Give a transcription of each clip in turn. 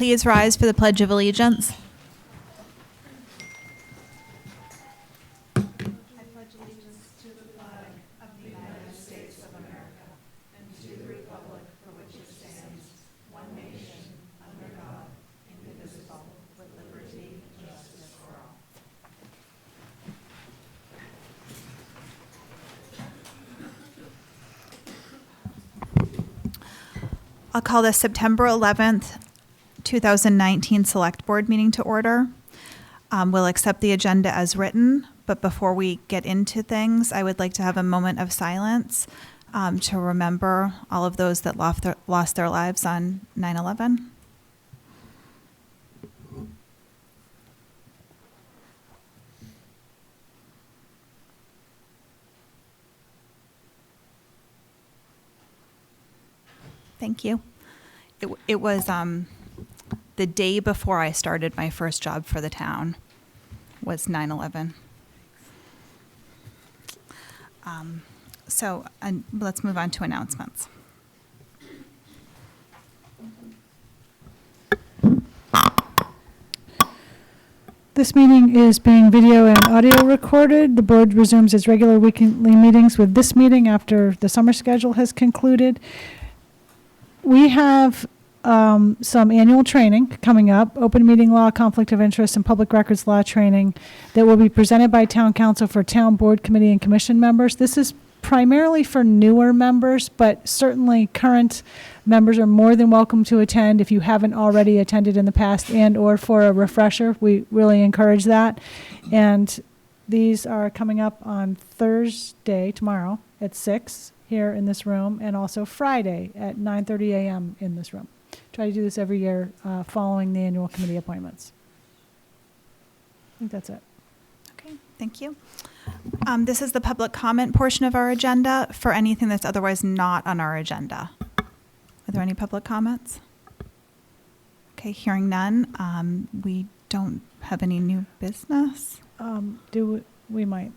please rise for the Pledge of Allegiance? I'll call the September 11th, 2019 Select Board meeting to order. We'll accept the agenda as written, but before we get into things, I would like to have a moment of silence to remember all of those that lost their lives on 9/11. Thank you. It was the day before I started my first job for the town was 9/11. And let's move on to announcements. This meeting is being video and audio recorded. The board resumes its regular weekly meetings with this meeting after the summer schedule has concluded. We have some annual training coming up, open meeting law, conflict of interest, and public records law training that will be presented by town council for town board, committee, and commission members. This is primarily for newer members, but certainly current members are more than welcome to attend if you haven't already attended in the past, and or for a refresher. We really encourage that. And these are coming up on Thursday, tomorrow, at 6 here in this room, and also Friday at 9:30 a.m. in this room. Try to do this every year following the annual committee appointments. I think that's it. Okay, thank you. This is the public comment portion of our agenda for anything that's otherwise not on our agenda. Are there any public comments? Okay, hearing none. We don't have any new business. We might,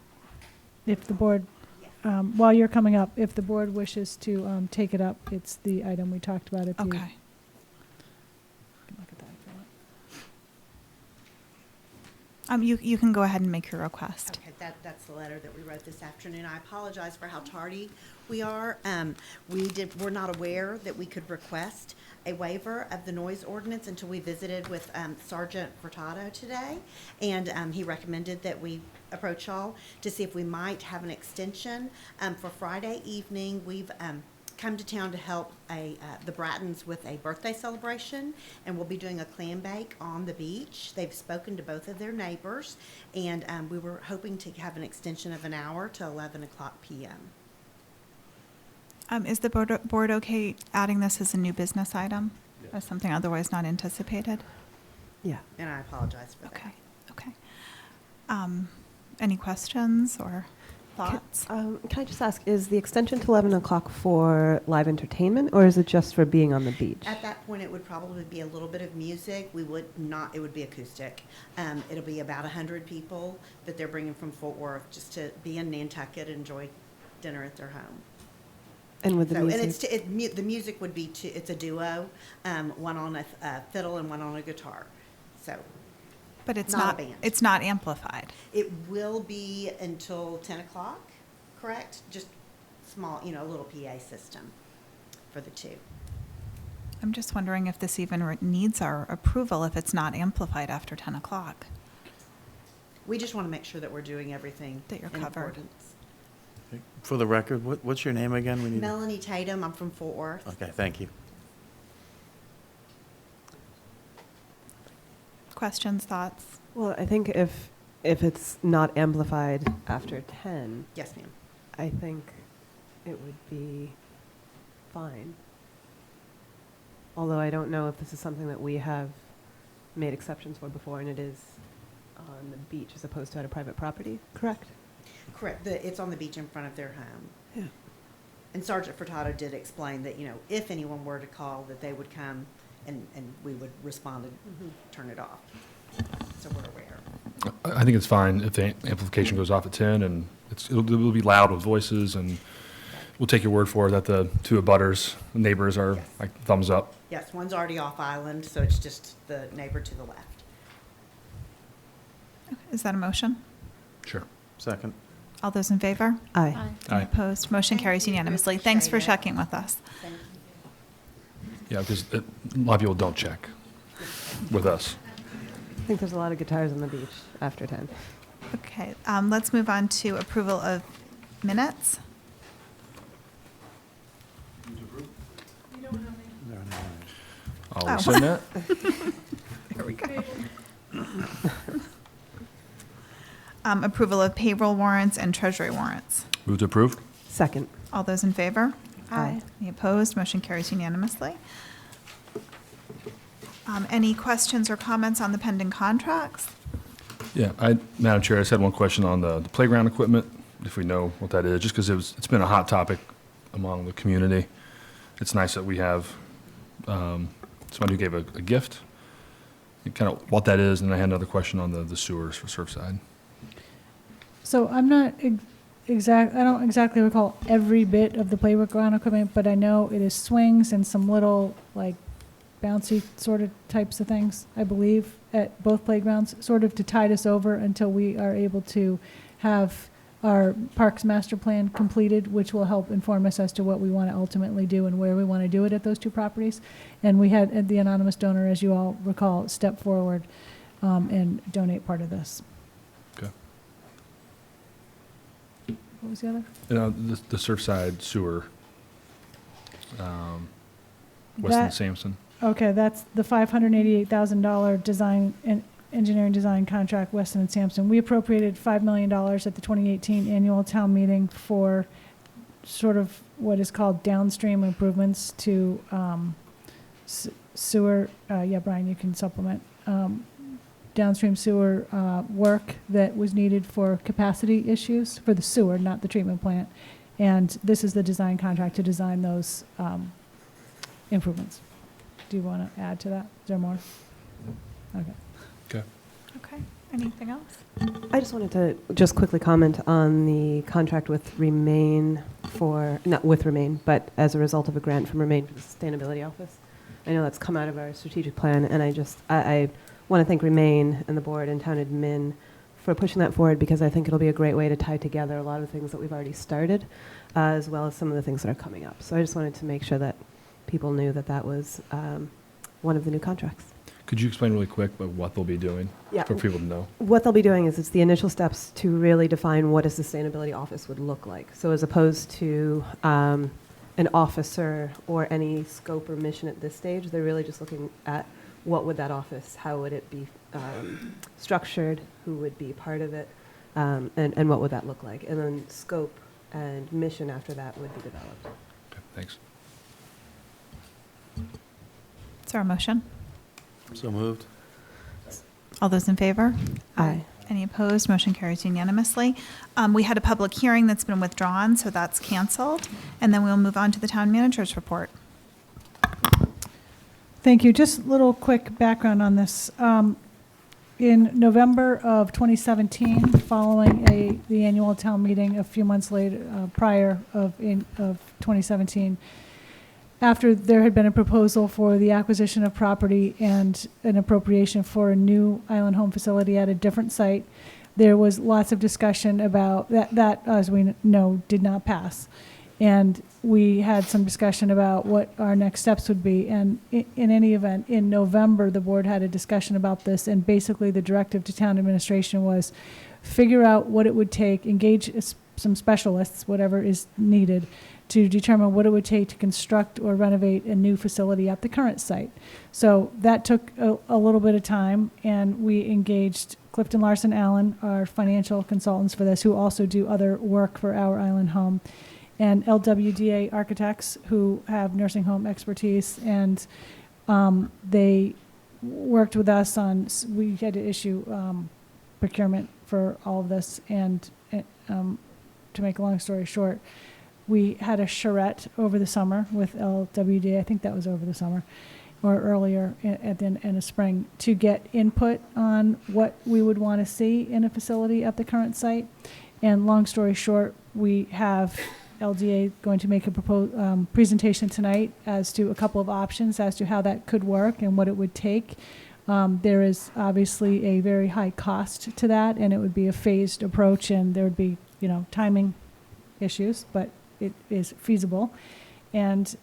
if the board, while you're coming up, if the board wishes to take it up, it's the item we talked about at the. Okay. You can look at that if you want. You can go ahead and make your request. Okay, that's the letter that we wrote this afternoon. I apologize for how tardy we are. We're not aware that we could request a waiver of the noise ordinance until we visited with Sergeant Furtado today, and he recommended that we approach y'all to see if we might have an extension for Friday evening. We've come to town to help the Brattons with a birthday celebration, and we'll be doing a clam bake on the beach. They've spoken to both of their neighbors, and we were hoping to have an extension of an hour to 11 o'clock p.m. Is the board okay adding this as a new business item? Yeah. As something otherwise not anticipated? Yeah. And I apologize for Okay, that. okay. Any questions or thoughts? Can I just ask, is the extension to 11 o'clock for live entertainment, or is it just for being on the beach? At that point, it would probably be a little bit of music. It would be acoustic. It'll be about 100 people that they're bringing from Fort Worth just to be in Nantucket and enjoy dinner at their home. And with the So, music? and the music would be it's a duo, one on a fiddle and one on a guitar. So But it's not a not, band. it's not amplified. it will be until 10 o'clock, correct? Just small, a little PA system for the two. I'm just wondering if this even needs our approval if it's not amplified after 10 o'clock. We just want to make sure that we're doing everything That you're in covered. accordance. For the record, what's your name again? We need. Melanie Tatum, I'm from Fort Worth. Okay, thank you. Questions, thoughts? Well, I think if it's not amplified after 10, Yes, ma'am. I think it would be fine. Although I don't know if this is something that we have made exceptions for before, and it is on the beach as opposed to at a private property, correct? Correct. It's on the beach in front of their home. Yeah. And Sergeant Furtado did explain that, if anyone were to call, that they would come and we would respond and turn it off. So we're aware. I think it's fine if the amplification goes off at 10, and it'll be loud with voices, and we'll take your word for it that the two abutters, neighbors are Yes. like thumbs up. Yes, one's already off island, so it's just the neighbor to the left. Is that a motion? Sure. Second. All those in favor? Aye. Any Aye. opposed? Motion Thank carries you. We unanimously. Thanks for appreciate it. checking with us. Thank you. Yeah, because a lot of people don't check with us. I think there's a lot of guitars on the beach after 10. Okay, let's move on to approval of minutes. I'll Oh. rescind that. Here we go. Approval of payroll warrants and treasury warrants. Move to approve. Second. All those in favor? Aye. Any opposed? Motion carries unanimously. Any questions or comments on the pending contracts? Yeah, Madam Chair, I just had one question on the playground equipment, if we know what that is, just because it's been a hot topic among the community. It's nice that we have somebody who gave a gift, kind of what that is, and I had another question on the sewers for Surfside. So I'm not I don't exactly recall every bit of the playground equipment, but I know it is swings and some little, like, bouncy sort of types of things, I believe, at both playgrounds, sort of to tide us over until we are able to have our Parks Master Plan completed, which will help inform us as to what we want to ultimately do and where we want to do it at those two properties. And we had the anonymous donor, as you all recall, step forward and donate part of this. Okay. What was the other? The Surfside sewer, Weston That- Sampson. Okay, that's the $588,000 design and engineering design contract, Weston and Sampson. We appropriated $5 million at the 2018 annual town meeting for sort of what is called downstream improvements to sewer. Yeah, Brian, you can supplement. Downstream sewer work that was needed for capacity issues for the sewer, not the treatment plant. And this is the design contract to design those improvements. Do you want to add to that? Is there more? Okay. Okay. Okay, anything else? I just wanted to just quickly comment on the contract with Remain not with Remain, but as a result of a grant from Remain for the Sustainability Office. I know that's come out of our strategic plan, and I want to thank Remain and the board and town admin for pushing that forward, because I think it'll be a great way to tie together a lot of things that we've already started, as well as some of the things that are coming up. So I just wanted to make sure that people knew that that was one of the new contracts. Could you explain really quick about what they'll be doing Yeah. for people to know? What they'll be doing is it's the initial steps to really define what a sustainability office would look like. So as opposed to an officer or any scope or mission at this stage, they're really just looking at what would that office, how would it be structured, who would be part of it, and what would that look like. And then scope and mission after that would be developed. Okay, thanks. Is there a motion? So moved. All those in favor? Aye. Any opposed? Motion carries unanimously. We had a public hearing that's been withdrawn, so that's canceled. And then we'll move on to the town manager's report. Thank you. Just a little quick background on this. In November of 2017, following the annual town meeting a few months later, prior of 2017, after there had been a proposal for the acquisition of property and an appropriation for a new island home facility at a different site, there was lots of discussion about that, as we know, did not pass. And we had some discussion about what our next steps would be. And in any event, in November, the board had a discussion about this. And basically the directive to town administration was figure out what it would take, engage some specialists, whatever is needed, to determine what it would take to construct or renovate a new facility at the current site. So that took a little bit of time, and we engaged Clifton Larson Allen, our financial consultants for this, who also do other work for our island home, and LWDA architects who have nursing home expertise, and they worked with us on, we had to issue procurement for all of this, and to make a long story short, we had a charrette over the summer with LWDA, I think that was over the summer, or earlier at the end of spring, to get input on what we would want to see in a facility at the current site. And long story short, we have LDA going to make a presentation tonight as to a couple of options as to how that could work and what it would take. There is obviously a very high cost to that, and it would be a phased approach, and there would be, timing issues, but it is feasible. And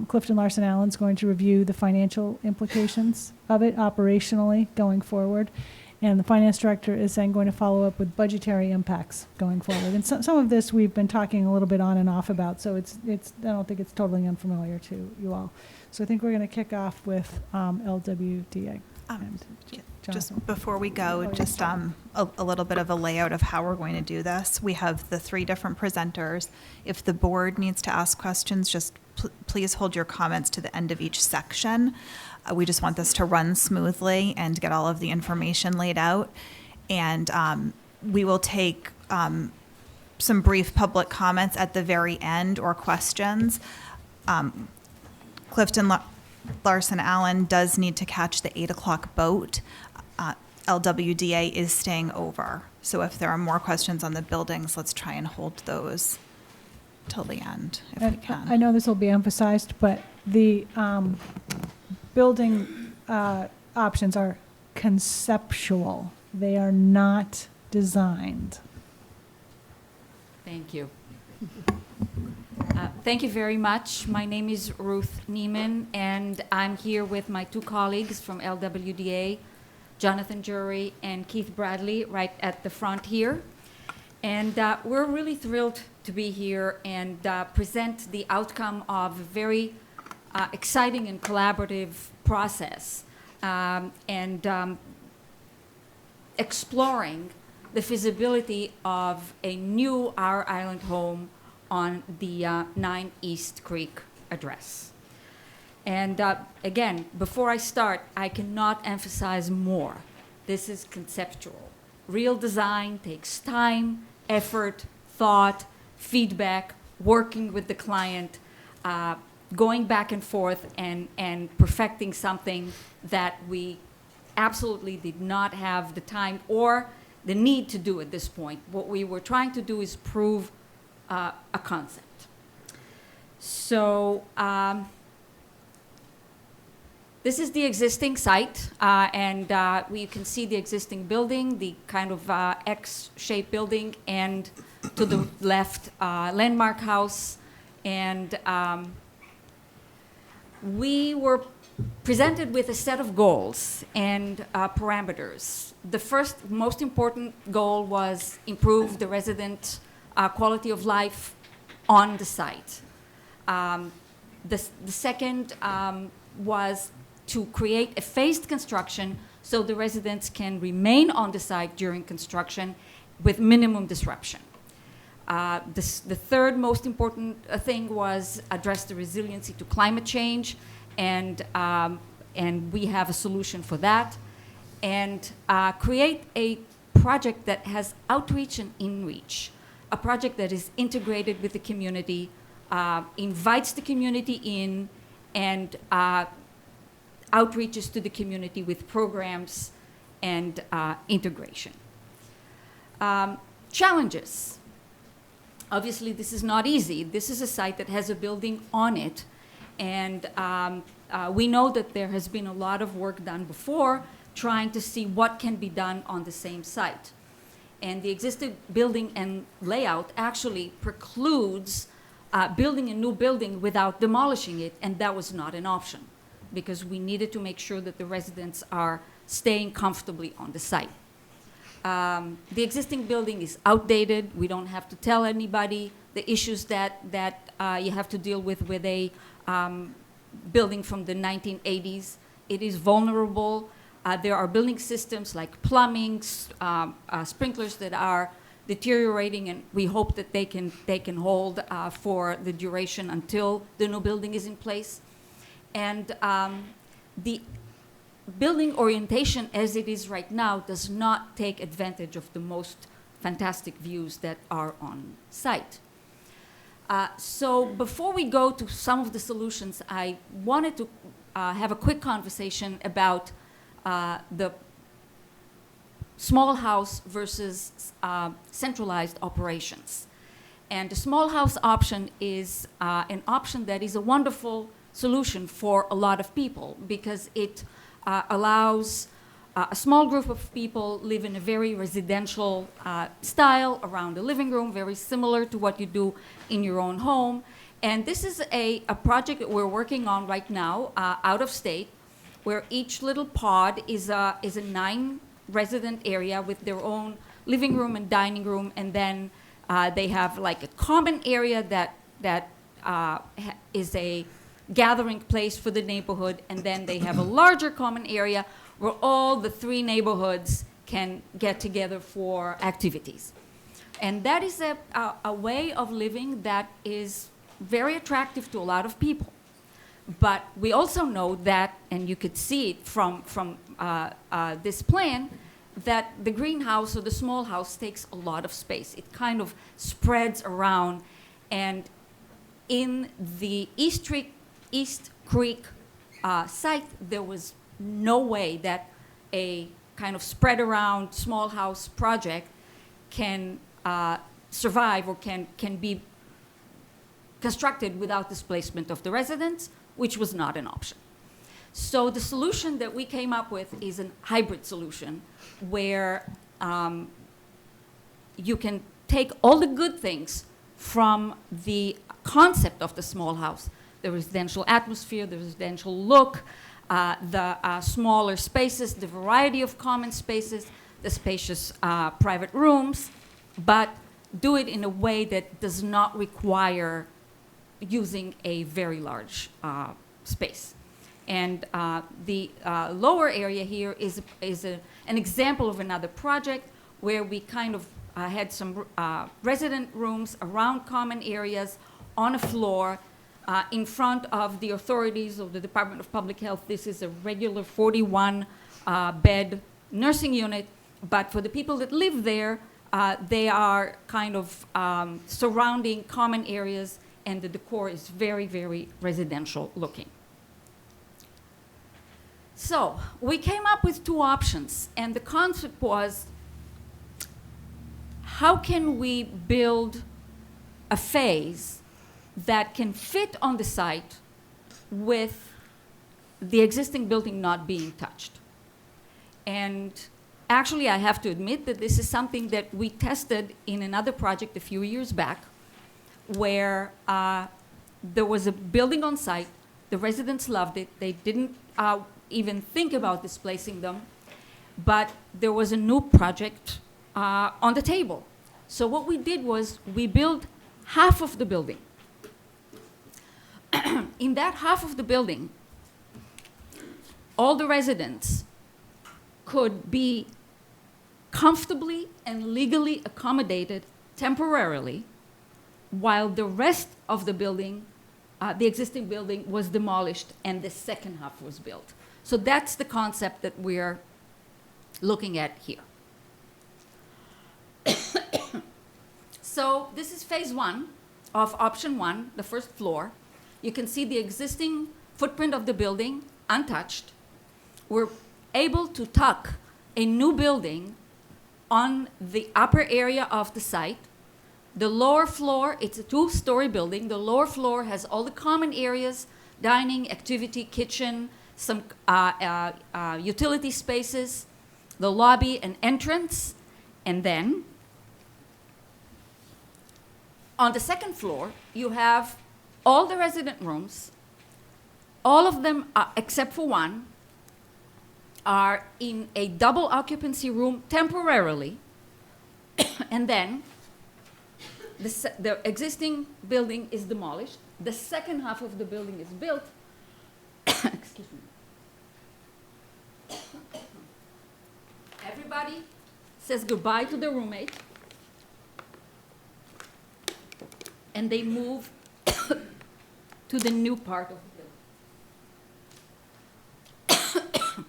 Clifton Larson Allen's going to review the financial implications of it operationally going forward. And the finance director is then going to follow up with budgetary impacts going forward. And some of this we've been talking a little bit on and off about, so it's I don't think it's totally unfamiliar to you all. So I think we're going to kick off with LWDA. And Just Jonathan. before we go, just a little bit of a layout of how we're going to do this. We have the 3 different presenters. If the board needs to ask questions, just please hold your comments to the end of each section. We just want this to run smoothly and get all of the information laid out. And we will take some brief public comments at the very end or questions. Clifton Larson Allen does need to catch the 8 o'clock boat. LWDA is staying over. So if there are more questions on the buildings, let's try and hold those till the end if we can. I know this will be emphasized, but the building options are conceptual. They are not designed. Thank you. Thank you very much. My name is Ruth Neiman, and I'm here with my 2 colleagues from LWDA, Jonathan Jury and Keith Bradley, right at the front here. And we're really thrilled to be here and present the outcome of a very exciting and collaborative process and exploring the feasibility of a new Our Island home on the 9 East Creek address. And again, before I start, I cannot emphasize more. This is conceptual. Real design takes time, effort, thought, feedback, working with the client, going back and forth and perfecting something that we absolutely did not have the time or the need to do at this point. What we were trying to do is prove a concept. So this is the existing site, and we can see the existing building, the kind of X-shaped building, and to the left, landmark house. And we were presented with a set of goals and parameters. The first, most important goal was improve the resident quality of life on the site. The second was to create a phased construction so the residents can remain on the site during construction with minimum disruption. The third most important thing was address the resiliency to climate change, and we have a solution for that, and create a project that has outreach and inreach, a project that is integrated with the community, invites the community in, and outreaches to the community with programs and integration. Challenges. Obviously, this is not easy. This is a site that has a building on it, and we know that there has been a lot of work done before trying to see what can be done on the same site. And the existing building and layout actually precludes building a new building without demolishing it, and that was not an option because we needed to make sure that the residents are staying comfortably on the site. The existing building is outdated. We don't have to tell anybody the issues that you have to deal with a building from the 1980s. It is vulnerable. There are building systems like plumbing, sprinklers that are deteriorating, and we hope that they can hold for the duration until the new building is in place. And the building orientation as it is right now does not take advantage of the most fantastic views that are on site. So before we go to some of the solutions, I wanted to have a quick conversation about the small house versus centralized operations. And the small house option is an option that is a wonderful solution for a lot of people because it allows a small group of people live in a very residential style around the living room, very similar to what you do in your own home. And this is a project that we're working on right now out of state, where each little pod is a 9-resident area with their own living room and dining room, and then they have like a common area that is a gathering place for the neighborhood, and then they have a larger common area where all the 3 neighborhoods can get together for activities. And that is a way of living that is very attractive to a lot of people. But we also know that, and you could see it from this plan, that the greenhouse or the small house takes a lot of space. It kind of spreads around. And in the East Creek site, there was no way that a kind of spread around small house project can survive or can be constructed without displacement of the residents, which was not an option. So the solution that we came up with is a hybrid solution where you can take all the good things from the concept of the small house, the residential atmosphere, the residential look, the smaller spaces, the variety of common spaces, the spacious private rooms, but do it in a way that does not require using a very large space. And the lower area here is an example of another project where we kind of had some resident rooms around common areas on a floor in front of the authorities of the Department of Public Health. This is a regular 41-bed nursing unit, but for the people that live there, they are kind of surrounding common areas, and the decor is very, very residential looking. So we came up with 2 options, and the concept was, how can we build a phase that can fit on the site with the existing building not being touched? And actually, I have to admit that this is something that we tested in another project a few years back, where there was a building on site. The residents loved it. They didn't even think about displacing them, but there was a new project on the table. So what we did was we built half of the building. In that half of the building, all the residents could be comfortably and legally accommodated temporarily, while the rest of the building, the existing building, was demolished and the second half was built. So that's the concept that we're looking at here. So this is phase 1 of option 1, the first floor. You can see the existing footprint of the building untouched. We're able to tuck a new building on the upper area of the site. The lower floor, it's a 2-story building. The lower floor has all the common areas, dining, activity, kitchen, some utility spaces, the lobby and entrance. And then on the second floor, you have all the resident rooms. All of them, except for one, are in a double occupancy room temporarily. And then the existing building is demolished. The second half of the building is built. Excuse me. Everybody says goodbye to their roommate, and they move to the new part of the building.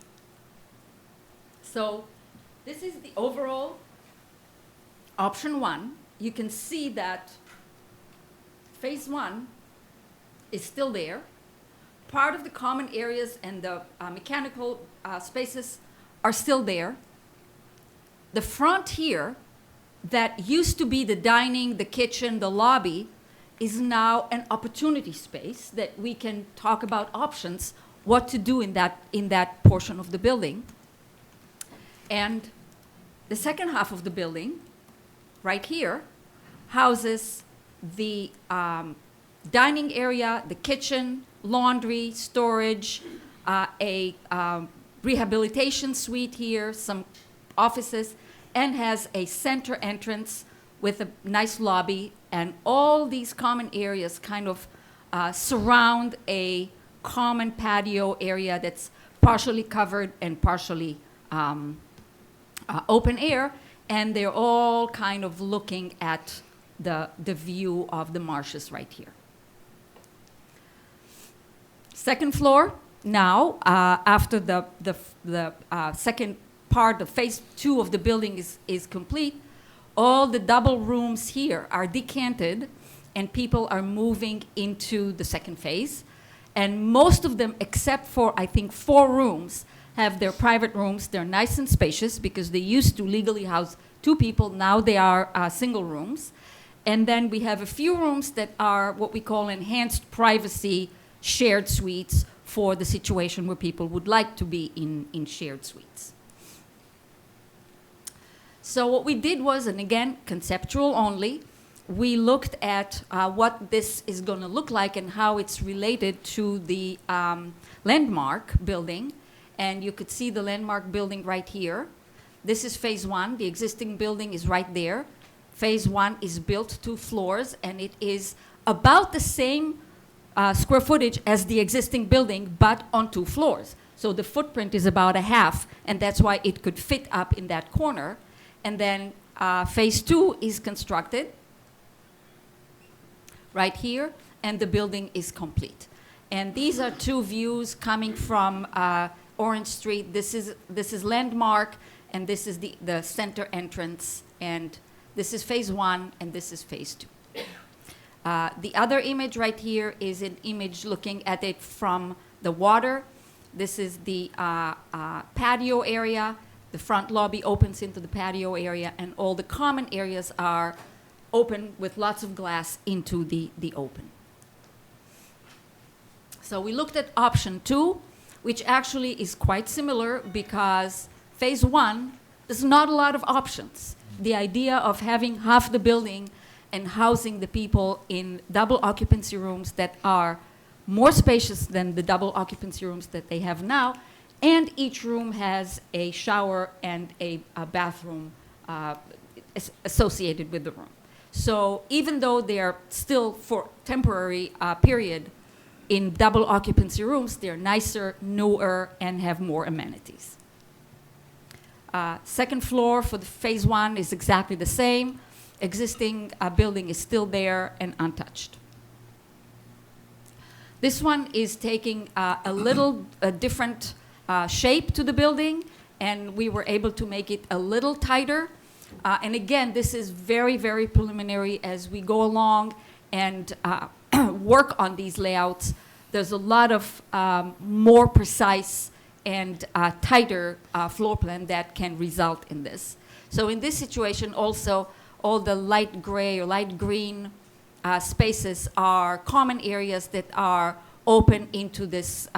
So this is the overall option 1. You can see that phase 1 is still there. Part of the common areas and the mechanical spaces are still there. The front here that used to be the dining, the kitchen, the lobby, is now an opportunity space that we can talk about options, what to do in that portion of the building. And the second half of the building, right here, houses the dining area, the kitchen, laundry, storage, a rehabilitation suite here, some offices, and has a center entrance with a nice lobby, and all these common areas kind of surround a common patio area that's partially covered and partially open air, and they're all kind of looking at the view of the marshes right here. Second floor, now, after the second part, the phase 2 of the building is complete, all the double rooms here are decanted and people are moving into the second phase. And most of them, except for, I think, 4 rooms, have their private rooms. They're nice and spacious because they used to legally house 2 people. Now they are single rooms. And then we have a few rooms that are what we call enhanced privacy shared suites for the situation where people would like to be in shared suites. So what we did was, and again, conceptual only, we looked at what this is going to look like and how it's related to the landmark building. And you could see the landmark building right here. This is phase 1. The existing building is right there. Phase 1 is built 2 floors, and it is about the same square footage as the existing building, but on 2 floors. So the footprint is about a half, and that's why it could fit up in that corner. And then phase 2 is constructed right here, and the building is complete. And these are 2 views coming from Orange Street. This is Landmark, and this is the center entrance, and this is phase 1, and this is phase 2. The other image right here is an image looking at it from the water. This is the patio area. The front lobby opens into the patio area, and all the common areas are open with lots of glass into the open. So we looked at option 2, which actually is quite similar because phase 1, there's not a lot of options. The idea of having half the building and housing the people in double occupancy rooms that are more spacious than the double occupancy rooms that they have now, and each room has a shower and a bathroom associated with the room. So even though they are still for temporary period in double occupancy rooms, they're nicer, newer, and have more amenities. Second floor for the phase 1 is exactly the same. Existing building is still there and untouched. This one is taking a little different shape to the building, and we were able to make it a little tighter. And again, this is very, very preliminary as we go along and work on these layouts. There's a lot of more precise and tighter floor plan that can result in this. So in this situation also, all the light gray or light green spaces are common areas that are open into this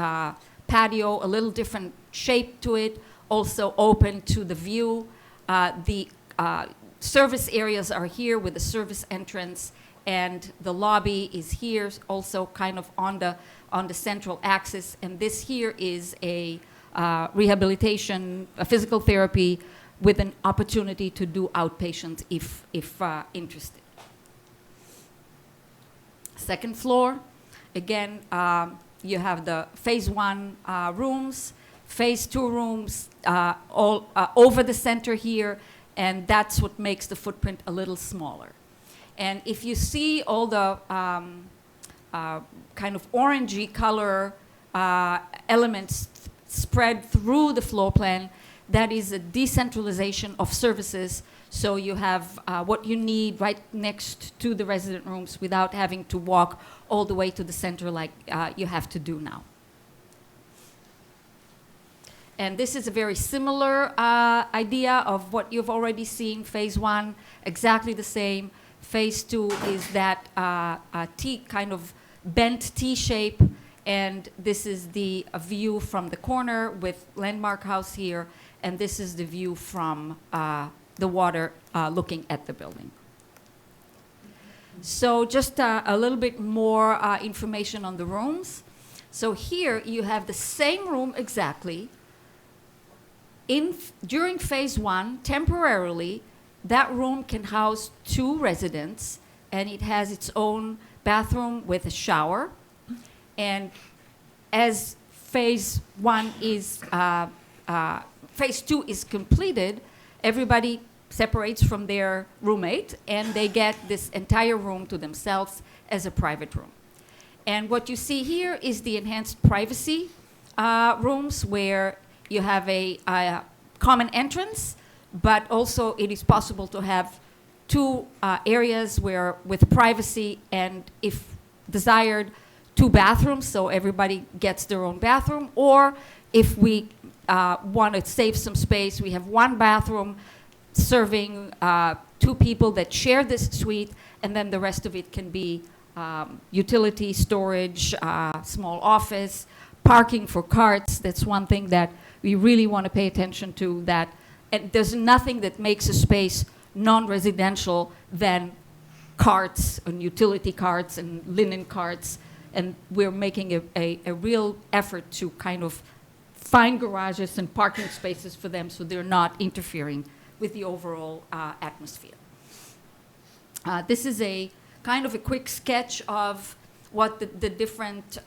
patio, a little different shape to it, also open to the view. The service areas are here with the service entrance, and the lobby is here, also kind of on the central axis. And this here is a rehabilitation, a physical therapy with an opportunity to do outpatient if interested. Second floor, again, you have the phase 1 rooms, phase 2 rooms, all over the center here, and that's what makes the footprint a little smaller. And if you see all the kind of orangey color elements spread through the floor plan, that is a decentralization of services. So you have what you need right next to the resident rooms without having to walk all the way to the center like you have to do now. And this is a very similar idea of what you've already seen. Phase 1, exactly the same. Phase 2 is that T kind of bent T shape, and this is the view from the corner with Landmark House here, and this is the view from the water looking at the building. So just a little bit more information on the rooms. So here you have the same room exactly. During phase 1, temporarily, that room can house 2 residents, and it has its own bathroom with a shower. And as phase 2 is completed, everybody separates from their roommate, and they get this entire room to themselves as a private room. And what you see here is the enhanced privacy rooms, where you have a common entrance, but also it is possible to have 2 areas where, with privacy and, if desired, 2 bathrooms, so everybody gets their own bathroom. Or if we want to save some space, we have 1 bathroom serving 2 people that share this suite, and then the rest of it can be utility, storage, small office, parking for carts. That's one thing that we really want to pay attention to, that and there's nothing that makes a space non-residential than carts and utility carts and linen carts. And we're making a real effort to kind of find garages and parking spaces for them so they're not interfering with the overall atmosphere. This is a kind of a quick sketch of what the different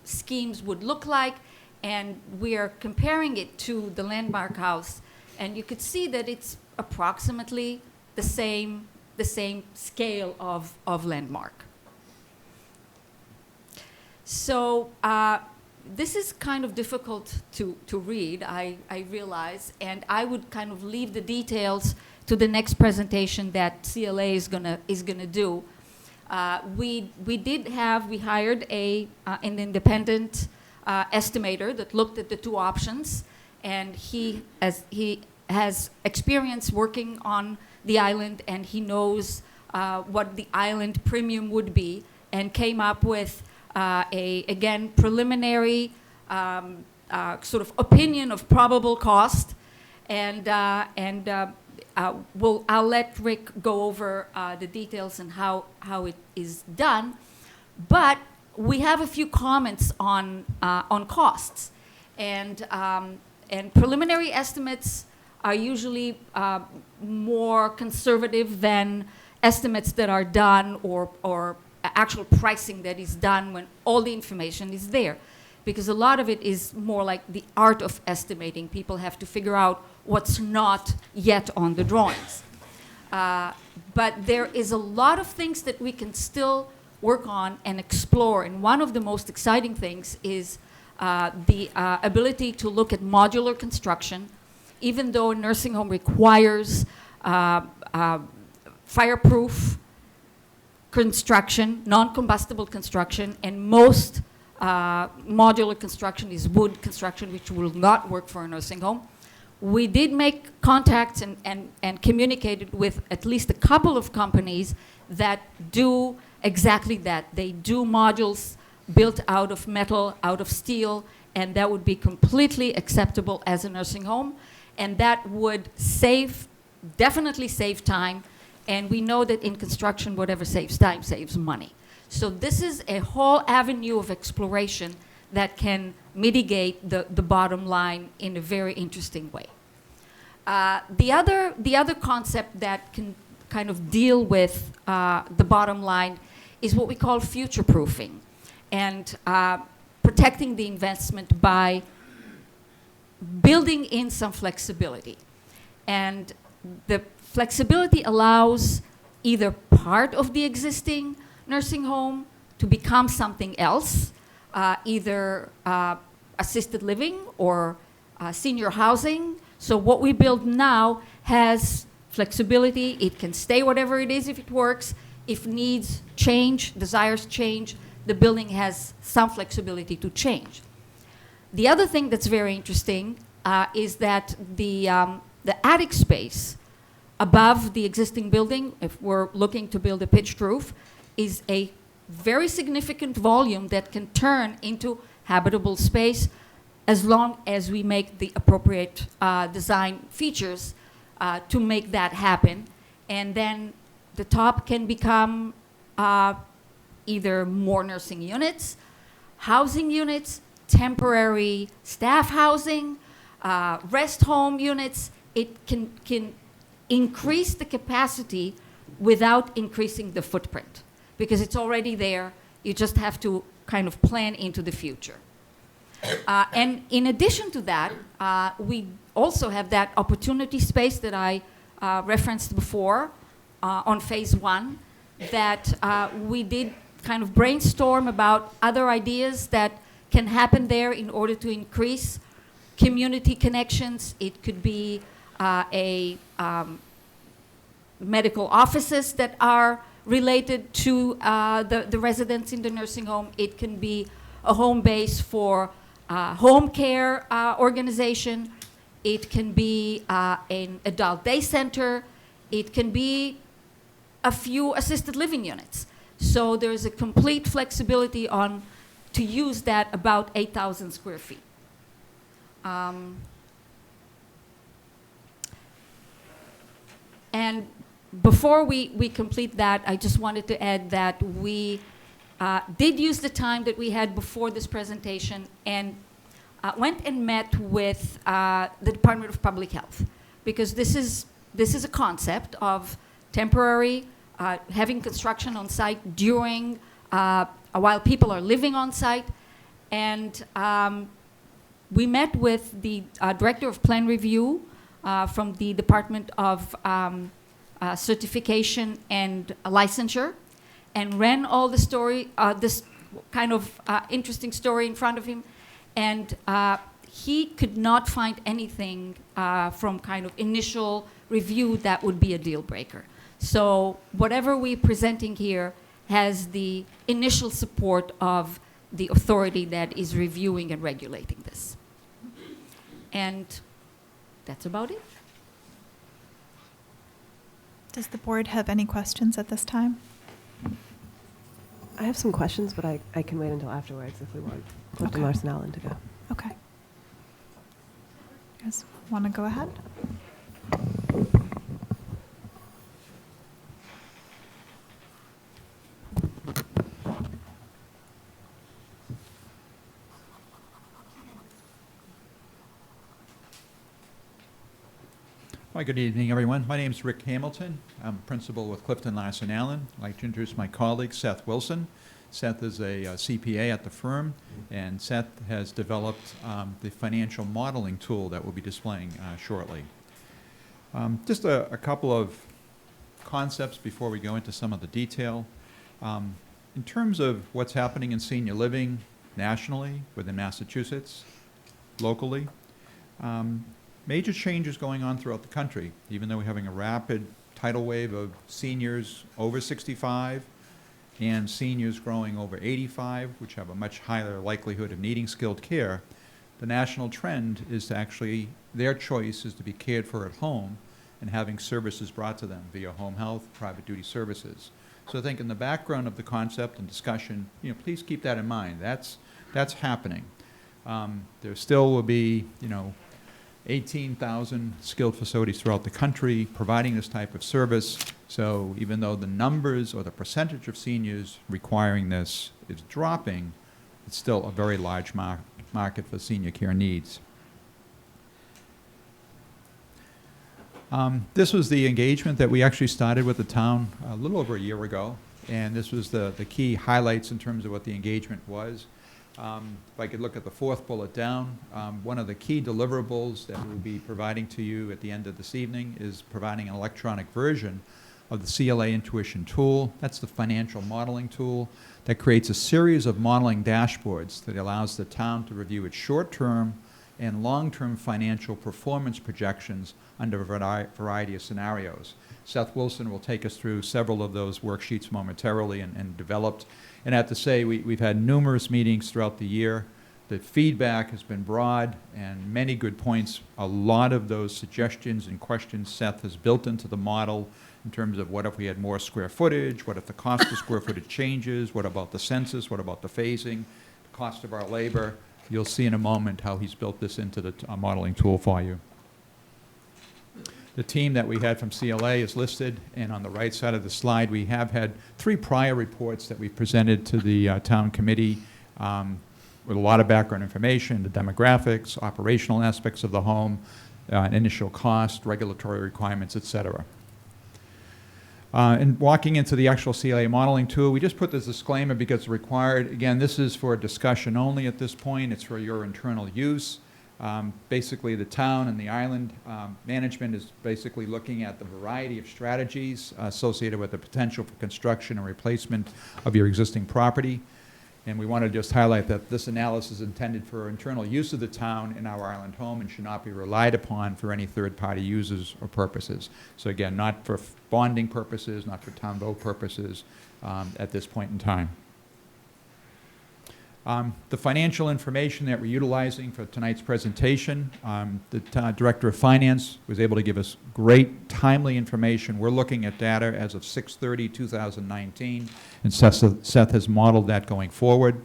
schemes would look like, and we are comparing it to the Landmark House, and you could see that it's approximately the same scale of Landmark. So this is kind of difficult to read, I realize, and I would kind of leave the details to the next presentation that CLA is gonna do. We hired an independent estimator that looked at the 2 options, and he has experience working on the island, and he knows what the island premium would be, and came up with again, preliminary sort of opinion of probable cost, and I'll let Rick go over the details and how it is done, but we have a few comments on costs, and preliminary estimates are usually more conservative than estimates that are done or actual pricing that is done when all the information is there, because a lot of it is more like the art of estimating. People have to figure out what's not yet on the drawings. But there is a lot of things that we can still work on and explore, and one of the most exciting things is the ability to look at modular construction. Even though a nursing home requires fireproof construction, non-combustible construction, and most modular construction is wood construction, which will not work for a nursing home. We did make contacts and communicated with at least a couple of companies that do exactly that. They do modules built out of metal, out of steel, and that would be completely acceptable as a nursing home. And that would definitely save time. And we know that in construction, whatever saves time saves money. So this is a whole avenue of exploration that can mitigate the bottom line in a very interesting way. The other concept that can kind of deal with the bottom line is what we call future-proofing, and protecting the investment by building in some flexibility. And the flexibility allows either part of the existing nursing home to become something else, either assisted living or senior housing. So what we build now has flexibility. It can stay whatever it is if it works. If needs change, desires change, the building has some flexibility to change. The other thing that's very interesting is that the attic space above the existing building, if we're looking to build a pitched roof, is a very significant volume that can turn into habitable space as long as we make the appropriate design features to make that happen. And then the top can become either more nursing units, housing units, temporary staff housing, rest home units. It can increase the capacity without increasing the footprint, because it's already there. You just have to kind of plan into the future. And in addition to that, we also have that opportunity space that I referenced before on phase 1, that we did kind of brainstorm about other ideas that can happen there in order to increase community connections. It could be medical offices that are related to the residents in the nursing home. It can be a home base for home care organization. It can be an adult day center. It can be a few assisted living units. So there's a complete flexibility on to use that about 8,000 square feet. And before we complete that, I just wanted to add that we did use the time that we had before this presentation and went and met with the Department of Public Health, because this is a concept of temporary having construction on site during while people are living on site. And we met with the Director of Plan Review from the Department of Certification and Licensure, and ran all the story, this kind of interesting story in front of him. And he could not find anything from kind of initial review that would be a deal breaker. So whatever we're presenting here has the initial support of the authority that is reviewing and regulating this. And that's about it. Does the board have any questions at this time? I have some questions, but I can wait until afterwards if we want Clifton Okay. Larson Allen to go. Okay. You guys want to go ahead? Hi, good evening, everyone. My name is Rick Hamilton. I'm principal with Clifton Larson Allen. I'd like to introduce my colleague, Seth Wilson. Seth is a CPA at the firm, and Seth has developed the financial modeling tool that we'll be displaying shortly. Just a couple of concepts before we go into some of the detail. In terms of what's happening in senior living nationally, within Massachusetts, locally, major changes going on throughout the country, even though we're having a rapid tidal wave of seniors over 65 and seniors growing over 85, which have a much higher likelihood of needing skilled care. The national trend is to actually, their choice is to be cared for at home and having services brought to them via home health, private duty services. So I think in the background of the concept and discussion, please keep that in mind. That's happening. There still will be, 18,000 skilled facilities throughout the country providing this type of service. So even though the numbers or the percentage of seniors requiring this is dropping, it's still a very large market for senior care needs. This was the engagement that we actually started with the town a little over a year ago, and this was the key highlights in terms of what the engagement was. If I could look at the fourth bullet down, one of the key deliverables that we'll be providing to you at the end of this evening is providing an electronic version of the CLA Intuition tool. That's the financial modeling tool that creates a series of modeling dashboards that allows the town to review its short-term and long-term financial performance projections under a variety of scenarios. Seth Wilson will take us through several of those worksheets momentarily and developed. And I have to say, we've had numerous meetings throughout the year The feedback has been broad and many good points. A lot of those suggestions and questions Seth has built into the model in terms of what if we had more square footage, what if the cost of square footage changes, what about the census, what about the phasing, the cost of our labor. You'll see in a moment how he's built this into the modeling tool for you. The team that we had from CLA is listed, and on the right side of the slide, we have had 3 prior reports that we presented to the town committee with a lot of background information, the demographics, operational aspects of the home, initial cost, regulatory requirements, et cetera. And walking into the actual CLA modeling tool, we just put this disclaimer because it's required. Again, this is for discussion only at this point. It's for your internal use. Basically, the town and the island management is basically looking at the variety of strategies associated with the potential for construction and replacement of your existing property. And we want to just highlight that this analysis is intended for internal use of the town in our island home and should not be relied upon for any third-party uses or purposes. So again, not for bonding purposes, not for town vote purposes at this point in time. The financial information that we're utilizing for tonight's presentation, the Director of Finance was able to give us great, timely information. We're looking at data as of 6/30/2019, and Seth has modeled that going forward.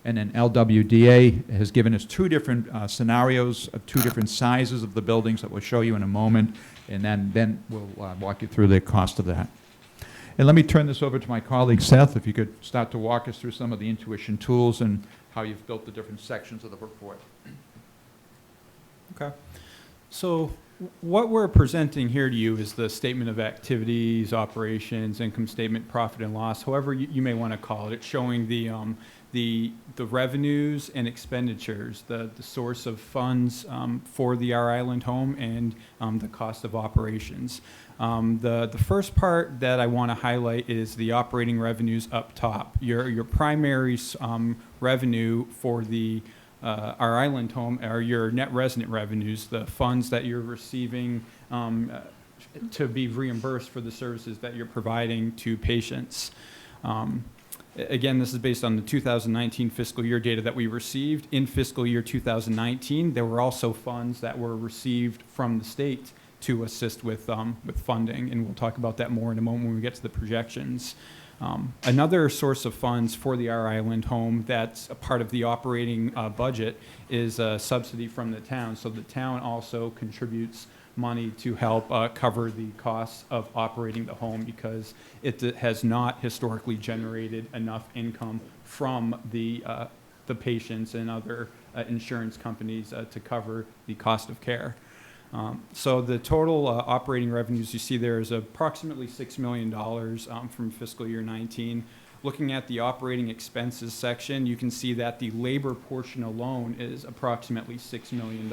And then LWDA has given us 2 different scenarios of 2 different sizes of the buildings that we'll show you in a moment, and then we'll walk you through the cost of that. And let me turn this over to my colleague Seth, if you could start to walk us through some of the intuition tools and how you've built the different sections of the report. Okay. So what we're presenting here to you is the statement of activities, operations, income statement, profit and loss, however you may want to call it. It's showing the revenues and expenditures, the source of funds for the Our Island home, and the cost of operations. The first part that I want to highlight is the operating revenues up top. Your primary revenue for the Our Island home are your net resident revenues, the funds that you're receiving to be reimbursed for the services that you're providing to patients. Again, this is based on the 2019 fiscal year data that we received. In fiscal year 2019, there were also funds that were received from the state to assist with funding, and we'll talk about that more in a moment when we get to the projections. Another source of funds for the Our Island home that's a part of the operating budget is a subsidy from the town. So the town also contributes money to help cover the costs of operating the home because it has not historically generated enough income from the patients and other insurance companies to cover the cost of care. So the total operating revenues you see there is approximately $6 million from fiscal year 19. Looking at the operating expenses section, you can see that the labor portion alone is approximately $6 million.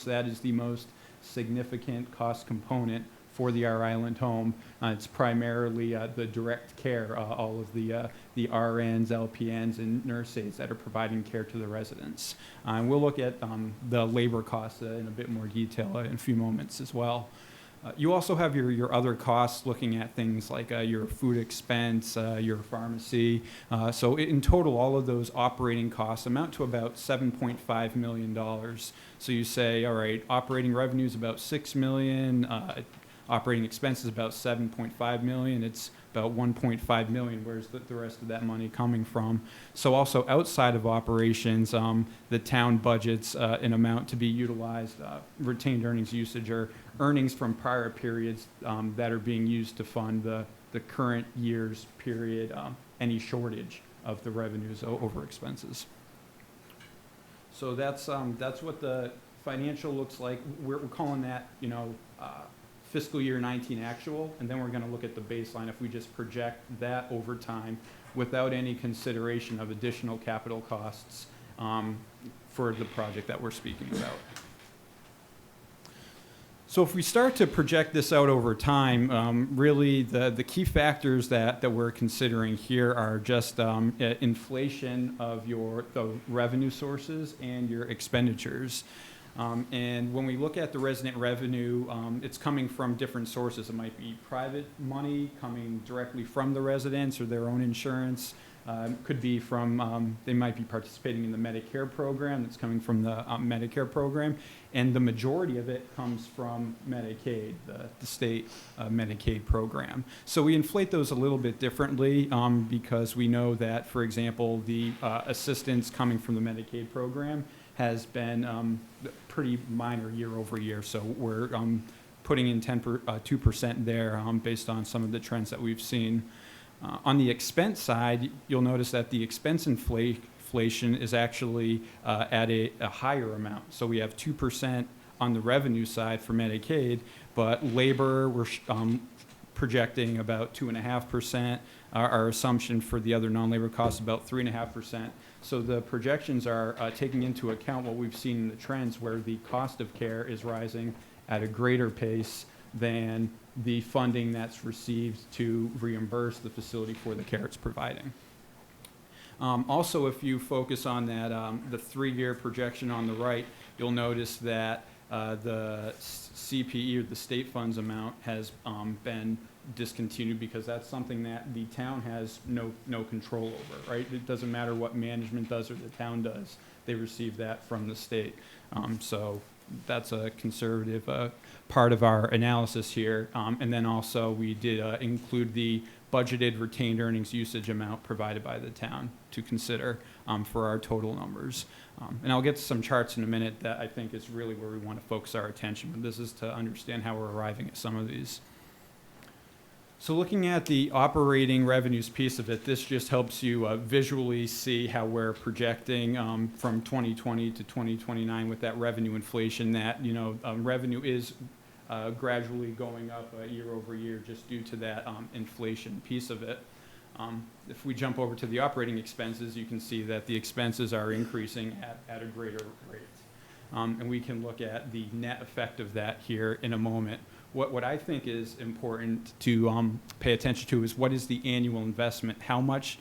That is the most significant cost component for the Our Island home. It's primarily the direct care, all of the RNs, LPNs, and nurse aides that are providing care to the residents. And we'll look at the labor costs in a bit more detail in a few moments as well. You also have your other costs, looking at things like your food expense, your pharmacy. So in total, all of those operating costs amount to about $7.5 million. So you say, all right, operating revenue is about $6 million, operating expenses about $7.5 million. It's about $1.5 million. Where's the rest of that money coming from? So also outside of operations, the town budgets an amount to be utilized, retained earnings usage, or earnings from prior periods that are being used to fund the current year's period, any shortage of the revenues over expenses. So that's what the financial looks like. We're calling that, fiscal year 19 actual, and then we're going to look at the baseline if we just project that over time without any consideration of additional capital costs for the project that we're speaking about. So if we start to project this out over time, really the key factors that we're considering here are just inflation of the revenue sources and your expenditures. And when we look at the resident revenue, it's coming from different sources. It might be private money coming directly from the residents or their own insurance. Could be from, they might be participating in the Medicare program that's coming from the Medicare program. And the majority of it comes from Medicaid, the state Medicaid program. So we inflate those a little bit differently because we know that, for example, the assistance coming from the Medicaid program has been pretty minor year over year. So we're putting in 2% there based on some of the trends that we've seen. On the expense side, you'll notice that the expense inflation is actually at a higher amount. So we have 2% on the revenue side for Medicaid, but labor, we're projecting about 2.5%. Our assumption for the other non-labor costs about 3.5%. So the projections are taking into account what we've seen in the trends where the cost of care is rising at a greater pace than the funding that's received to reimburse the facility for the care it's providing. Also, if you focus on that, the 3-year projection on the right, you'll notice that the CPE, or the state funds amount, has been discontinued because that's something that the town has no control over, right? It doesn't matter what management does or the town does. They receive that from the state. So that's a conservative part of our analysis here. And then also we did include the budgeted retained earnings usage amount provided by the town to consider for our total numbers. And I'll get to some charts in a minute that I think is really where we want to focus our attention, but this is to understand how we're arriving at some of these. So looking at the operating revenues piece of it, this just helps you visually see how we're projecting from 2020 to 2029 with that revenue inflation, that revenue is gradually going up year over year just due to that inflation piece of it. If we jump over to the operating expenses, you can see that the expenses are increasing at a greater rate. And we can look at the net effect of that here in a moment. What I think is important to pay attention to is what is the annual investment? How much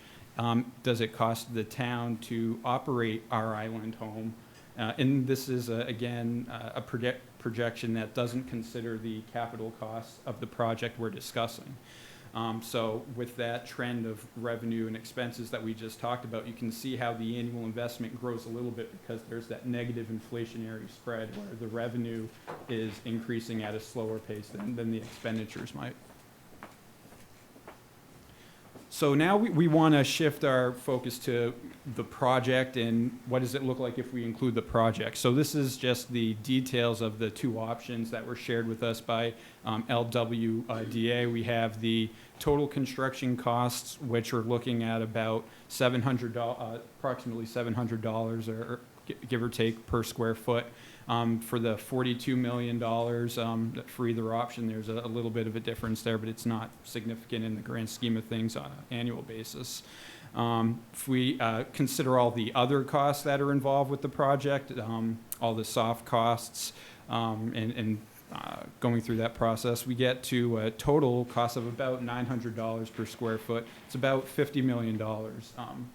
does it cost the town to operate our island home? And this is, again, a projection that doesn't consider the capital costs of the project we're discussing. So with that trend of revenue and expenses that we just talked about, you can see how the annual investment grows a little bit because there's that negative inflationary spread where the revenue is increasing at a slower pace than the expenditures might. So now we want to shift our focus to the project and what does it look like if we include the project. So this is just the details of the 2 options that were shared with us by LWDA. We have the total construction costs, which are looking at about approximately $700 or give or take per square foot. For the $42 million for either option, there's a little bit of a difference there, but it's not significant in the grand scheme of things on an annual basis. If we consider all the other costs that are involved with the project, all the soft costs, and going through that process, we get to a total cost of about $900 per square foot. It's about $50 million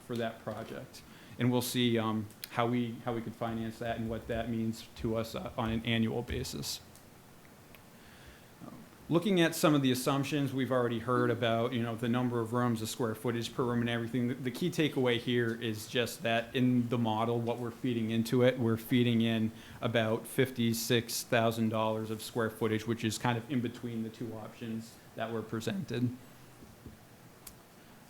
for that project. And we'll see how we could finance that and what that means to us on an annual basis. Looking at some of the assumptions, we've already heard about, the number of rooms, the square footage per room and everything. The key takeaway here is just that in the model, what we're feeding into it, we're feeding in about $56,000 of square footage, which is kind of in between the 2 options that were presented.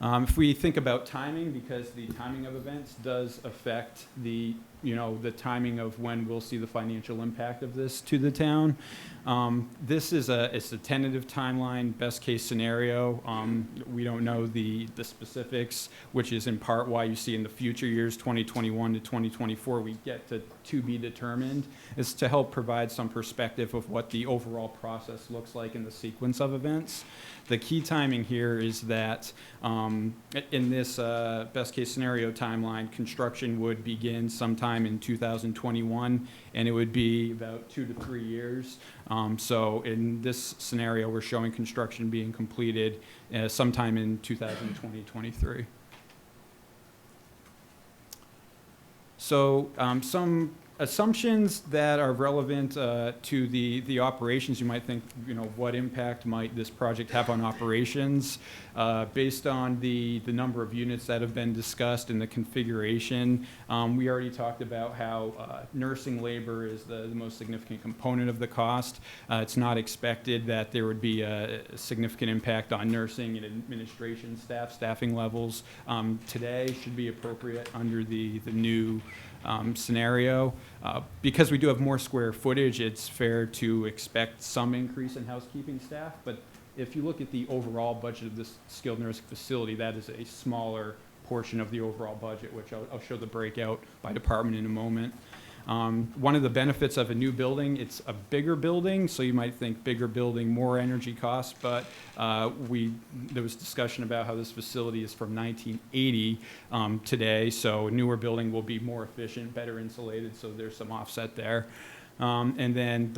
If we think about timing, because the timing of events does affect the timing of when we'll see the financial impact of this to the town. This is it's a tentative timeline, best case scenario. We don't know the specifics, which is in part why you see in the future years, 2021 to 2024, we get to be determined, is to help provide some perspective of what the overall process looks like in the sequence of events. The key timing here is that in this best case scenario timeline, construction would begin sometime in 2021, and it would be about 2 to 3 years. So in this scenario, we're showing construction being completed sometime in 2020-23. So some assumptions that are relevant to the operations, you might think, what impact might this project have on operations? Based on the number of units that have been discussed and the configuration, we already talked about how nursing labor is the most significant component of the cost. It's not expected that there would be a significant impact on nursing and administration staffing levels. Today should be appropriate under the new scenario. Because we do have more square footage, it's fair to expect some increase in housekeeping staff, but if you look at the overall budget of this skilled nursing facility, that is a smaller portion of the overall budget, which I'll show the breakout by department in a moment. One of the benefits of a new building, it's a bigger building, so you might think bigger building, more energy costs, but there was discussion about how this facility is from 1980 today, so a newer building will be more efficient, better insulated, so there's some offset there. And then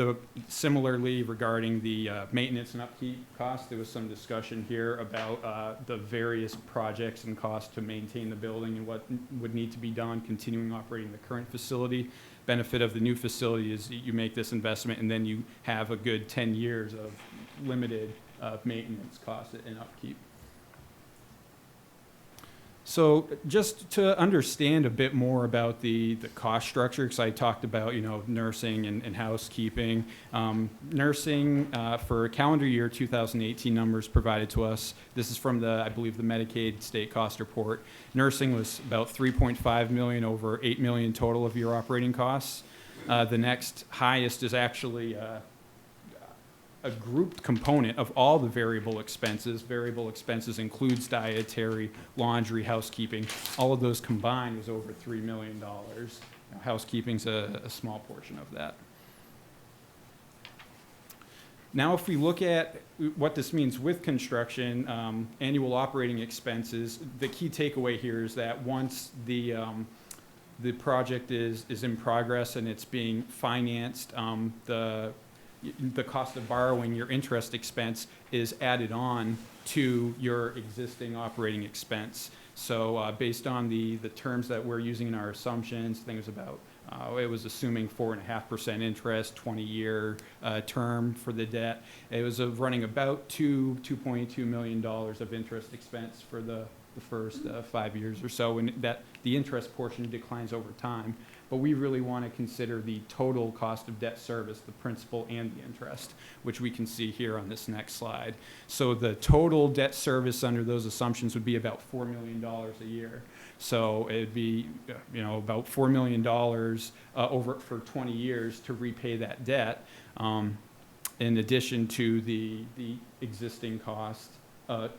similarly regarding the maintenance and upkeep costs, there was some discussion here about the various projects and costs to maintain the building and what would need to be done continuing operating the current facility. Benefit of the new facility is you make this investment and then you have a good 10 years of limited maintenance costs and upkeep. So just to understand a bit more about the cost structure, because I talked about, nursing and housekeeping. Nursing for calendar year 2018 numbers provided to us. This is from I believe the Medicaid state cost report. Nursing was about $3.5 million over $8 million total of your operating costs. The next highest is actually a grouped component of all the variable expenses. Variable expenses includes dietary, laundry, housekeeping. All of those combined was over $3 million. Housekeeping's a small portion of that. Now, if we look at what this means with construction, annual operating expenses, the key takeaway here is that once the project is in progress and it's being financed, the cost of borrowing, your interest expense, is added on to your existing operating expense. So based on the terms that we're using in our assumptions, things about, it was assuming 4.5% interest, 20-year term for the debt. It was running about $2.2 million of interest expense for the first 5 years or so, and that the interest portion declines over time. But we really want to consider the total cost of debt service, the principal and the interest, which we can see here on this next slide. So the total debt service under those assumptions would be about $4 million a year. So it'd be, about $4 million over for 20 years to repay that debt, in addition to the existing cost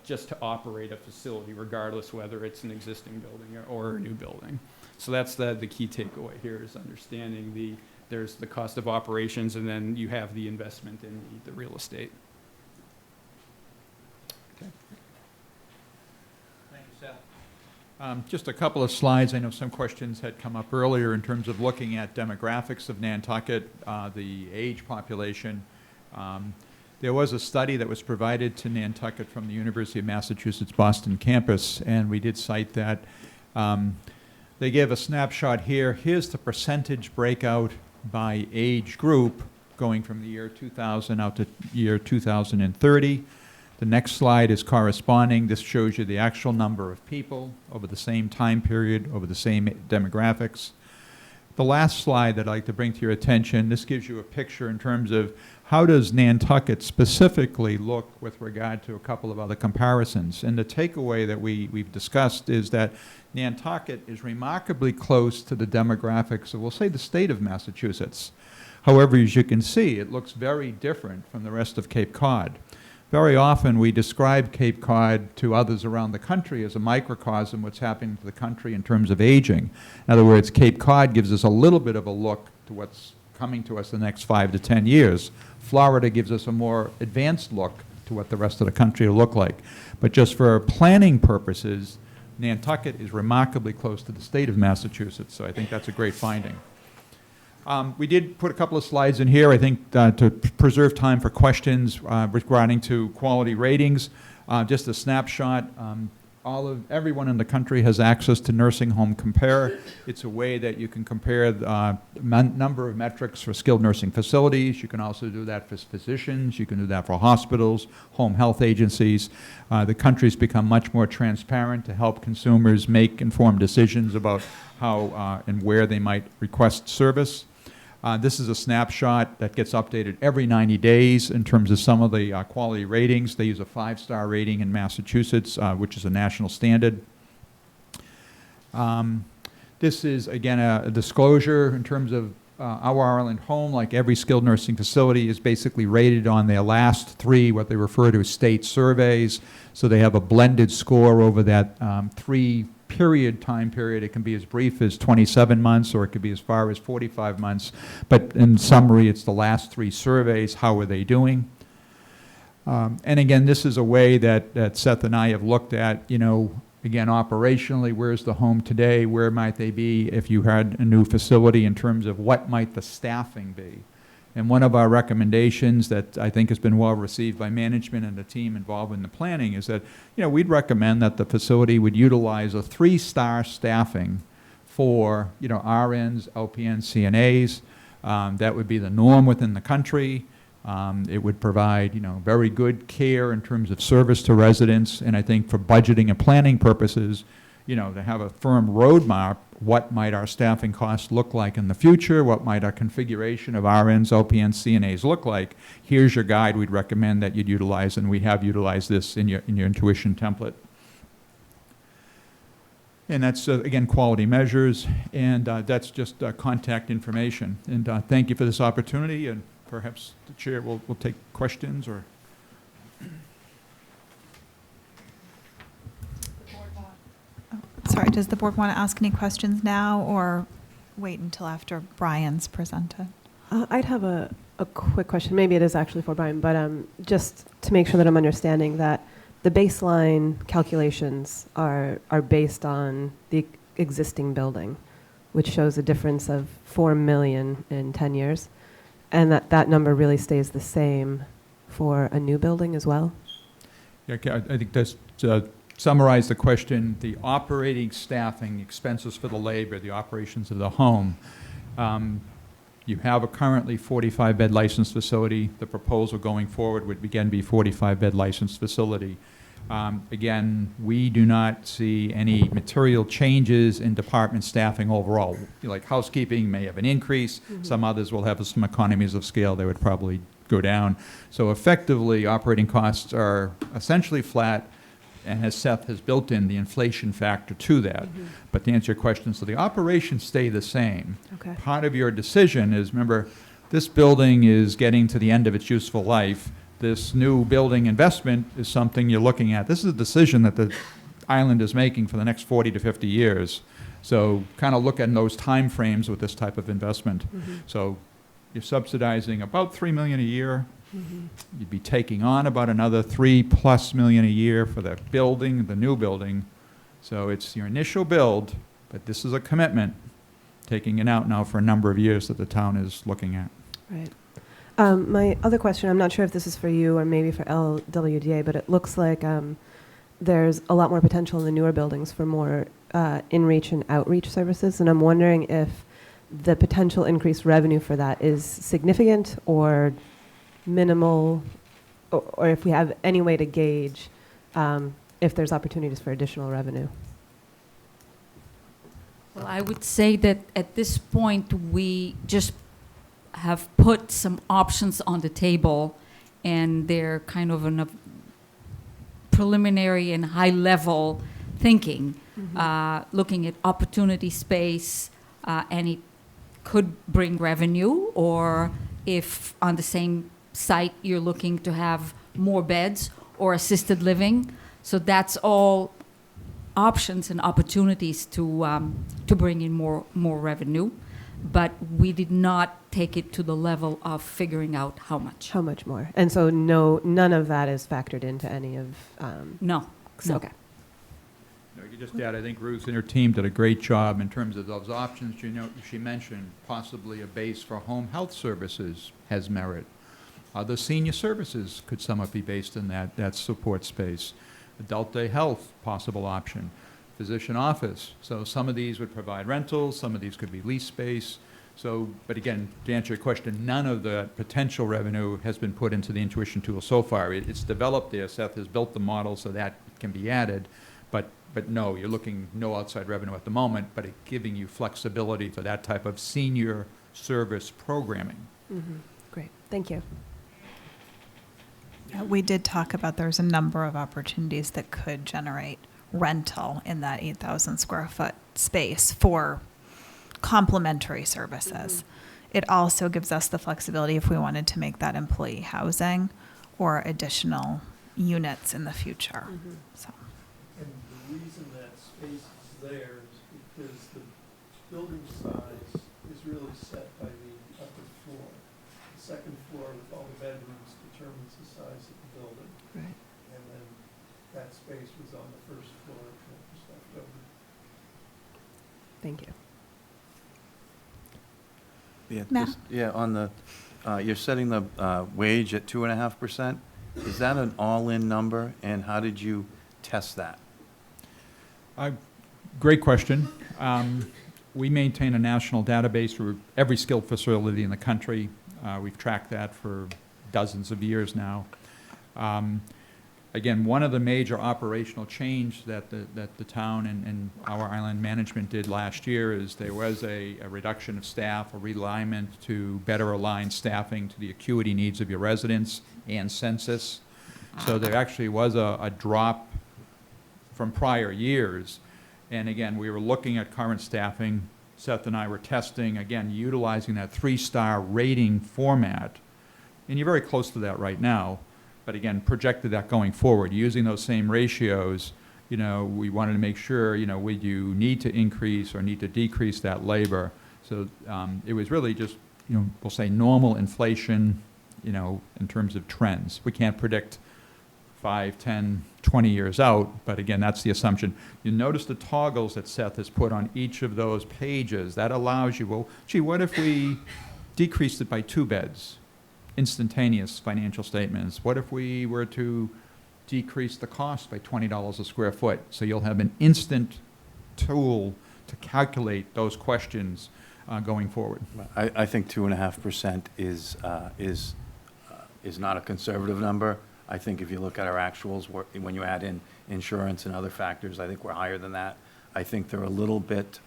just to operate a facility, regardless whether it's an existing building or a new building. So that's the key takeaway here, is understanding there's the cost of operations, and then you have the investment in the real estate. Okay. Thank you, Seth. Just a couple of slides. I know some questions had come up earlier in terms of looking at demographics of Nantucket, the age population. There was a study that was provided to Nantucket from the University of Massachusetts Boston campus, and we did cite that. They gave a snapshot here. Here's the percentage breakout by age group going from the year 2000 out to year 2030. The next slide is corresponding. This shows you the actual number of people over the same time period, over the same demographics. The last slide that I'd like to bring to your attention, this gives you a picture in terms of how does Nantucket specifically look with regard to a couple of other comparisons. And the takeaway that we've discussed is that Nantucket is remarkably close to the demographics of, we'll say, the state of Massachusetts. However, as you can see, it looks very different from the rest of Cape Cod. Very often we describe Cape Cod to others around the country as a microcosm of what's happening to the country in terms of aging. In other words, Cape Cod gives us a little bit of a look to what's coming to us the next 5 to 10 years. Florida gives us a more advanced look to what the rest of the country will look like. But just for planning purposes, Nantucket is remarkably close to the state of Massachusetts, so I think that's a great finding. We did put a couple of slides in here, I think, to preserve time for questions regarding to quality ratings. Just a snapshot. everyone in the country has access to Nursing Home Compare. It's a way that you can compare the number of metrics for skilled nursing facilities. You can also do that for physicians. You can do that for hospitals, home health agencies. The country's become much more transparent to help consumers make informed decisions about how and where they might request service. This is a snapshot that gets updated every 90 days in terms of some of the quality ratings. They use a 5-star rating in Massachusetts, which is a national standard. This is, again, a disclosure in terms of our Ireland Home, like every skilled nursing facility, is basically rated on their last 3, what they refer to as state surveys. So they have a blended score over that 3-period time period. It can be as brief as 27 months, or it could be as far as 45 months. But in summary, it's the last 3 surveys. How are they doing? And again, this is a way that Seth and I have looked at, again, operationally, where's the home today? Where might they be if you had a new facility in terms of what might the staffing be? And one of our recommendations that I think has been well received by management and the team involved in the planning is that, we'd recommend that the facility would utilize a 3-star staffing for, RNs, LPNs, CNAs. That would be the norm within the country. It would provide, very good care in terms of service to residents. And I think for budgeting and planning purposes, to have a firm roadmap, what might our staffing costs look like in the future? What might our configuration of RNs, LPNs, CNAs look like? Here's your guide we'd recommend that you'd utilize, and we have utilized this in your intuition template. And that's, again, quality measures, and that's just contact information. And thank you for this opportunity, and perhaps the chair will take questions or... Sorry, does the board want to ask any questions now or wait until after Brian's presented? I'd have a quick question. Maybe it is actually for Brian, but just to make sure that I'm understanding that the baseline calculations are based on the existing building, which shows a difference of $4 million in 10 years, and that number really stays the same for a new building as well? Yeah, okay, I think that's... summarize the question, the operating staffing, expenses for the labor, the operations of the home. You have a currently 45-bed licensed facility. The proposal going forward would again be 45-bed licensed facility. Again, we do not see any material changes in department staffing overall. Like housekeeping may have an increase. Mm-hmm. Some others will have some economies of scale. They would probably go down. So effectively, operating costs are essentially flat, and as Seth has built in the inflation factor to that. Mm-hmm. But to answer your question, so the operations stay the same. Okay. Part of your decision is, remember, this building is getting to the end of its useful life. This new building investment is something you're looking at. This is a decision that the island is making for the next 40 to 50 years. So kind of look at those time frames with this type of investment. Mm-hmm. So you're subsidizing about $3 million a year. Mm-hmm. You'd be taking on about another $3+ million a year for the building, the new building. So it's your initial build, but this is a commitment, taking it out now for a number of years that the town is looking at. Right. My other question, I'm not sure if this is for you or maybe for LWDA, but it looks like there's a lot more potential in the newer buildings for more in-reach and outreach services, and I'm wondering if the potential increased revenue for that is significant or minimal, or if we have any way to gauge if there's opportunities for additional revenue. Well, I would say that at this point, we just have put some options on the table, and they're kind of in a preliminary and high-level thinking, looking at opportunity space, and it could bring revenue, or if on the same site you're looking to have more beds or assisted living. So that's all options and opportunities to bring in more revenue. But we did not take it to the level of figuring out how much. How much more? And so none of that is factored into any of... No. No. Okay. No, you just add, I think Ruth and her team did a great job in terms of those options. She mentioned possibly a base for home health services has merit. The senior services could somewhat be based in that support space. Adult day health, possible option. Physician office. So some of these would provide rentals, some of these could be lease space. So, but again, to answer your question, none of the potential revenue has been put into the intuition tool so far. It's developed there. Seth has built the model so that can be added. But no, you're looking no outside revenue at the moment, but it giving you flexibility for that type of senior service programming. Great, thank you. We did talk about there's a number of opportunities that could generate rental in that 8,000 square foot space for complementary services. It also gives us the flexibility if we wanted to make that employee housing or additional units in the future. So. And the reason that space is there is because the building size is really set by the upper floor. The second floor with all the bedrooms determines the size of the building. Right. And then that space was on the first floor and it was left over. Thank you. Yeah, Matt? on the, you're setting the wage at 2.5%. Is that an all-in number, and how did you test that? Great question. We maintain a national database for every skilled facility in the country. We've tracked that for dozens of years now. Again, one of the major operational change that the town and our island management did last year is there was a reduction of staff, a realignment to better align staffing to the acuity needs of your residents and census. So there actually was a drop from prior years. And again, we were looking at current staffing. Seth and I were testing, again, utilizing that 3-star rating format. And you're very close to that right now. But again, projected that going forward, using those same ratios, you know, we wanted to make sure, you know, would you need to increase or need to decrease that labor? So it was really just, you know, we'll say normal inflation, you know, in terms of trends. We can't predict 5, 10, 20 years out, but again, that's the assumption. You notice the toggles that Seth has put on each of those pages. That allows you, well, gee, what if we decreased it by 2 beds? Instantaneous financial statements. What if we were to decrease the cost by $20 a square foot? So you'll have an instant tool to calculate those questions going forward. I think 2.5% is not a conservative number. I think if you look at our actuals, when you add in insurance and other factors, I think we're higher than that. I think they're a little bit,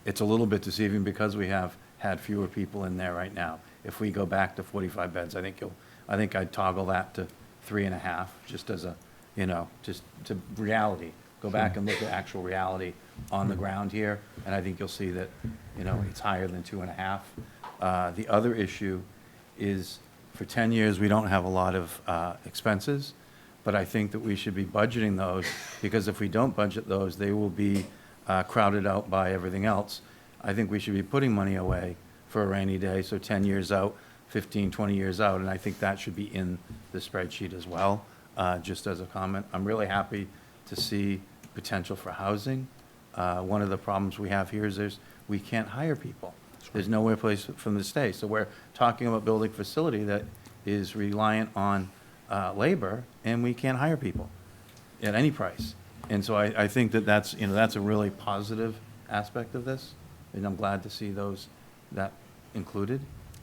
it's a little bit deceiving because we have had fewer people in there right now. If we go back to 45 beds, I think I'd toggle that to 3.5, just as a, you know, just to reality. Go back and look at actual reality on the ground here, and I think you'll see that, you know, it's higher than 2.5. The other issue is, for 10 years, we don't have a lot of expenses, but I think that we should be budgeting those, because if we don't budget those, they will be crowded out by everything else. I think we should be putting money away for a rainy day, so 10 years out, 15, 20 years out, and I think that should be in the spreadsheet as well, just as a comment. I'm really happy to see potential for housing. One of the problems we have here is we can't hire people. There's nowhere place for them to stay. So we're talking about building a facility that is reliant on labor, and we can't hire people at any price. And so I think that that's, you know, that's a really positive aspect of this, and I'm glad to see that included.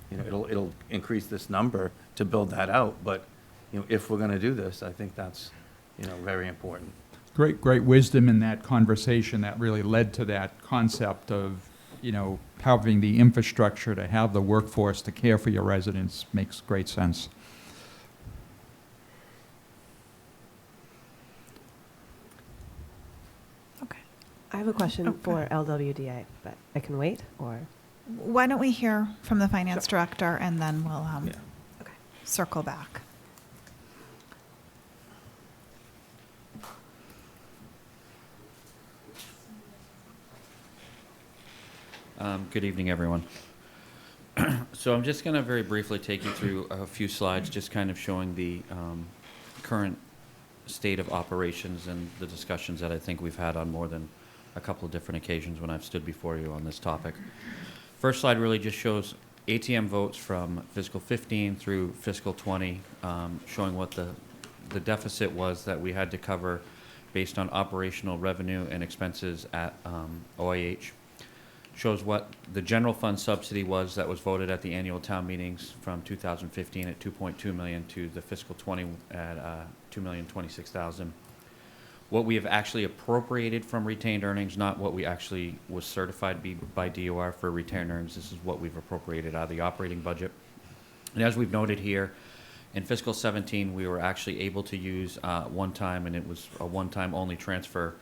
You know, it'll increase this number to build that out, but, you know, if we're going to do this, I think that's, you know, very important. Great wisdom in that conversation that really led to that concept of, you know, having the infrastructure to have the workforce to care for your residents makes great sense. Okay. I have a question Okay. for LWDA, but I can wait, or? Why don't we hear from the finance director, and then we'll Yeah. Okay. circle back. Good evening, everyone. So I'm just going to very briefly take you through a few slides, just kind of showing the current state of operations and the discussions that I think we've had on more than a couple of different occasions when I've stood before you on this topic. First slide really just shows ATM votes from fiscal 15 through fiscal 20, showing what the the deficit was that we had to cover based on operational revenue and expenses at OIH. Shows what the general fund subsidy was that was voted at the annual town meetings from 2015 at 2.2 million to the fiscal 20 at 2,026,000. What we have actually appropriated from retained earnings, not what we actually was certified by DOR for retained earnings. This is what we've appropriated out of the operating budget. And as we've noted here, in fiscal 17, we were actually able to use one time, and it was a one-time only transfer.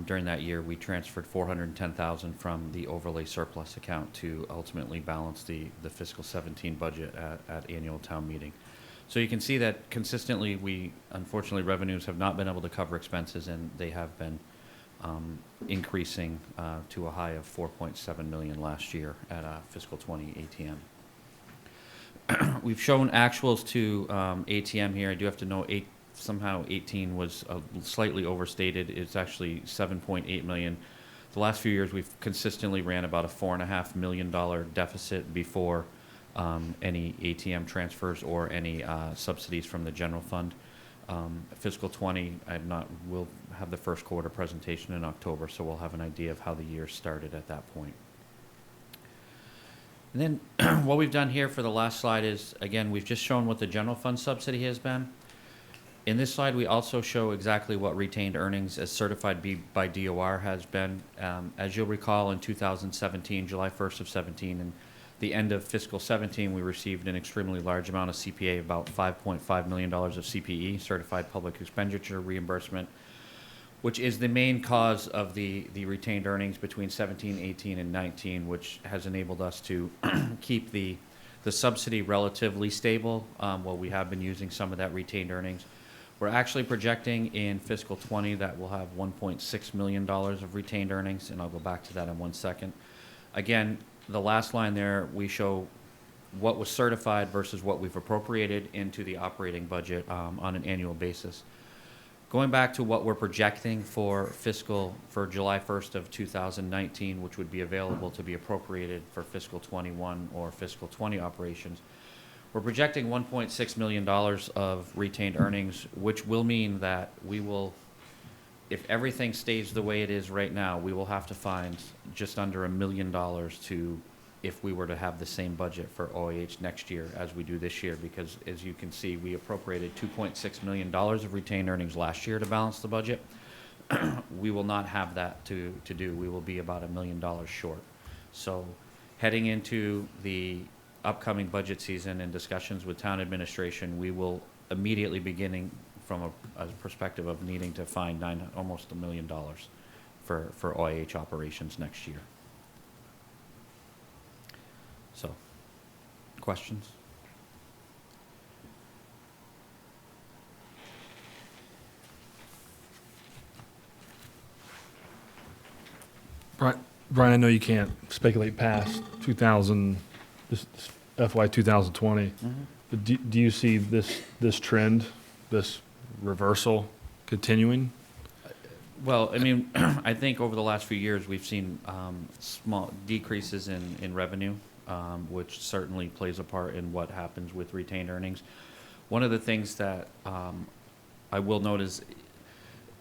During that year, we transferred $410,000 from the overlay surplus account to ultimately balance the fiscal 17 budget at annual town meeting. So you can see that consistently, unfortunately, revenues have not been able to cover expenses, and they have been increasing to a high of 4.7 million last year at fiscal 20 ATM. We've shown actuals to ATM here. I do have to note somehow 18 was slightly overstated. It's actually 7.8 million. The last few years, we've consistently ran about a $4.5 million deficit before any ATM transfers or any subsidies from the general fund. Fiscal 20, we'll have the first quarter presentation in October, so we'll have an idea of how the year started at that point. And then what we've done here for the last slide is, again, we've just shown what the general fund subsidy has been. In this slide, we also show exactly what retained earnings as certified by DOR has been. As you'll recall, in 2017, July 1st of 17, and the end of fiscal 17, we received an extremely large amount of CPA, about $5.5 million of CPE, Certified Public Expenditure Reimbursement, which is the main cause of the retained earnings between 17, 18, and 19, which has enabled us to keep the subsidy relatively stable while we have been using some of that retained earnings. We're actually projecting in fiscal 20 that we'll have $1.6 million of retained earnings, and I'll go back to that in 1 second. Again, the last line there, we show what was certified versus what we've appropriated into the operating budget on an annual basis. Going back to what we're projecting for July 1st of 2019, which would be available to be appropriated for fiscal 21 or fiscal 20 operations, we're projecting $1.6 million of retained earnings, which will mean that we will, if everything stays the way it is right now, we will have to find just under $1 million if we were to have the same budget for OAH next year as we do this year, because as you can see, we appropriated $2.6 million of retained earnings last year to balance the budget. We will not have that to do. We will be about $1 million short. So heading into the upcoming budget season and discussions with town administration, we will immediately beginning from a perspective of needing to find almost $1 million for OIH operations next year. So, questions? Brian, I know you can't speculate past 2000. This FY 2020, but do you see this trend, this reversal continuing? Well, I mean, I think over the last few years, we've seen small decreases in revenue, which certainly plays a part in what happens with retained earnings. One of the things that I will note is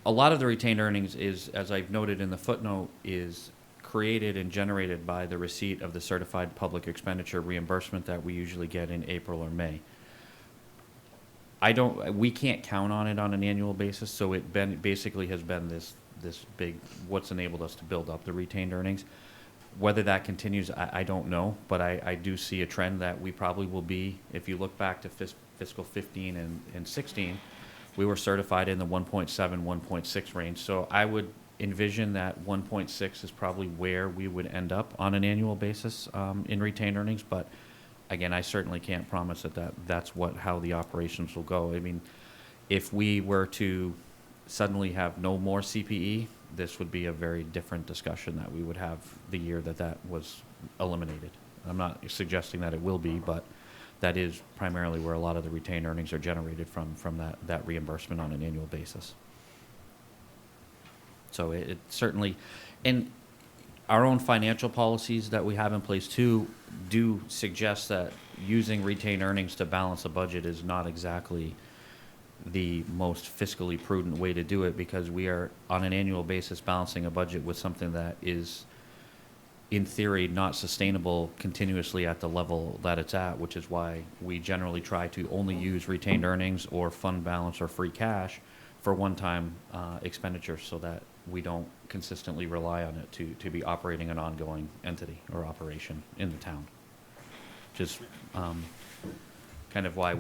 a lot of the retained earnings is, as I've noted in the footnote, is created and generated by the receipt of the certified public expenditure reimbursement that we usually get in April or May. We can't count on it on an annual basis, so it basically has been this big, what's enabled us to build up the retained earnings. Whether that continues, I don't know, but I do see a trend that we probably will be, if you look back to fiscal 15 and 16, we were certified in the 1.7, 1.6 range, so I would envision that 1.6 is probably where we would end up on an annual basis in retained earnings, but again, I certainly can't promise that's how the operations will go. I mean, if we were to suddenly have no more CPE, this would be a very different discussion that we would have the year that was eliminated. I'm not suggesting that it will be, but that is primarily where a lot of the retained earnings are generated from that reimbursement on an annual basis. So it certainly, and our own financial policies that we have in place too do suggest that using retained earnings to balance a budget is not exactly the most fiscally prudent way to do it, because we are on an annual basis balancing a budget with something that is, in theory, not sustainable continuously at the level that it's at, which is why we generally try to only use retained earnings or fund balance or free cash for one-time expenditures, so that we don't consistently rely on it to be operating an ongoing entity or operation in the town. Just kind of why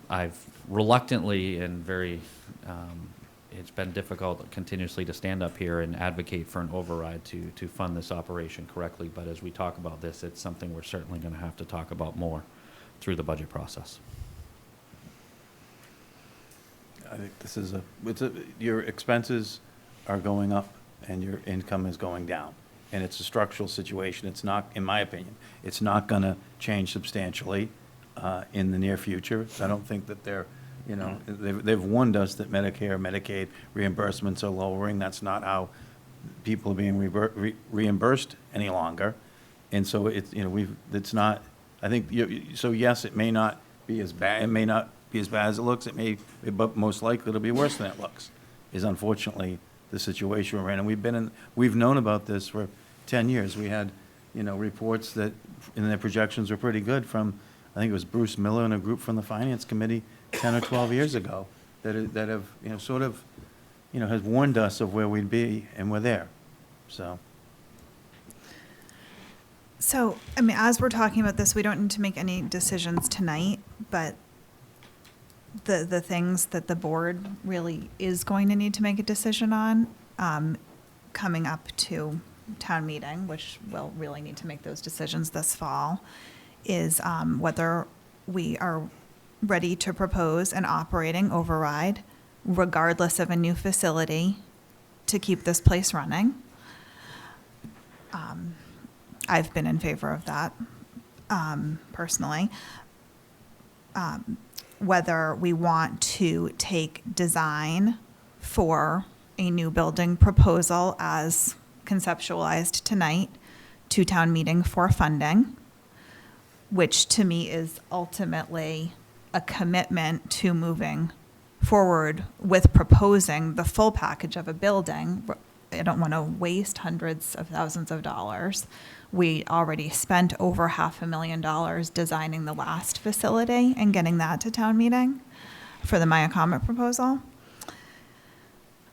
I've reluctantly and very, it's been difficult continuously to stand up here and advocate for an override to fund this operation correctly. But as we talk about this, it's something we're certainly going to have to talk about more through the budget process. I think this is your expenses are going up and your income is going down. And it's a structural situation. It's not, in my opinion, it's not going to change substantially in the near future. So I don't think that they're, they've warned us that Medicare, Medicaid reimbursements are lowering. That's not how people are being reimbursed any longer. And so it's not, I think, so yes, it may not be as bad, it may not be as bad as it looks. It may, but most likely it'll be worse than it looks, is unfortunately the situation we're in. And we've known about this for 10 years. We had, reports that, and their projections were pretty good from, I think it was Bruce Miller and a group from the Finance Committee 10 or 12 years ago that have, has warned us of where we'd be, and we're there. So, as we're talking about this, we don't need to make any decisions tonight, but the things that the board really is going to need to make a decision on, coming up to town meeting, which we'll really need to make those decisions this fall, is whether we are ready to propose an operating override, regardless of a new facility, to keep this place running. I've been in favor of that, personally. Whether we want to take design for a new building proposal as conceptualized tonight to town meeting for funding, which to me is ultimately a commitment to moving forward with proposing the full package of a building. I don't want to waste hundreds of thousands of dollars. We already spent over $500,000 designing the last facility and getting that to town meeting for the Maya Comet proposal.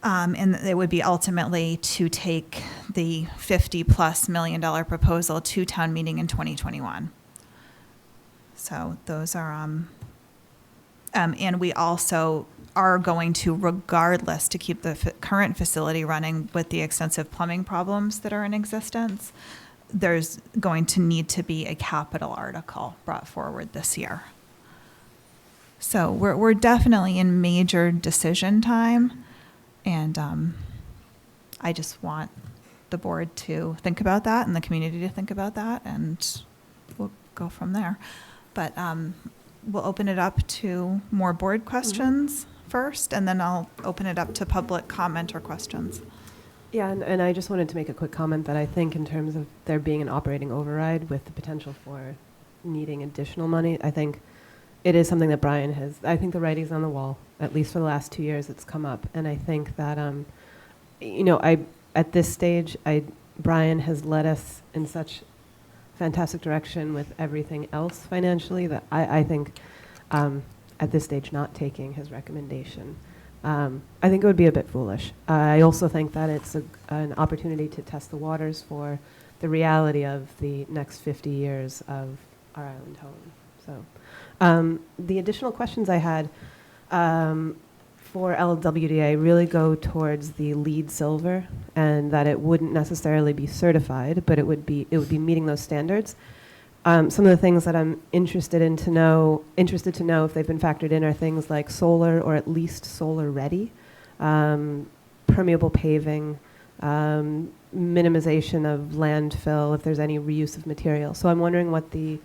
And it would be ultimately to take the $50+ million proposal to town meeting in 2021. So those are, and we also are going to, regardless, to keep the current facility running with the extensive plumbing problems that are in existence, there's going to need to be a capital article brought forward this year. So we're definitely in major decision time, and I just want the board to think about that and the community to think about that, and we'll go from there. But we'll open it up to more board questions first, and then I'll open it up to public comment or questions. Yeah, and I just wanted to make a quick comment that I think in terms of there being an operating override with the potential for needing additional money, I think it is something that Brian has, I think the writing's on the wall, at least for the last 2 years it's come up. And I think that, at this stage, Brian has led us in such fantastic direction with everything else financially that I think at this stage not taking his recommendation, I think it would be a bit foolish. I also think that it's an opportunity to test the waters for the reality of the next 50 years of our island home. So the additional questions I had for LWDA really go towards the LEED Silver, and that it wouldn't necessarily be certified, but it would be meeting those standards. Some of the things that I'm interested to know if they've been factored in are things like solar, or at least solar ready, permeable paving, minimization of landfill, if there's any reuse of material. So I'm wondering what the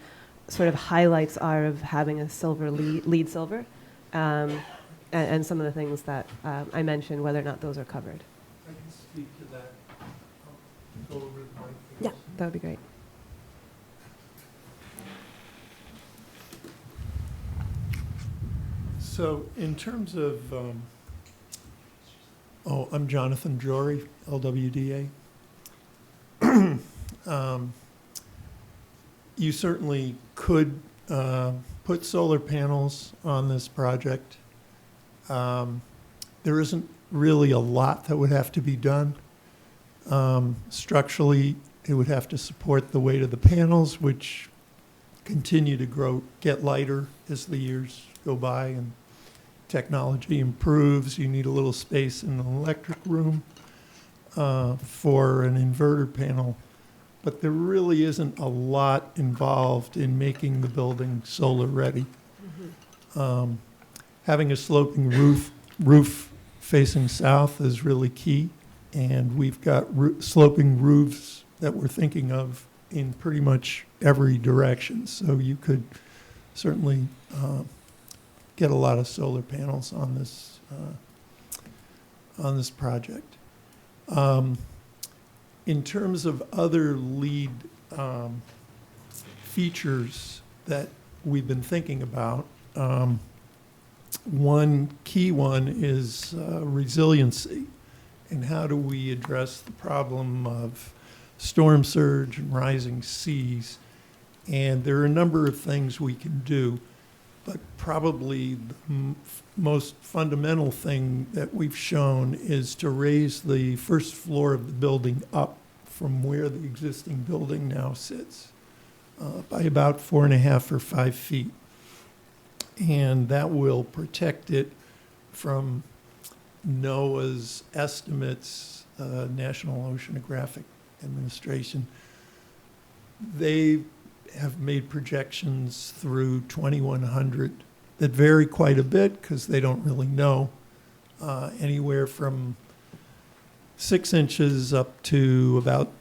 sort of highlights are of having a silver LEED Silver, and some of the things that I mentioned, whether or not those are covered. I can speak to that. Go over the mic. Yeah, that would be great. So in terms of, I'm Jonathan Jory, LWDA. You certainly could put solar panels on this project. There isn't really a lot that would have to be done. Structurally, it would have to support the weight of the panels, which continue to get lighter as the years go by and technology improves. You need a little space in the electric room for an inverter panel. But there really isn't a lot involved in making the building solar ready. Having a sloping roof facing south is really key. And we've got sloping roofs that we're thinking of in pretty much every direction. So you could certainly get a lot of solar panels on this project. In terms of other lead features that we've been thinking about, one key one is resiliency. And how do we address the problem of storm surge and rising seas? And there are a number of things we can do, but probably the most fundamental thing that we've shown is to raise the first floor of the building up from where the existing building now sits by about 4.5 or 5 feet. And that will protect it from NOAA's estimates, National Oceanographic Administration. They have made projections through 2100 that vary quite a bit because they don't really know, anywhere from 6 inches up to about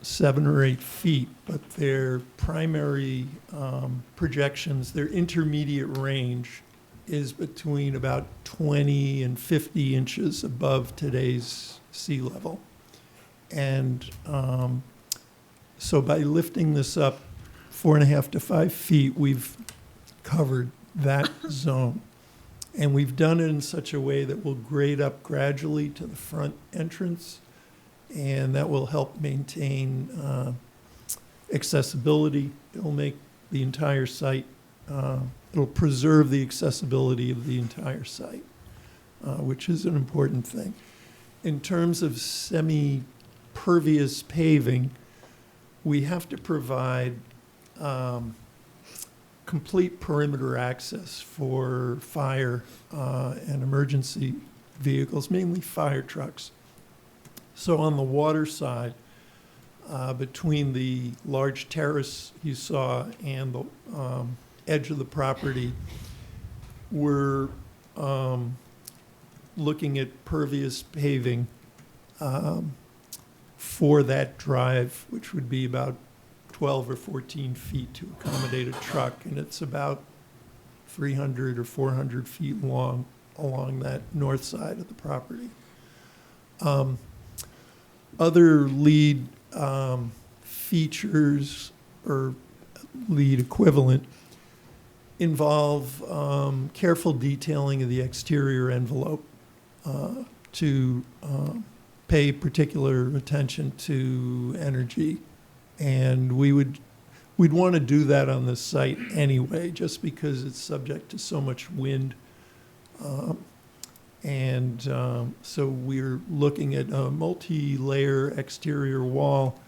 7 or 8 feet. But their primary projections, their intermediate range is between about 20 and 50 inches above today's sea level. And so by lifting this up 4.5 to 5 feet, we've covered that zone. And we've done it in such a way that will grade up gradually to the front entrance, and that will help maintain accessibility. It'll make the entire site it'll preserve the accessibility of the entire site, which is an important thing. In terms of semi-pervious paving, we have to provide complete perimeter access for fire and emergency vehicles, mainly fire trucks. So on the water side, between the large terrace you saw and the edge of the property, we're looking at pervious paving for that drive, which would be about 12 or 14 feet to accommodate a truck, and it's about 300 or 400 feet long along that north side of the property. Other lead features or lead equivalent involve careful detailing of the exterior envelope to pay particular attention to energy. And we'd want to do that on this site anyway, just because it's subject to so much wind. So we're looking at a multi-layer exterior wall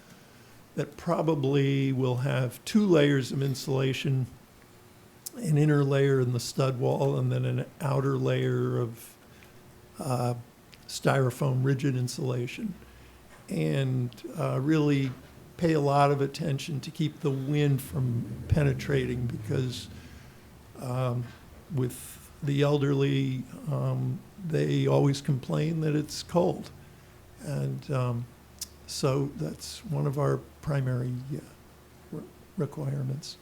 that probably will have 2 layers of insulation, an inner layer in the stud wall, and then an outer layer of styrofoam rigid insulation. And really pay a lot of attention to keep the wind from penetrating, because with the elderly, they always complain that it's cold. And so that's one of our primary requirements.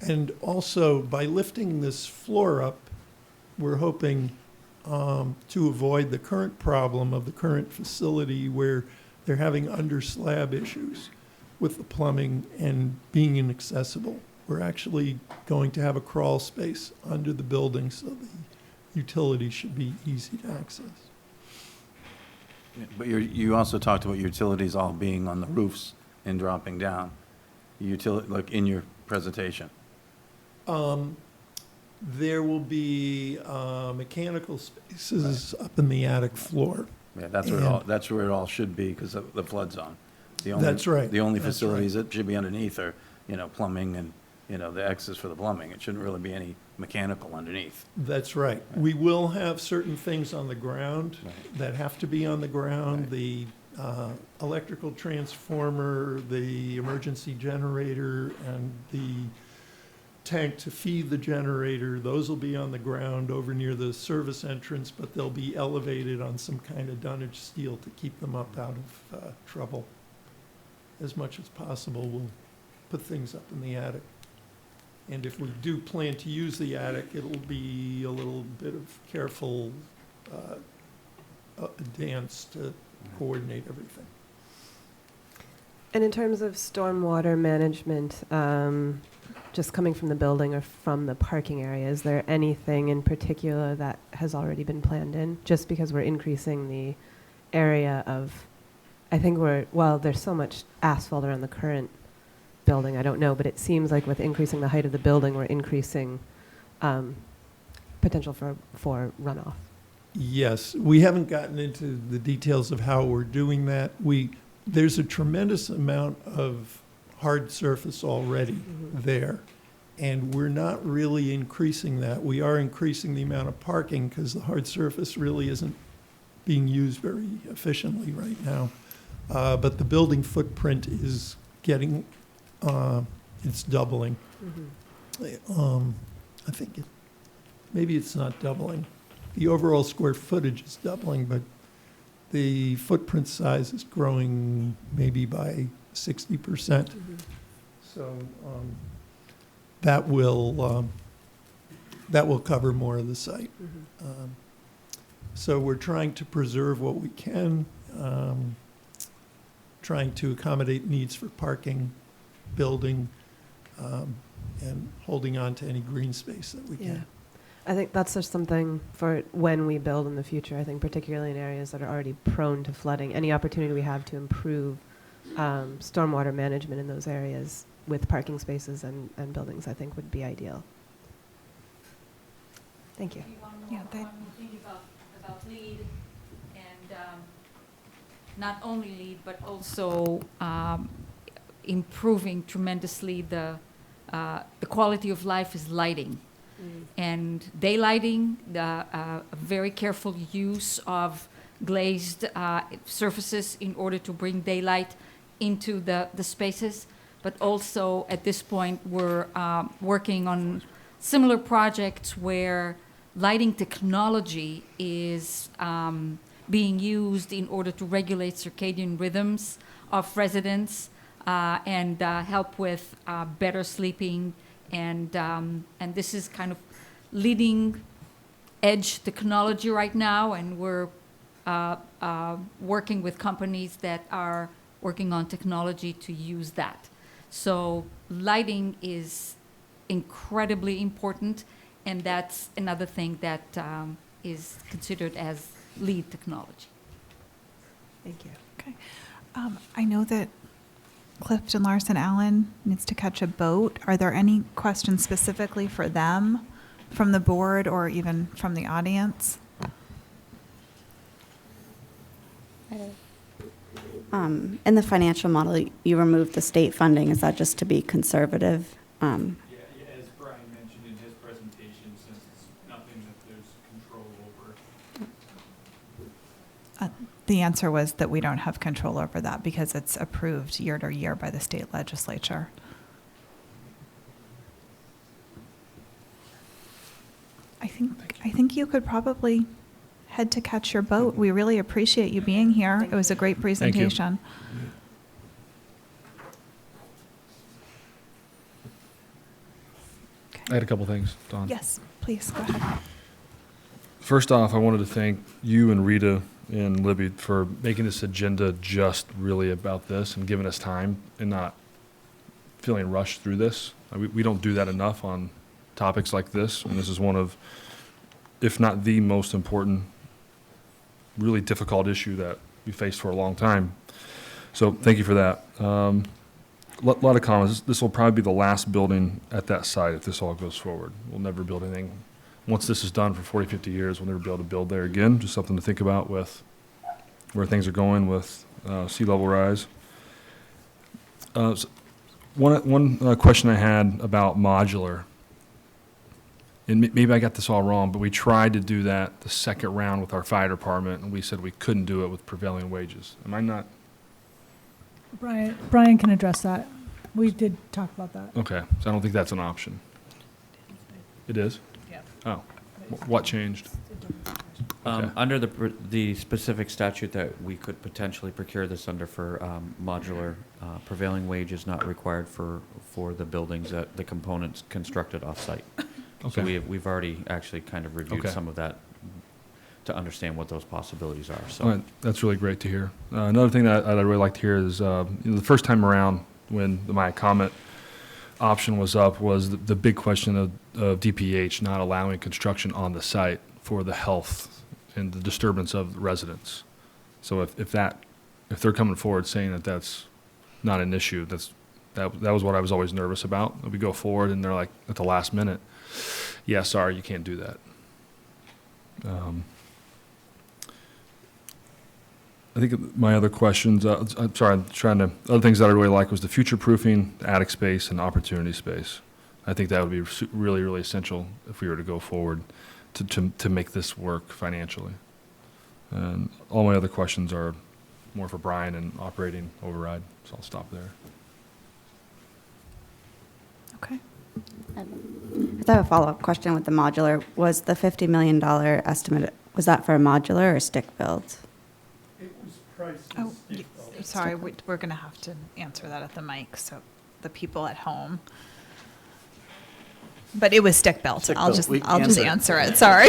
And also, by lifting this floor up, we're hoping to avoid the current problem of the current facility where they're having under slab issues with the plumbing and being inaccessible. We're actually going to have a crawl space under the building, so the utilities should be easy to access. But you also talked about utilities all being on the roofs and dropping down, like in your presentation. There will be mechanical spaces up in the attic floor. Yeah, that's where it all should be, because of the flood zone. That's right. The only That's facilities that should be underneath are, plumbing and, the X's for the plumbing. It shouldn't really be any mechanical underneath. That's right. We will have certain things on the ground Right. that have to be on the ground. Right. The electrical transformer, the emergency generator, and the tank to feed the generator, those will be on the ground over near the service entrance, but they'll be elevated on some kind of dunnage steel to keep them up out of trouble. As much as possible, we'll put things up in the attic. And if we do plan to use the attic, it'll be a little bit of careful dance to coordinate everything. And in terms of stormwater management, just coming from the building or from the parking area, is there anything in particular that has already been planned in? Just because we're increasing the area of, I think there's so much asphalt around the current building, I don't know, but it seems like with increasing the height of the building, we're increasing potential for runoff. Yes, we haven't gotten into the details of how we're doing that. There's a tremendous amount of hard surface already there, and we're not really increasing that. We are increasing the amount of parking because the hard surface really isn't being used very efficiently right now. But the building footprint is getting, it's doubling. I think maybe it's not doubling. The overall square footage is doubling, but the footprint size is growing maybe by 60%. So that will cover more of the site. So we're trying to preserve what we can, trying to accommodate needs for parking, building, and holding on to any green space that we Yeah. can. I think that's just something for when we build in the future. I think particularly in areas that are already prone to flooding, any opportunity we have to improve stormwater management in those areas with parking spaces and buildings, I think would be ideal. Thank you. Yeah, One more thing about LEED, and not only LEED, but also improving tremendously the quality of life is lighting. And daylighting, a very careful use of glazed surfaces in order to bring daylight into the spaces. But also at this point, we're working on similar projects where lighting technology is being used in order to regulate circadian rhythms of residents and help with better sleeping. And this is kind of leading edge technology right now, and we're working with companies that are working on technology to use that. So lighting is incredibly important, and that's another thing that is considered as LEED technology. Thank you. Okay. I know that Clifton Larson Allen needs to catch a boat. Are there any questions specifically for them from the board or even from the audience? In the financial model, you removed the state funding. Is that just to be conservative? Yeah, as Brian mentioned in his presentation, since it's nothing that there's control over. The answer was that we don't have control over that because it's approved year to year by the state legislature. I think you could probably head to catch your boat. We really appreciate you being here. It was a great presentation. I had a couple things, Dawn. Yes, please, go ahead. First off, I wanted to thank you and Rita and Libby for making this agenda just really about this and giving us time and not feeling rushed through this. We don't do that enough on topics like this, and this is one of, if not the most important, really difficult issue that we faced for a long time. So thank you for that. Lot of comments. This will probably be the last building at that site if this all goes forward. We'll never build anything. Once this is done for 40, 50 years, we'll never be able to build there again. Just something to think about with where things are going with sea level rise. One question I had about modular, and maybe I got this all wrong, but we tried to do that the second round with our fire department, and we said we couldn't do it with prevailing wages. Am I not? Brian can address that. We did talk about that. Okay, so I don't think that's an option. It is? Yeah. Oh, what changed? Okay. Under the specific statute that we could potentially procure this under for modular, prevailing wage is not required for the buildings, that the components constructed off-site. So Okay. we've already actually kind of reviewed Okay. some of that to understand what those possibilities are, so. All right, that's really great to hear. Another thing that I'd really like to hear is, the first time around when my comment option was up was the big question of DPH not allowing construction on the site for the health and the disturbance of the residents. So if they're coming forward saying that that's not an issue, that was what I was always nervous about. We go forward and they're like at the last minute, yeah, sorry, you can't do that. I think my other questions, I'm sorry, other things that I really like was the future-proofing, the attic space, and opportunity space. I think that would be really, really essential if we were to go forward to make this work financially. And all my other questions are more for Brian and operating override, so I'll stop there. Okay. I have a follow-up question with the modular. Was the $50 million estimate, was that for a modular or stick build? It was priced Oh, as stick-built. sorry, we're going to have to answer that at the mic, so the people at home. But it was stick-built. I'll just answer it, sorry.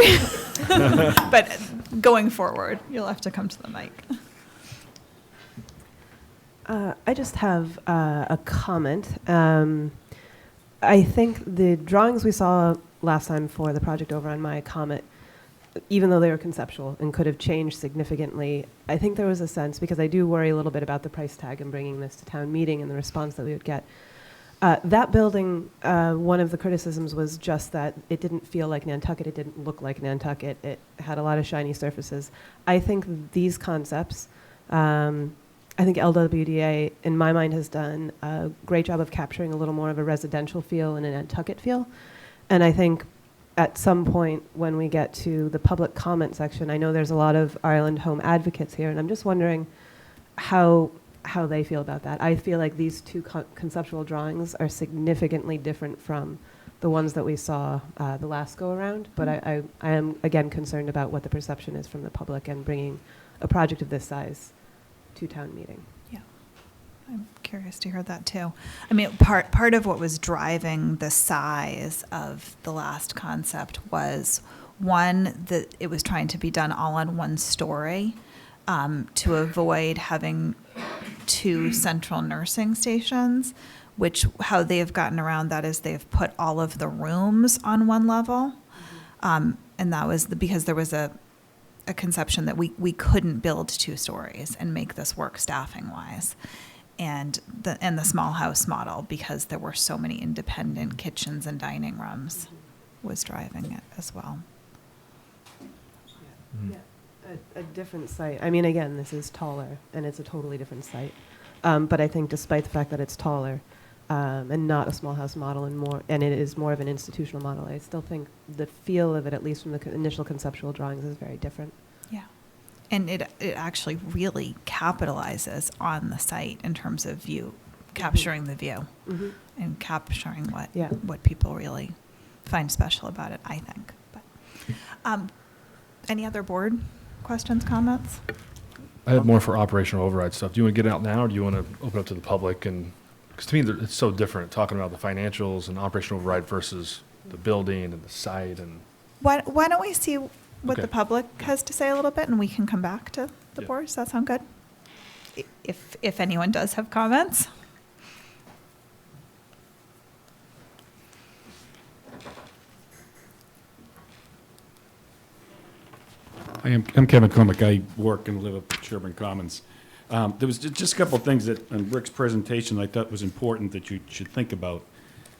But going forward, you'll have to come to the mic. I just have a comment. I think the drawings we saw last time for the project over on My Comet, even though they were conceptual and could have changed significantly, I think there was a sense, because I do worry a little bit about the price tag and bringing this to town meeting and the response that we would get. That building, one of the criticisms was just that it didn't feel like Nantucket, it didn't look like Nantucket, it had a lot of shiny surfaces. I think these concepts, I think LWDA, in my mind, has done a great job of capturing a little more of a residential feel and a Nantucket feel. And I think at some point when we get to the public comment section, I know there's a lot of Ireland home advocates here, and I'm just wondering how they feel about that. I feel like these two conceptual drawings are significantly different from the ones that we saw the last go-around, but I am, again, concerned about what the perception is from the public and bringing a project of this size to town meeting. Yeah, I'm curious to hear that too. I mean, part of what was driving the size of the last concept was, one, that it was trying to be done all on one story, to avoid having two central nursing stations, which how they have gotten around that is they've put all of the rooms on one level. And that was because there was a conception that we couldn't build 2 stories and make this work staffing wise. And the small house model, because there were so many independent kitchens and dining rooms, was driving it as well. Yeah. A different site. I mean, again, this is taller, and it's a totally different site. But I think despite the fact that it's taller and not a small house model and it is more of an institutional model, I still think the feel of it, at least from the initial conceptual drawings, is very different. Yeah. And it actually really capitalizes on the site in terms of view, capturing the view and capturing what people really find special about it, I think. But any other board questions, comments? I had more for operational override stuff. Do you want to get out now, or do you want to open up to the public? And because to me, it's so different talking about the financials and operational override versus the building and the site. And Why don't we see what Okay. the public has to say a little bit, and we can come back to the Yeah. board? Does that sound good? If anyone does have comments. I'm Kevin Comic. I work and live at Sherburne Commons. There was just a couple of things that, in Rick's presentation, I thought was important that you should think about.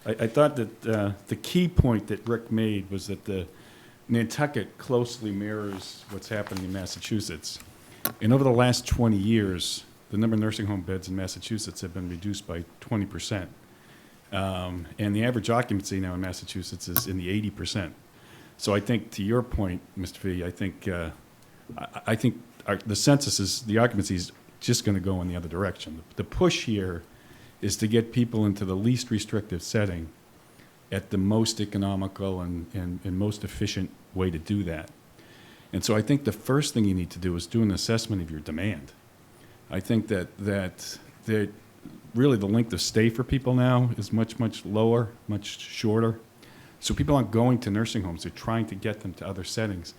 I thought that the key point that Rick made was that the Nantucket closely mirrors what's happening in Massachusetts. And over the last 20 years, the number of nursing home beds in Massachusetts have been reduced by 20%. And the average occupancy now in Massachusetts is in the 80%. So I think, to your point, Mr. Fee, I think the census is, the occupancy is just going to go in the other direction. The push here is to get people into the least restrictive setting at the most economical and most efficient way to do that. And so I think the first thing you need to do is do an assessment of your demand. I think that really the length of stay for people now is much, much lower, much shorter. So people aren't going to nursing homes. They're trying to get them to other settings.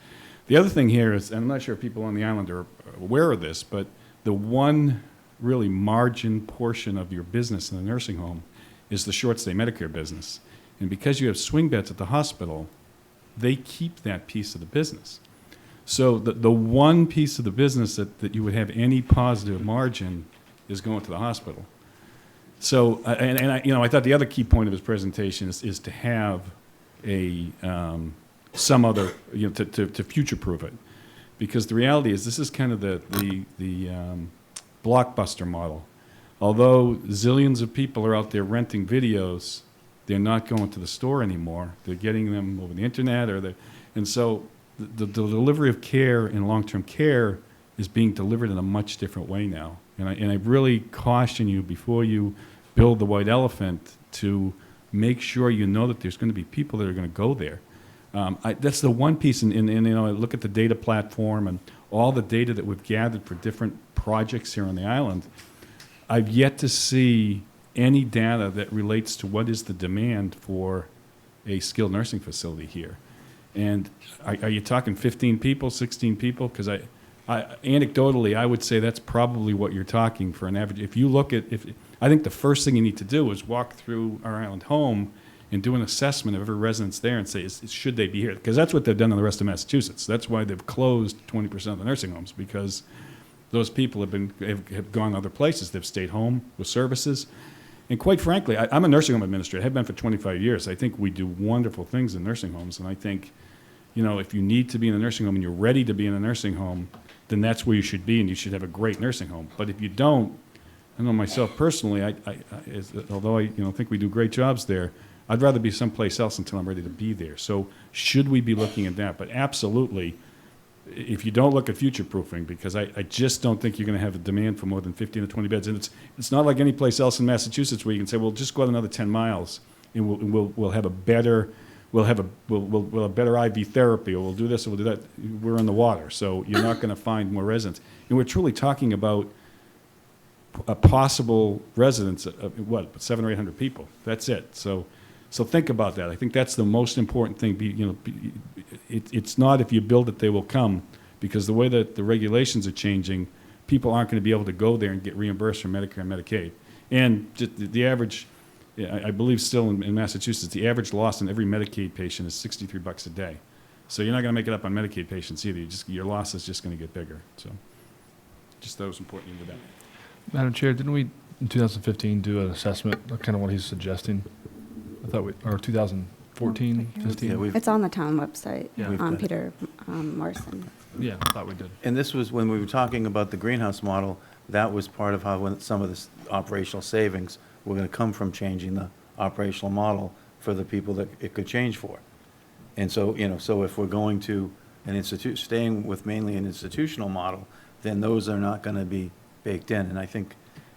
The other thing here is, and I'm not sure if people on the island are aware of this, but the one really margin portion of your business in a nursing home is the short stay Medicare business. And because you have swing beds at the hospital, they keep that piece of the business. So the one piece of the business that you would have any positive margin is going to the hospital. So, I thought the other key point of his presentation is to have some other, to future-proof it. Because the reality is this is kind of the blockbuster model. Although zillions of people are out there renting videos, they're not going to the store anymore. They're getting them over the internet, and so the delivery of care in long-term care is being delivered in a much different way now. And I really caution you before you build the white elephant to make sure you know that there's going to be people that are going to go there. That's the one piece, and I look at the data platform and all the data that we've gathered for different projects here on the island. I've yet to see any data that relates to what is the demand for a skilled nursing facility here. And are you talking 15 people, 16 people? Because anecdotally, I would say that's probably what you're talking for an average. If you look at, I think the first thing you need to do is walk through our island home and do an assessment of every residence there and say, should they be here? Because that's what they've done in the rest of Massachusetts. That's why they've closed 20% of the nursing homes, because those people have gone other places. They've stayed home with services. And quite frankly, I'm a nursing home administrator. I have been for 25 years. I think we do wonderful things in nursing homes. And I think, if you need to be in a nursing home and you're ready to be in a nursing home, then that's where you should be, and you should have a great nursing home. But if you don't, I know myself personally, although I think we do great jobs there, I'd rather be someplace else until I'm ready to be there. So should we be looking at that? But absolutely, if you don't look at future-proofing, because I just don't think you're going to have a demand for more than 15 or 20 beds. And it's not like any place else in Massachusetts where you can say, well, just go out another 10 miles and we'll have a better IV therapy, or we'll do this or we'll do that. We're in the water, so you're not going to find more residents. And we're truly talking about a possible residence of 700 or 800 people. That's it. So think about that. I think that's the most important thing. It's not if you build it, they will come, because the way that the regulations are changing, people aren't going to be able to go there and get reimbursed from Medicare and Medicaid. And just the average, I believe still in Massachusetts, the average loss in every Medicaid patient is $63 a day. So you're not going to make it up on Medicaid patients either. Your loss is just going to get bigger. So just thought it was important to do that. Madam Chair, didn't we, in 2015, do an assessment of kind of what he's suggesting? I thought or 2014, 15? Yeah, It's on the town website, Yeah. on Peter Morrison. Yeah, I thought we did. And this was, when we were talking about the greenhouse model, that was part of how some of the operational savings were going to come from changing the operational model for the people that it could change for. And so, so if we're going to staying with mainly an institutional model, then those are not going to be baked in. And I think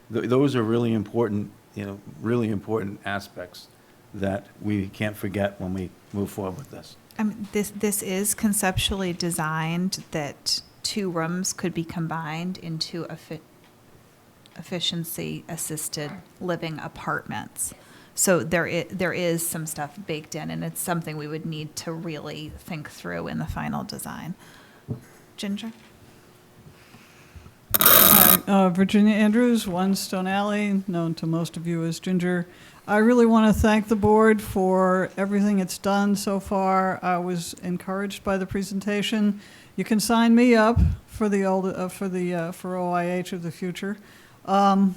those are really important, really important aspects that we can't forget when we move forward with this. This is conceptually designed that 2 rooms could be combined into efficiency-assisted living apartments. So there is some stuff baked in, and it's something we would need to really think through in the final design. Ginger? Virginia Andrews, 1 Stone Alley, known to most of you as Ginger. I really want to thank the board for everything it's done so far. I was encouraged by the presentation. You can sign me up for the for OIH of the future. I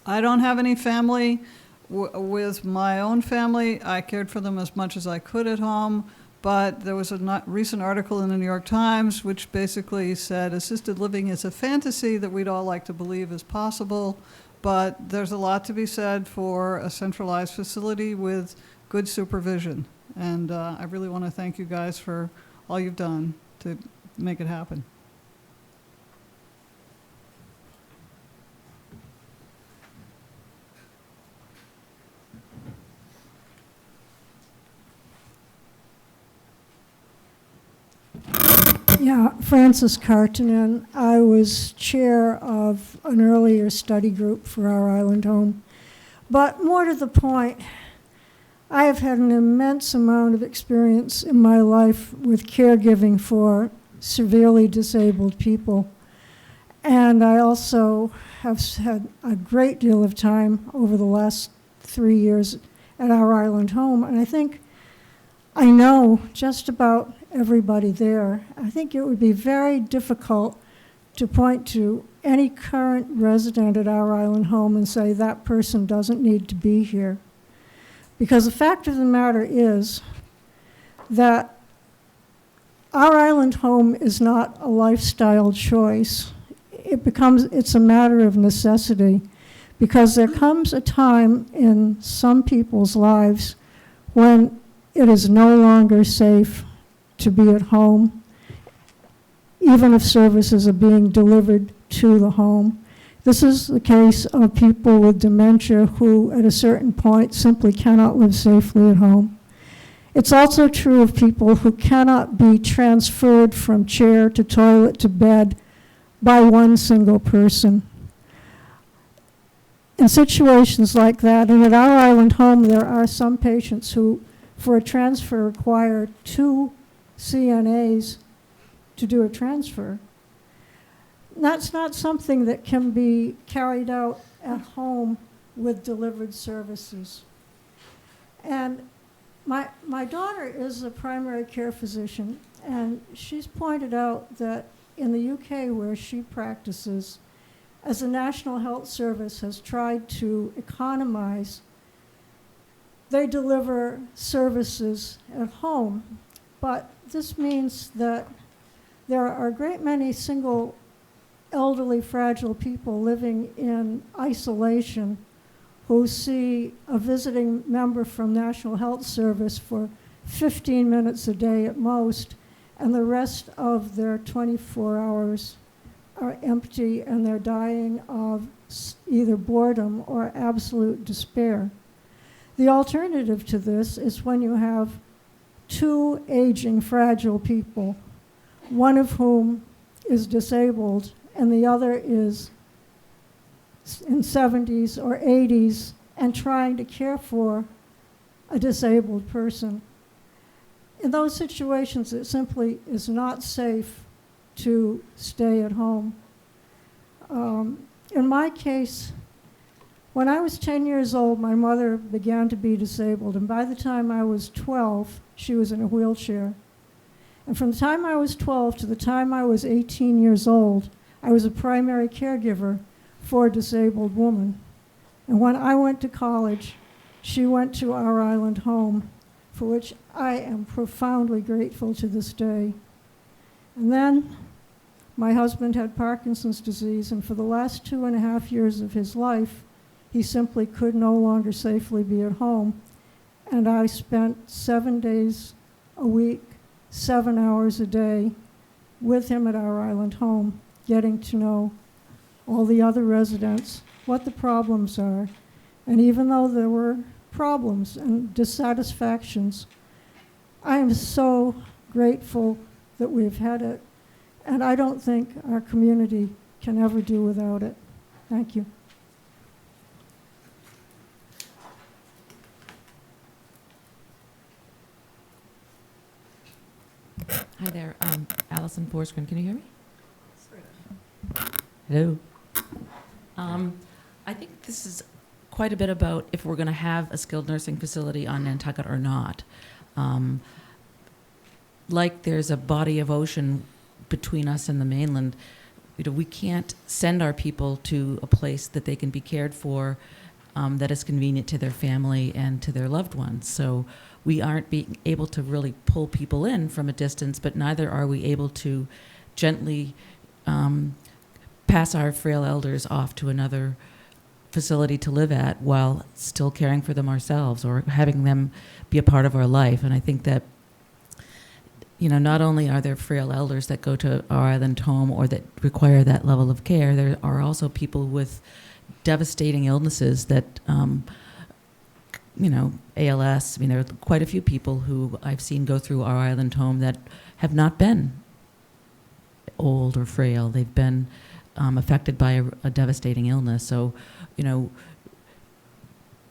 don't have any family. With my own family, I cared for them as much as I could at home. But there was a recent article in the New York Times which basically said assisted living is a fantasy that we'd all like to believe is possible, but there's a lot to be said for a centralized facility with good supervision. And I really want to thank you guys for all you've done to make it happen. Yeah, Frances Cartonen. I was chair of an earlier study group for our island home. But more to the point, I have had an immense amount of experience in my life with caregiving for severely disabled people. And I also have had a great deal of time over the last 3 years at our island home. And I think I know just about everybody there. I think it would be very difficult to point to any current resident at our island home and say that person doesn't need to be here. Because the fact of the matter is that our island home is not a lifestyle choice. It's a matter of necessity, because there comes a time in some people's lives when it is no longer safe to be at home, even if services are being delivered to the home. This is the case of people with dementia who, at a certain point, simply cannot live safely at home. It's also true of people who cannot be transferred from chair to toilet to bed by one single person. In situations like that, and at our island home, there are some patients who, for a transfer, require 2 CNAs to do a transfer. That's not something that can be carried out at home with delivered services. And my daughter is a primary care physician, and she's pointed out that in the UK, where she practices, as the National Health Service has tried to economize, they deliver services at home. But this means that there are a great many single elderly, fragile people living in isolation who see a visiting member from National Health Service for 15 minutes a day at most, and the rest of their 24 hours are empty, and they're dying of either boredom or absolute despair. The alternative to this is when you have 2 aging, fragile people, one of whom is disabled and the other is in 70s or 80s and trying to care for a disabled person. In those situations, it simply is not safe to stay at home. In my case, when I was 10 years old, my mother began to be disabled, and by the time I was 12, she was in a wheelchair. And from the time I was 12 to the time I was 18 years old, I was a primary caregiver for a disabled woman. And when I went to college, she went to our island home, for which I am profoundly grateful to this day. And then my husband had Parkinson's disease, and for the last 2.5 years of his life, he simply could no longer safely be at home. And I spent 7 days a week, 7 hours a day with him at our island home, getting to know all the other residents, what the problems are. And even though there were problems and dissatisfactions, I am so grateful that we've had it. And I don't think our community can ever do without it. Thank you. Hi there, Allison Forsgren. Can you hear me? Hello. I think this is quite a bit about if we're going to have a skilled nursing facility on Nantucket or not. Like there's a body of ocean between us and the mainland, we can't send our people to a place that they can be cared for that is convenient to their family and to their loved ones. So we aren't being able to really pull people in from a distance, but neither are we able to gently pass our frail elders off to another facility to live at while still caring for them ourselves or having them be a part of our life. And I think that, not only are there frail elders that go to our island home or that require that level of care, there are also people with devastating illnesses that, ALS. There are quite a few people who I've seen go through our island home that have not been old or frail. They've been affected by a devastating illness. So,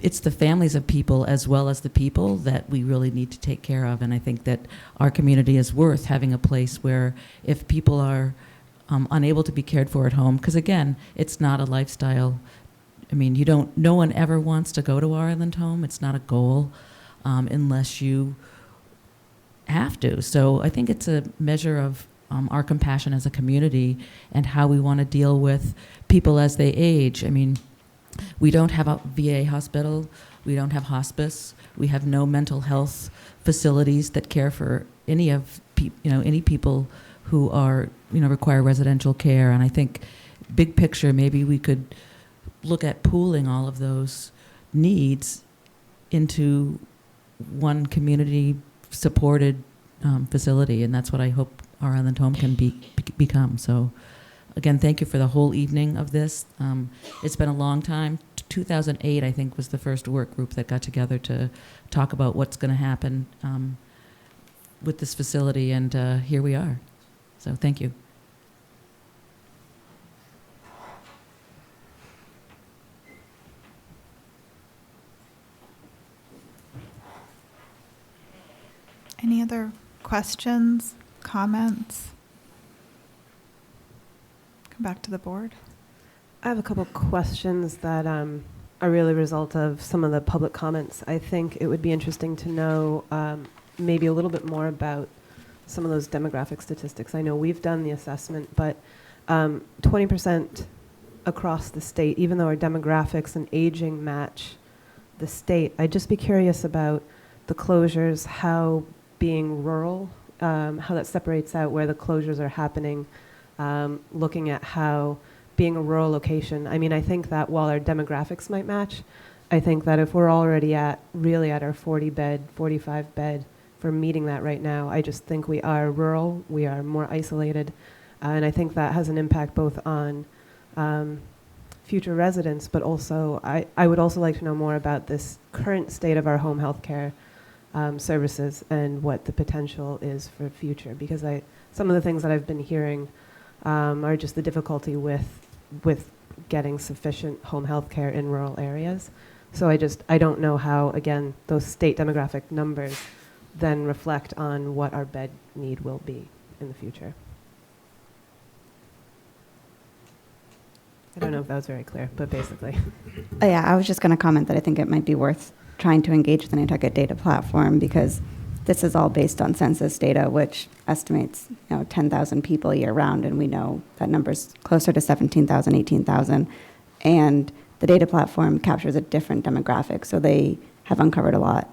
it's the families of people as well as the people that we really need to take care of. And I think that our community is worth having a place where if people are unable to be cared for at home, because again, it's not a lifestyle. No one ever wants to go to our island home. It's not a goal unless you have to. So I think it's a measure of our compassion as a community and how we want to deal with people as they age. We don't have a VA hospital. We don't have hospice. We have no mental health facilities that care for any people who are, require residential care. And I think big picture, maybe we could look at pooling all of those needs into one community supported facility. And that's what I hope our island home can become. So again, thank you for the whole evening of this. It's been a long time. 2008, I think, was the first work group that got together to talk about what's going to happen with this facility, and here we are. So thank you. Any other questions, comments? Come back to the board. I have a couple questions that are really a result of some of the public comments. I think it would be interesting to know maybe a little bit more about some of those demographic statistics. I know we've done the assessment, but 20% across the state, even though our demographics and aging match the state, I'd just be curious about the closures, how being rural, how that separates out where the closures are happening, looking at how being a rural location. I think that while our demographics might match, I think that if we're already really at our 40-bed, 45-bed, for meeting that right now, I just think we are rural, we are more isolated, and I think that has an impact both on future residents, but also I would also like to know more about this current state of our home health care services and what the potential is for future, because some of the things that I've been hearing are just the difficulty with getting sufficient home health care in rural areas. So I don't know how, again, those state demographic numbers then reflect on what our bed need will be in the future. I don't know if that was very clear, but basically. Yeah, I was just going to comment that I think it might be worth trying to engage the Nantucket data platform, because this is all based on census data, which estimates 10,000 people year round, and we know that number's closer to 17,000, 18,000. And the data platform captures a different demographic, so they have uncovered a lot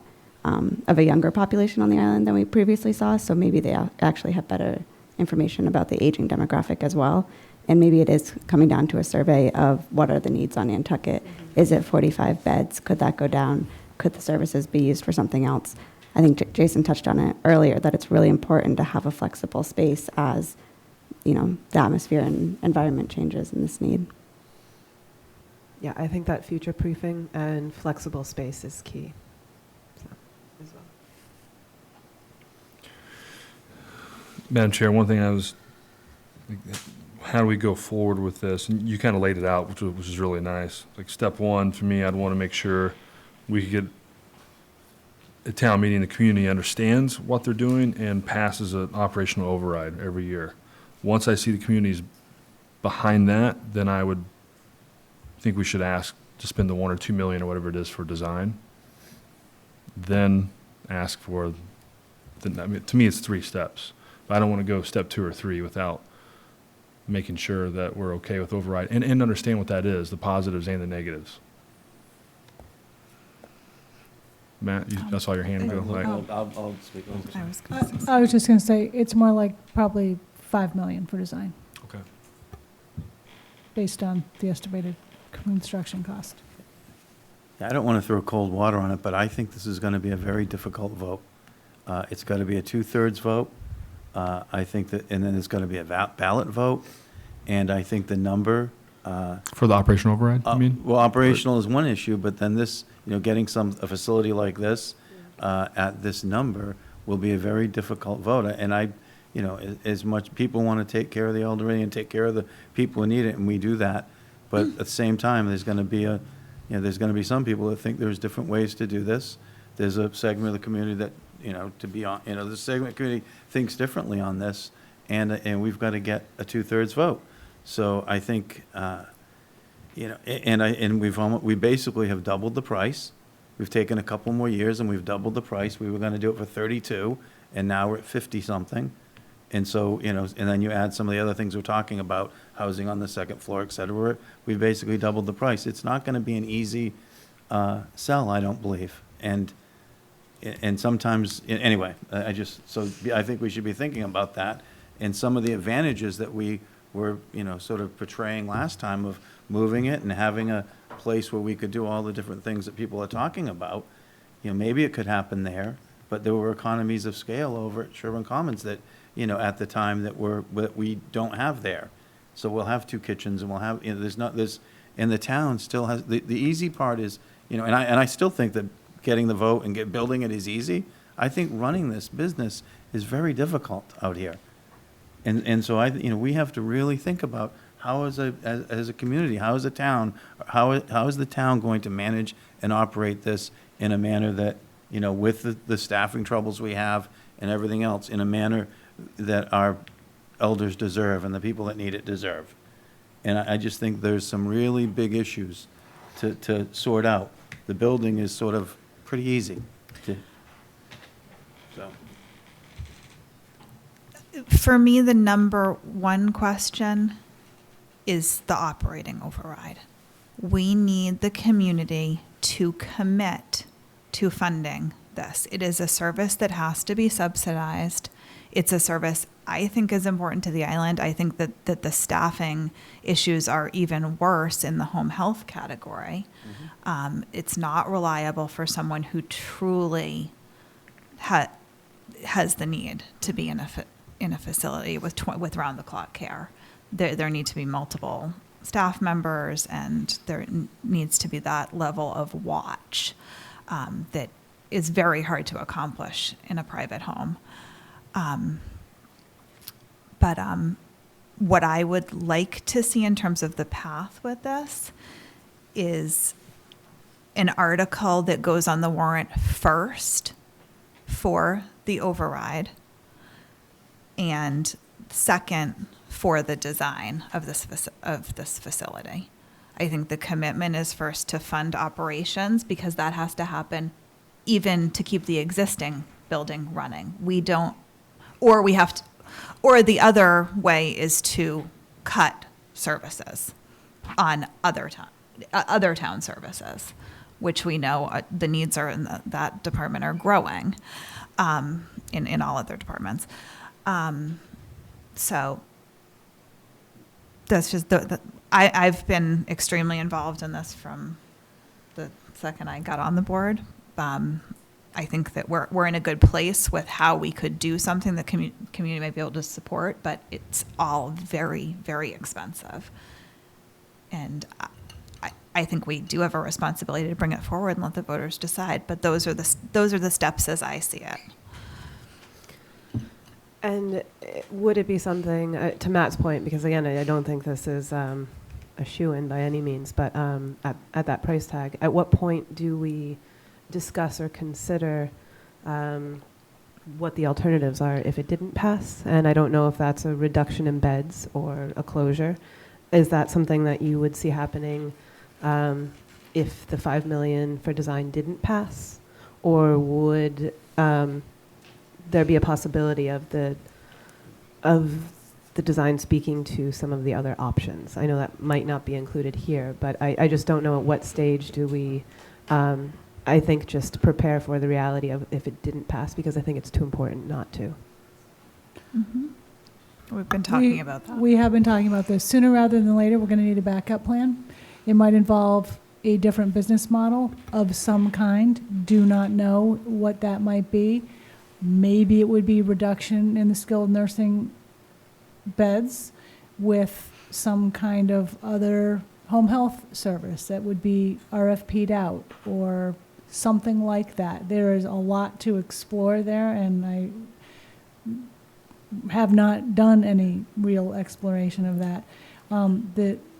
of a younger population on the island than we previously saw, so maybe they actually have better information about the aging demographic as well. And maybe it is coming down to a survey of what are the needs on Nantucket. Mm-hmm. Is it 45 beds? Could that go down? Could the services be used for something else? I think Jason touched on it earlier, that it's really important to have a flexible space as, the atmosphere and environment changes in this need. Yeah, I think that future-proofing and flexible space is key. As well. Madam Chair, one thing how do we go forward with this? And you kind of laid it out, which is really nice. Like step one, for me, I'd want to make sure we could get a town meeting, the community understands what they're doing and passes an operational override every year. Once I see the community's behind that, then I would think we should ask to spend the 1 or 2 million or whatever it is for design. Then ask for, I mean, to me, it's 3 steps. But I don't want to go step 2 or 3 without making sure that we're okay with override and understand what that is, the positives and the negatives. Matt, I saw your hand go. Like, I'll speak. I was gonna say- I was just going to say, it's more like probably 5 million for design, okay. based on the estimated construction cost. I don't want to throw cold water on it, but I think this is going to be a very difficult vote. It's got to be a 2/3 vote. I think that, and then it's going to be a ballot vote. And I think the number. For the operational override, you mean? Well, operational is one issue, but then this, getting a facility like this at this number will be a very difficult vote. And as much people want to take care of the elderly and take care of the people who need it, and we do that. But at the same time, there's going to be there's going to be some people that think there's different ways to do this. There's a segment of the community that, the segment of the community thinks differently on this, and we've got to get a 2/3 vote. So I think, we basically have doubled the price. We've taken a couple more years and we've doubled the price. We were going to do it for 32, and now we're at 50 something. And so, and then you add some of the other things we're talking about, housing on the second floor, et cetera. We've basically doubled the price. It's not going to be an easy sell, I don't believe. And sometimes, anyway, I think we should be thinking about that. And some of the advantages that we were, sort of portraying last time of moving it and having a place where we could do all the different things that people are talking about, maybe it could happen there. But there were economies of scale over at Sherburne Commons that, at the time that we don't have there. So we'll have 2 kitchens and we'll have, and the town still has, the easy part is, and I still think that getting the vote and building it is easy. I think running this business is very difficult out here. And so we have to really think about how as a community, how is a town, how is the town going to manage and operate this in a manner that, with the staffing troubles we have and everything else, in a manner that our elders deserve and the people that need it deserve. And I just think there's some really big issues to sort out. The building is sort of pretty easy. So. For me, the number one question is the operating override. We need the community to commit to funding this. It is a service that has to be subsidized. It's a service I think is important to the island. I think that the staffing issues are even worse in the home health category. Mm-hmm. It's not reliable for someone who truly has the need to be in a facility with round-the-clock care. There need to be multiple staff members, and there needs to be that level of watch that is very hard to accomplish in a private home. But what I would like to see in terms of the path with this is an article that goes on the warrant first for the override, and second for the design of this facility. I think the commitment is first to fund operations, because that has to happen even to keep the existing building running. Or the other way is to cut services on other town services, which we know the needs are in that department are growing in all other departments. So that's just I've been extremely involved in this from the second I got on the board. I think that we're in a good place with how we could do something that community might be able to support, but it's all very, very expensive. And I think we do have a responsibility to bring it forward and let the voters decide. But those are the steps as I see it. And would it be something, to Matt's point, because again, I don't think this is a shoo-in by any means, but at that price tag, at what point do we discuss or consider what the alternatives are if it didn't pass? And I don't know if that's a reduction in beds or a closure. is that something that you would see happening if the 5 million for design didn't pass? Or would there be a possibility of the design speaking to some of the other options? I know that might not be included here, but I just don't know at what stage do we, I think, just prepare for the reality of if it didn't pass, because I think it's too important not to. We've been talking about that. We have been talking about this. Sooner rather than later, we're going to need a backup plan. It might involve a different business model of some kind. Do not know what that might be. Maybe it would be reduction in the skilled nursing beds with some kind of other home health service that would be RFP'd out or something like that. There is a lot to explore there, and I have not done any real exploration of that.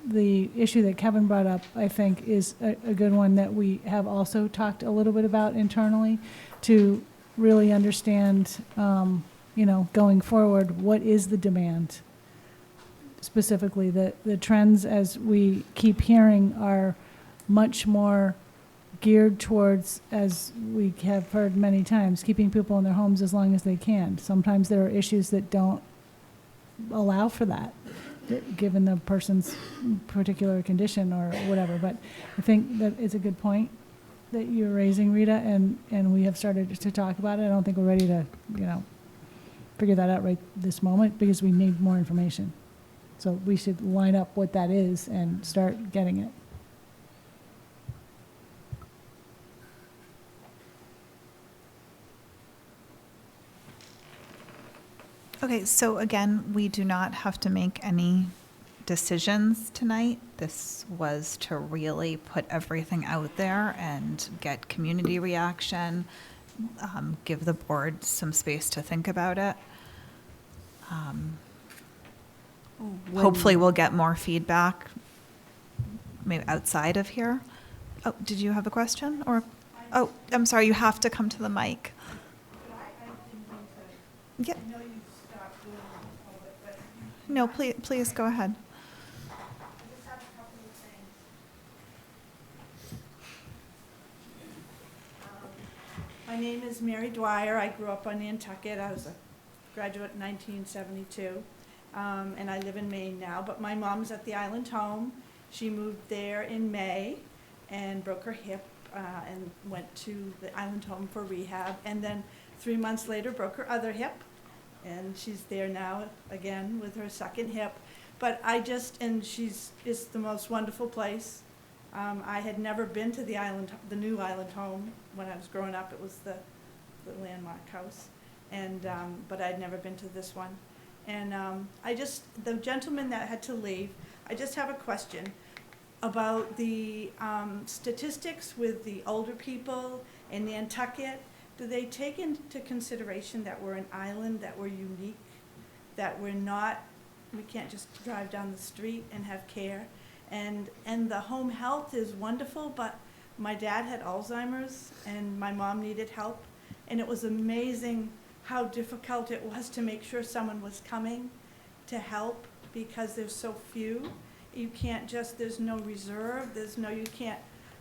The issue that Kevin brought up, I think, is a good one that we have also talked a little bit about internally to really understand, going forward, what is the demand? Specifically, the trends, as we keep hearing, are much more geared towards, as we have heard many times, keeping people in their homes as long as they can. Sometimes there are issues that don't allow for that, given the person's particular condition or whatever. But I think that it's a good point that you're raising, Rita, and we have started to talk about it. I don't think we're ready to, figure that out right this moment because we need more information. So we should line up what that is and start getting it. Okay, so again, we do not have to make any decisions tonight. This was to really put everything out there and get community reaction, give the board some space to think about it. Hopefully we'll get more feedback maybe outside of here. Oh, did you have a question? Or, oh, I'm sorry, you have to come to the mic. Yep. No, please go ahead. My name is Mary Dwyer. I grew up on Nantucket. I was a graduate in 1972, and I live in Maine now. But my mom's at the Island Home. She moved there in May and broke her hip and went to the Island Home for rehab. And then 3 months later, broke her other hip. And she's there now again with her second hip. But it's the most wonderful place. I had never been to the new Island Home when I was growing up. It was the landmark house, but I'd never been to this one. And the gentleman that had to leave, I just have a question about the statistics with the older people in Nantucket. Do they take into consideration that we're an island, that we're unique, that we can't just drive down the street and have care? And the home health is wonderful, but my dad had Alzheimer's and my mom needed help. And it was amazing how difficult it was to make sure someone was coming to help because there's so few. You can't there's no reserve, you can't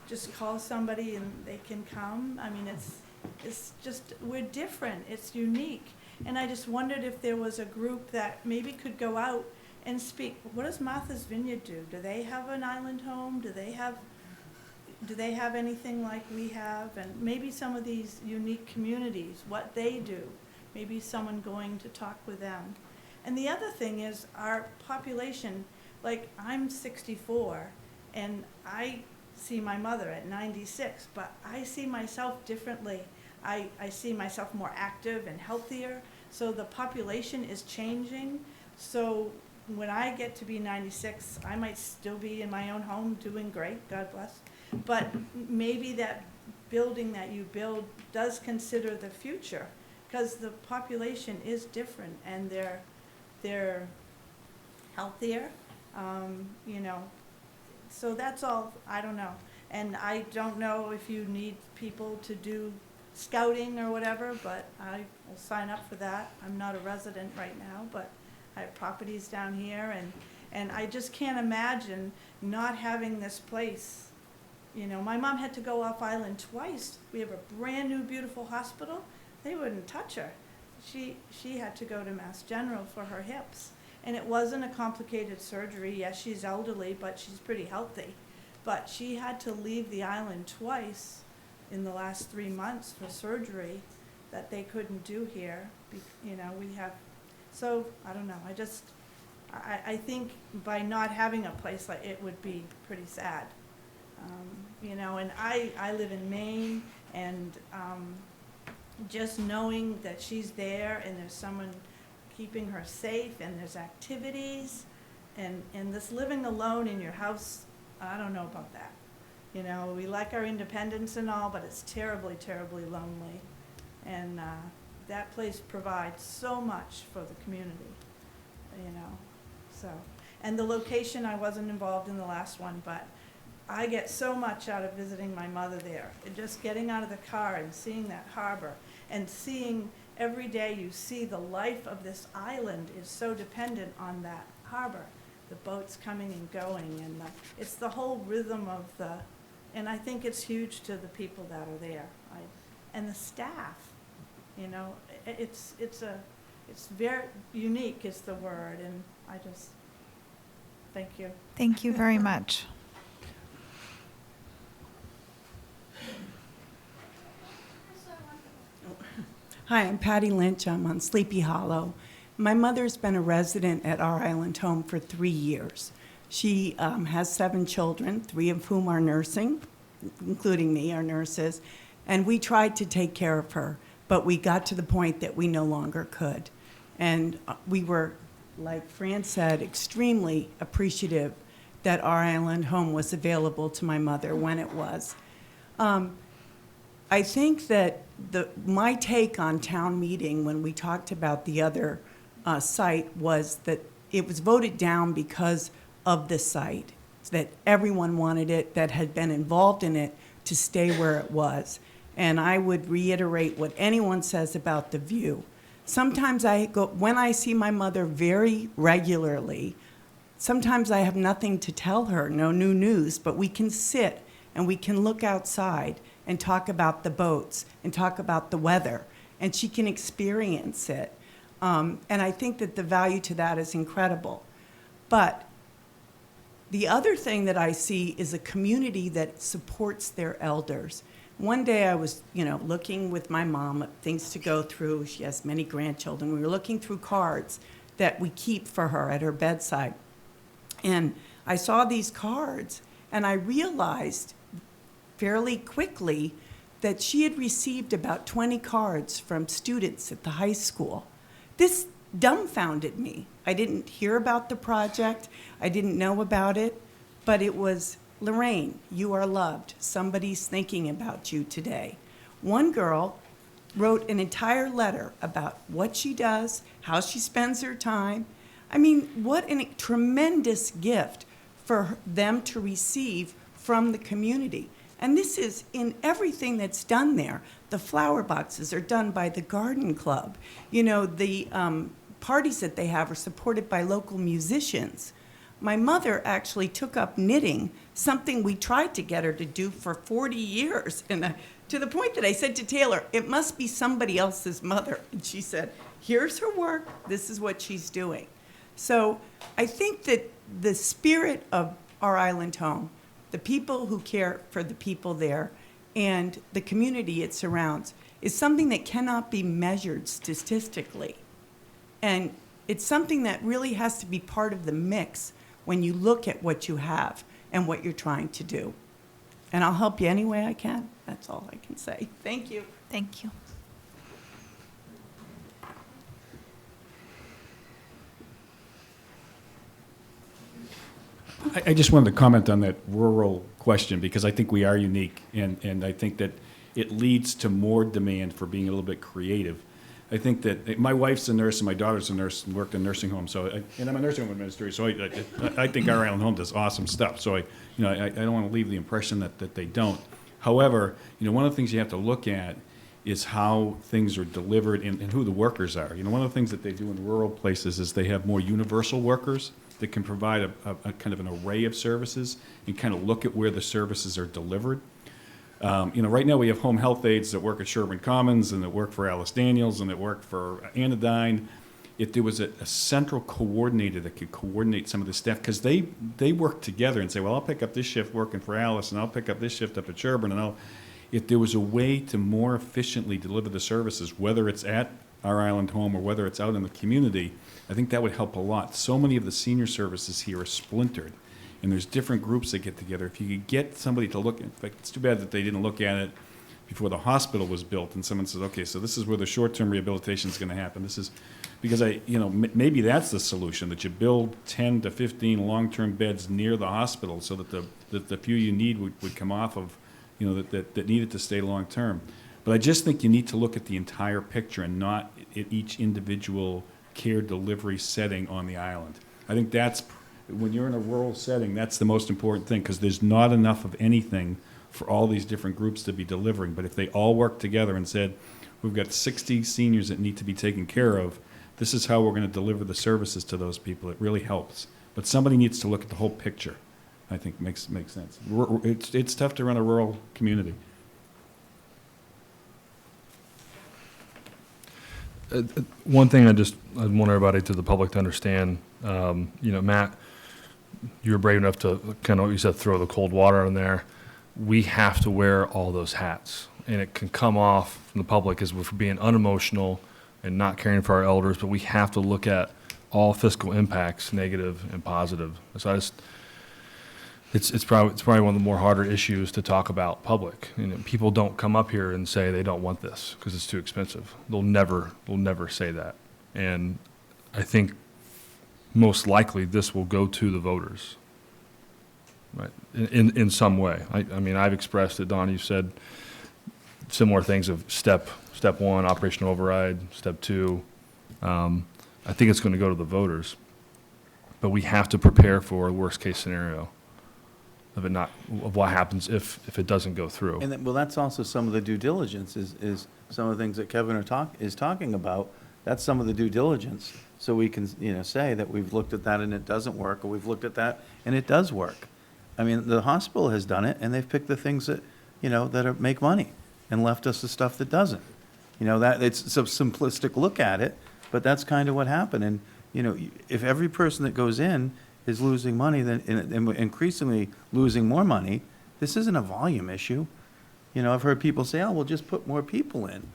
just call somebody and they can come. I mean, it's just, we're different, it's unique. And I just wondered if there was a group that maybe could go out and speak. What does Martha's Vineyard do? Do they have an Island Home? Do they have anything like we have? And maybe some of these unique communities, what they do, maybe someone going to talk with them. And the other thing is our population, like I'm 64 and I see my mother at 96, but I see myself differently. I see myself more active and healthier, so the population is changing. So when I get to be 96, I might still be in my own home doing great, God bless. But maybe that building that you build does consider the future, because the population is different and they're healthier, So that's all, I don't know. And I don't know if you need people to do scouting or whatever, but I will sign up for that. I'm not a resident right now, but I have properties down here, And I just can't imagine not having this place. You know, my mom had to go off island twice. We have a brand new beautiful hospital. They wouldn't touch her. She had to go to Mass General for her hips. And it wasn't a complicated surgery. Yes, she's elderly, but she's pretty healthy. But she had to leave the island twice in the last 3 months for surgery that they couldn't do here. You know, we have, so, I don't know, I think by not having a place like it would be pretty sad. You know, and I live in Maine, and just knowing that she's there and there's someone keeping her safe and there's activities, and this living alone in your house, I don't know about that. You know, we like our independence and all, but it's terribly, terribly lonely. And that place provides so much for the community, you know, so. And the location, I wasn't involved in the last one, but I get so much out of visiting my mother there. And just getting out of the car and seeing that harbor and seeing every day you see the life of this island is so dependent on that harbor. The boats coming and going, and it's the whole rhythm of and I think it's huge to the people that are there. And the staff, you know, it's very unique is the word, and I just, thank you. Thank you very much. Hi, I'm Patty Lynch. I'm on Sleepy Hollow. My mother's been a resident at our island home for 3 years. She has 7 children, 3 of whom are nursing, including me, are nurses, and we tried to take care of her, but we got to the point that we no longer could. And we were, like Fran said, extremely appreciative that our island home was available to my mother when it was. I think that my take on town meeting when we talked about the other site was that it was voted down because of the site, that everyone wanted it, that had been involved in it, to stay where it was. And I would reiterate what anyone says about the view. Sometimes when I see my mother very regularly, sometimes I have nothing to tell her, no new news, but we can sit and we can look outside and talk about the boats and talk about the weather, and she can experience it. And I think that the value to that is incredible. But the other thing that I see is a community that supports their elders. One day I was, looking with my mom at things to go through. She has many grandchildren. We were looking through cards that we keep for her at her bedside. And I saw these cards, and I realized fairly quickly that she had received about 20 cards from students at the high school. This dumbfounded me. I didn't hear about the project. I didn't know about it, but it was, Lorraine, you are loved. Somebody's thinking about you today. One girl wrote an entire letter about what she does, how she spends her time. I mean, what a tremendous gift for them to receive from the community. And this is in everything that's done there. The flower boxes are done by the garden club. The parties that they have are supported by local musicians. My mother actually took up knitting, something we tried to get her to do for 40 years. And to the point that I said to Taylor, it must be somebody else's mother. And she said, here's her work. This is what she's doing. So I think that the spirit of our island home, the people who care for the people there, and the community it surrounds, is something that cannot be measured statistically. And it's something that really has to be part of the mix when you look at what you have and what you're trying to do. And I'll help you any way I can. That's all I can say. Thank you. Thank you. I just wanted to comment on that rural question, because I think we are unique, and I think that it leads to more demand for being a little bit creative. I think that my wife's a nurse and my daughter's a nurse and worked in nursing homes, and I'm a nursing home administrator, so I think our island home does awesome stuff. So I don't want to leave the impression that they don't. However, one of the things you have to look at is how things are delivered and who the workers are. One of the things that they do in rural places is they have more universal workers. that can provide a kind of an array of services and kind of look at where the services are delivered. Right now we have home health aides that work at Sherburne Commons and that work for Alice Daniels and that work for Anodyne. If there was a central coordinator that could coordinate some of the staff, because they work together and say, well, I'll pick up this shift working for Alice and I'll pick up this shift up at Sherburne, and if there was a way to more efficiently deliver the services, whether it's at our island home or whether it's out in the community, I think that would help a lot. So many of the senior services here are splintered, and there's different groups that get together. If you could get somebody to look, in fact, it's too bad that they didn't look at it before the hospital was built, and someone says, okay, so this is where the short-term rehabilitation is going to happen. This is because maybe that's the solution, that you build 10 to 15 long-term beds near the hospital so that the few you need would come off of, that needed to stay long-term. But I just think you need to look at the entire picture and not at each individual care delivery setting on the island. I think that's, when you're in a rural setting, that's the most important thing, because there's not enough of anything for all these different groups to be delivering. But if they all work together and said, we've got 60 seniors that need to be taken care of, this is how we're going to deliver the services to those people, it really helps. But somebody needs to look at the whole picture, I think makes sense. It's tough to run a rural community. One thing I want everybody, to the public, to understand, Matt, you were brave enough to kind of, you said, throw the cold water in there. We have to wear all those hats, and it can come off from the public as if we're being unemotional and not caring for our elders, but we have to look at all fiscal impacts, negative and positive. So it's probably one of the more harder issues to talk about public. People don't come up here and say they don't want this because it's too expensive. They'll never say that. And I think most likely this will go to the voters, right? In some way. I mean, I've expressed it, Don, you said similar things of step one, operational override, step two. I think it's going to go to the voters, but we have to prepare for a worst case scenario of what happens if it doesn't go through. And that's also some of the due diligence is some of the things that Kevin is talking about. That's some of the due diligence. So we can, say that we've looked at that and it doesn't work, or we've looked at that and it does work. I mean, the hospital has done it, and they've picked the things that, make money, and left us the stuff that doesn't. That it's a simplistic look at it, but that's kind of what happened. And, if every person that goes in is losing money, then and increasingly losing more money, this isn't a volume issue. I've heard people say, oh, we'll just put more people in.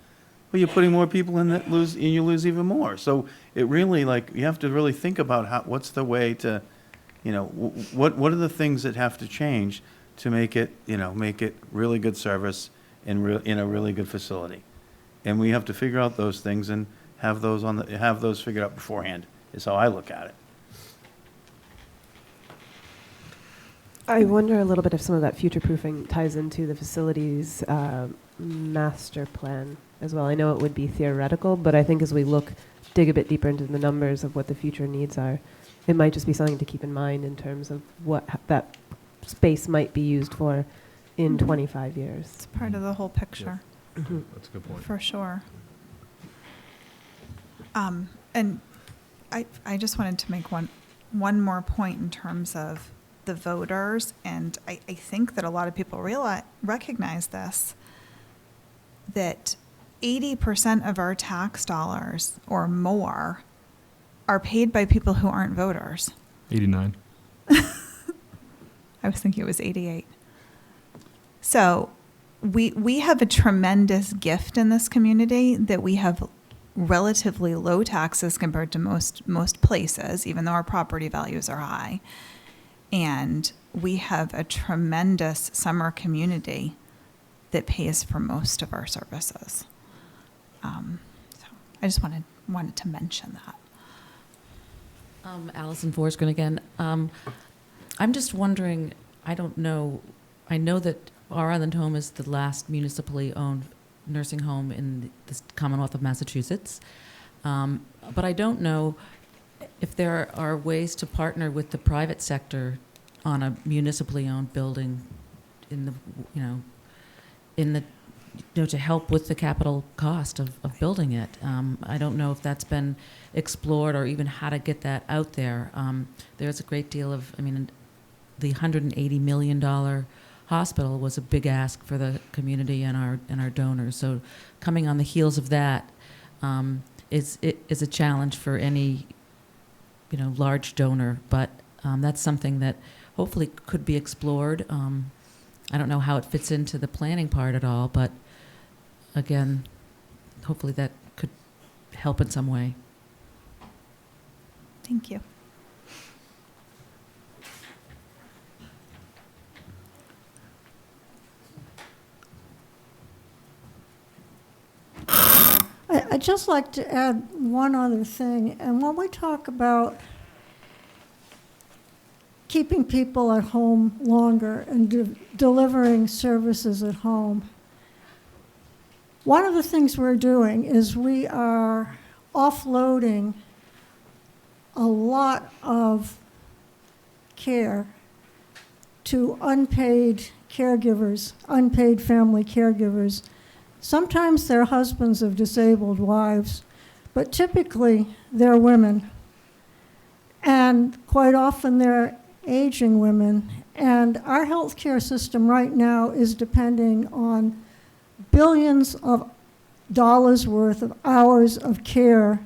Well, you're putting more people in that lose, and you lose even more. So it really, you have to really think about what's the way to, what are the things that have to change to make it really good service in a really good facility. And we have to figure out those things and have those figured out beforehand, is how I look at it. I wonder a little bit if some of that future-proofing ties into the facilities master plan as well. I know it would be theoretical, but I think as we dig a bit deeper into the numbers of what the future needs are, it might just be something to keep in mind in terms of what that space might be used for in 25 years. It's part of the whole picture. Mm-hmm. That's a good point. For sure. And I just wanted to make one more point in terms of the voters, and I think that a lot of people recognize this, that 80% of our tax dollars or more are paid by people who aren't voters. 89. I was thinking it was 88. So we have a tremendous gift in this community that we have relatively low taxes compared to most places, even though our property values are high. And we have a tremendous summer community that pays for most of our services. So I just wanted to mention that. Allison Forsgren again. I'm just wondering, I don't know, I know that our Island Home is the last municipally owned nursing home in the Commonwealth of Massachusetts. But I don't know if there are ways to partner with the private sector on a municipally owned building in the to help with the capital cost of building it. I don't know if that's been explored or even how to get that out there. There's a great deal of, the $180 million hospital was a big ask for the community and our donors. So coming on the heels of that is a challenge for any, large donor, but that's something that hopefully could be explored. I don't know how it fits into the planning part at all, but again, hopefully that could help in some way. Thank you. I'd just like to add one other thing. And when we talk about keeping people at home longer and delivering services at home, one of the things we're doing is we are offloading a lot of care to unpaid caregivers, unpaid family caregivers. Sometimes they're husbands of disabled wives, but typically they're women. And quite often they're aging women. And our healthcare system right now is depending on billions of dollars worth of hours of care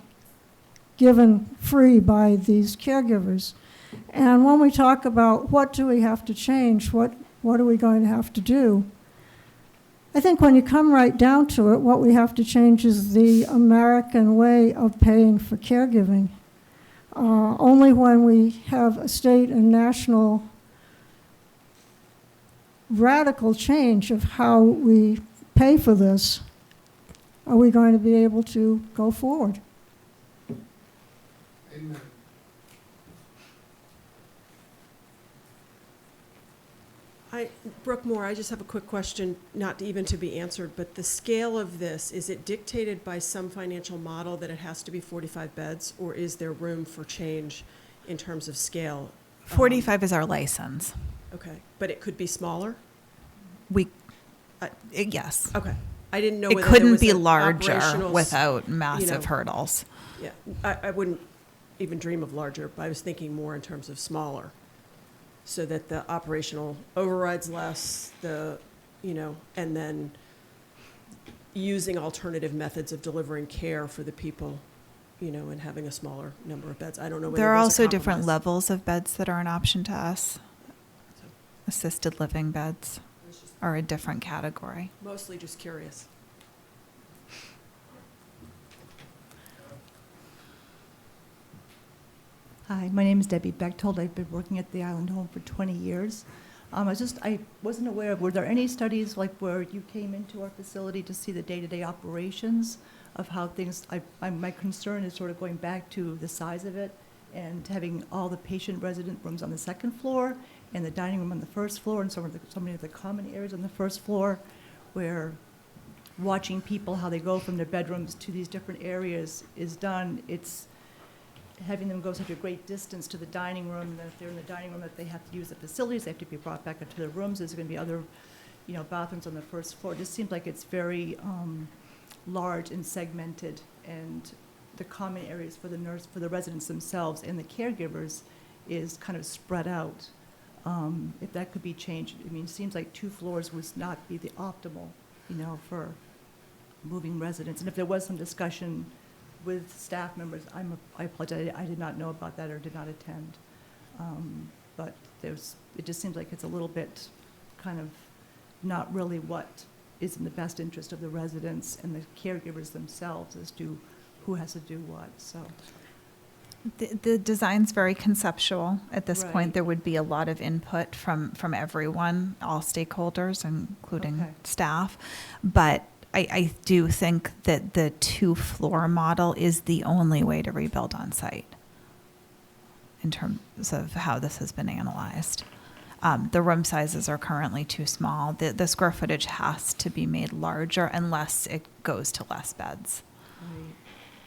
given free by these caregivers. And when we talk about what do we have to change, what are we going to have to do, I think when you come right down to it, what we have to change is the American way of paying for caregiving. Only when we have a state and national radical change of how we pay for this are we going to be able to go forward. Amen. Brooke Moore, I just have a quick question, not even to be answered, but the scale of this, is it dictated by some financial model that it has to be 45 beds, or is there room for change in terms of scale? 45 is our license. Okay, but it could be smaller? Yes. Okay. I didn't know It whether there couldn't was be an larger operational without massive hurdles. Yeah, I wouldn't even dream of larger, but I was thinking more in terms of smaller, so that the operational overrides less, and then using alternative methods of delivering care for the people, and having a smaller number of beds. I don't know whether There are there's a also different compromise. levels of beds that are an option to us. Assisted living beds are a different category. Mostly just curious. Hi, my name is Debbie Bechtold. I've been working at the Island Home for 20 years. I wasn't aware of, were there any studies like where you came into our facility to see the day-to-day operations of how things, my concern is sort of going back to the size of it and having all the patient resident rooms on the second floor and the dining room on the first floor and so many of the common areas on the first floor, where watching people, how they go from their bedrooms to these different areas is done. It's having them go such a great distance to the dining room, and if they're in the dining room, that they have to use the facilities, they have to be brought back into their rooms. There's going to be other, bathrooms on the first floor. It just seems like it's very large and segmented, and the common areas for the residents themselves and the caregivers is kind of spread out. If that could be changed, it seems like 2 floors would not be the optimal, for moving residents. And if there was some discussion with staff members, I apologize, I did not know about that or did not attend. But it just seems like it's a little bit kind of not really what is in the best interest of the residents and the caregivers themselves as to who has to do what, so. The design's very conceptual. At this Right. point, there would be a lot of input from everyone, all stakeholders, including Okay. staff. But I do think that the 2-floor model is the only way to rebuild on site in terms of how this has been analyzed. The room sizes are currently too small. The square footage has to be made larger unless it goes to less beds.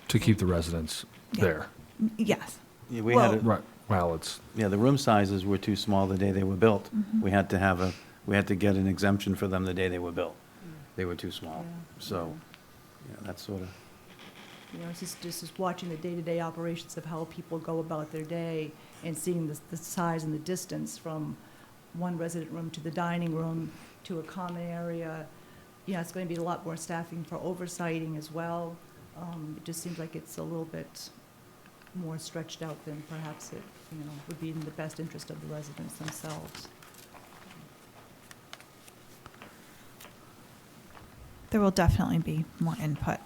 To keep the residents there. Yes. Yeah, we had Right, well, it's, the room sizes were too small the day they were built. Mhm. We had to get an exemption for them the day they were built. they were too small. Yeah. So, that's sort of, You know, it's just watching the day-to-day operations of how people go about their day and seeing the size and the distance from one resident room to the dining room to a common area. Yeah, it's going to be a lot more staffing for oversighting as well. It just seems like it's a little bit more stretched out than perhaps it, would be in the best interest of the residents themselves. There will definitely be more input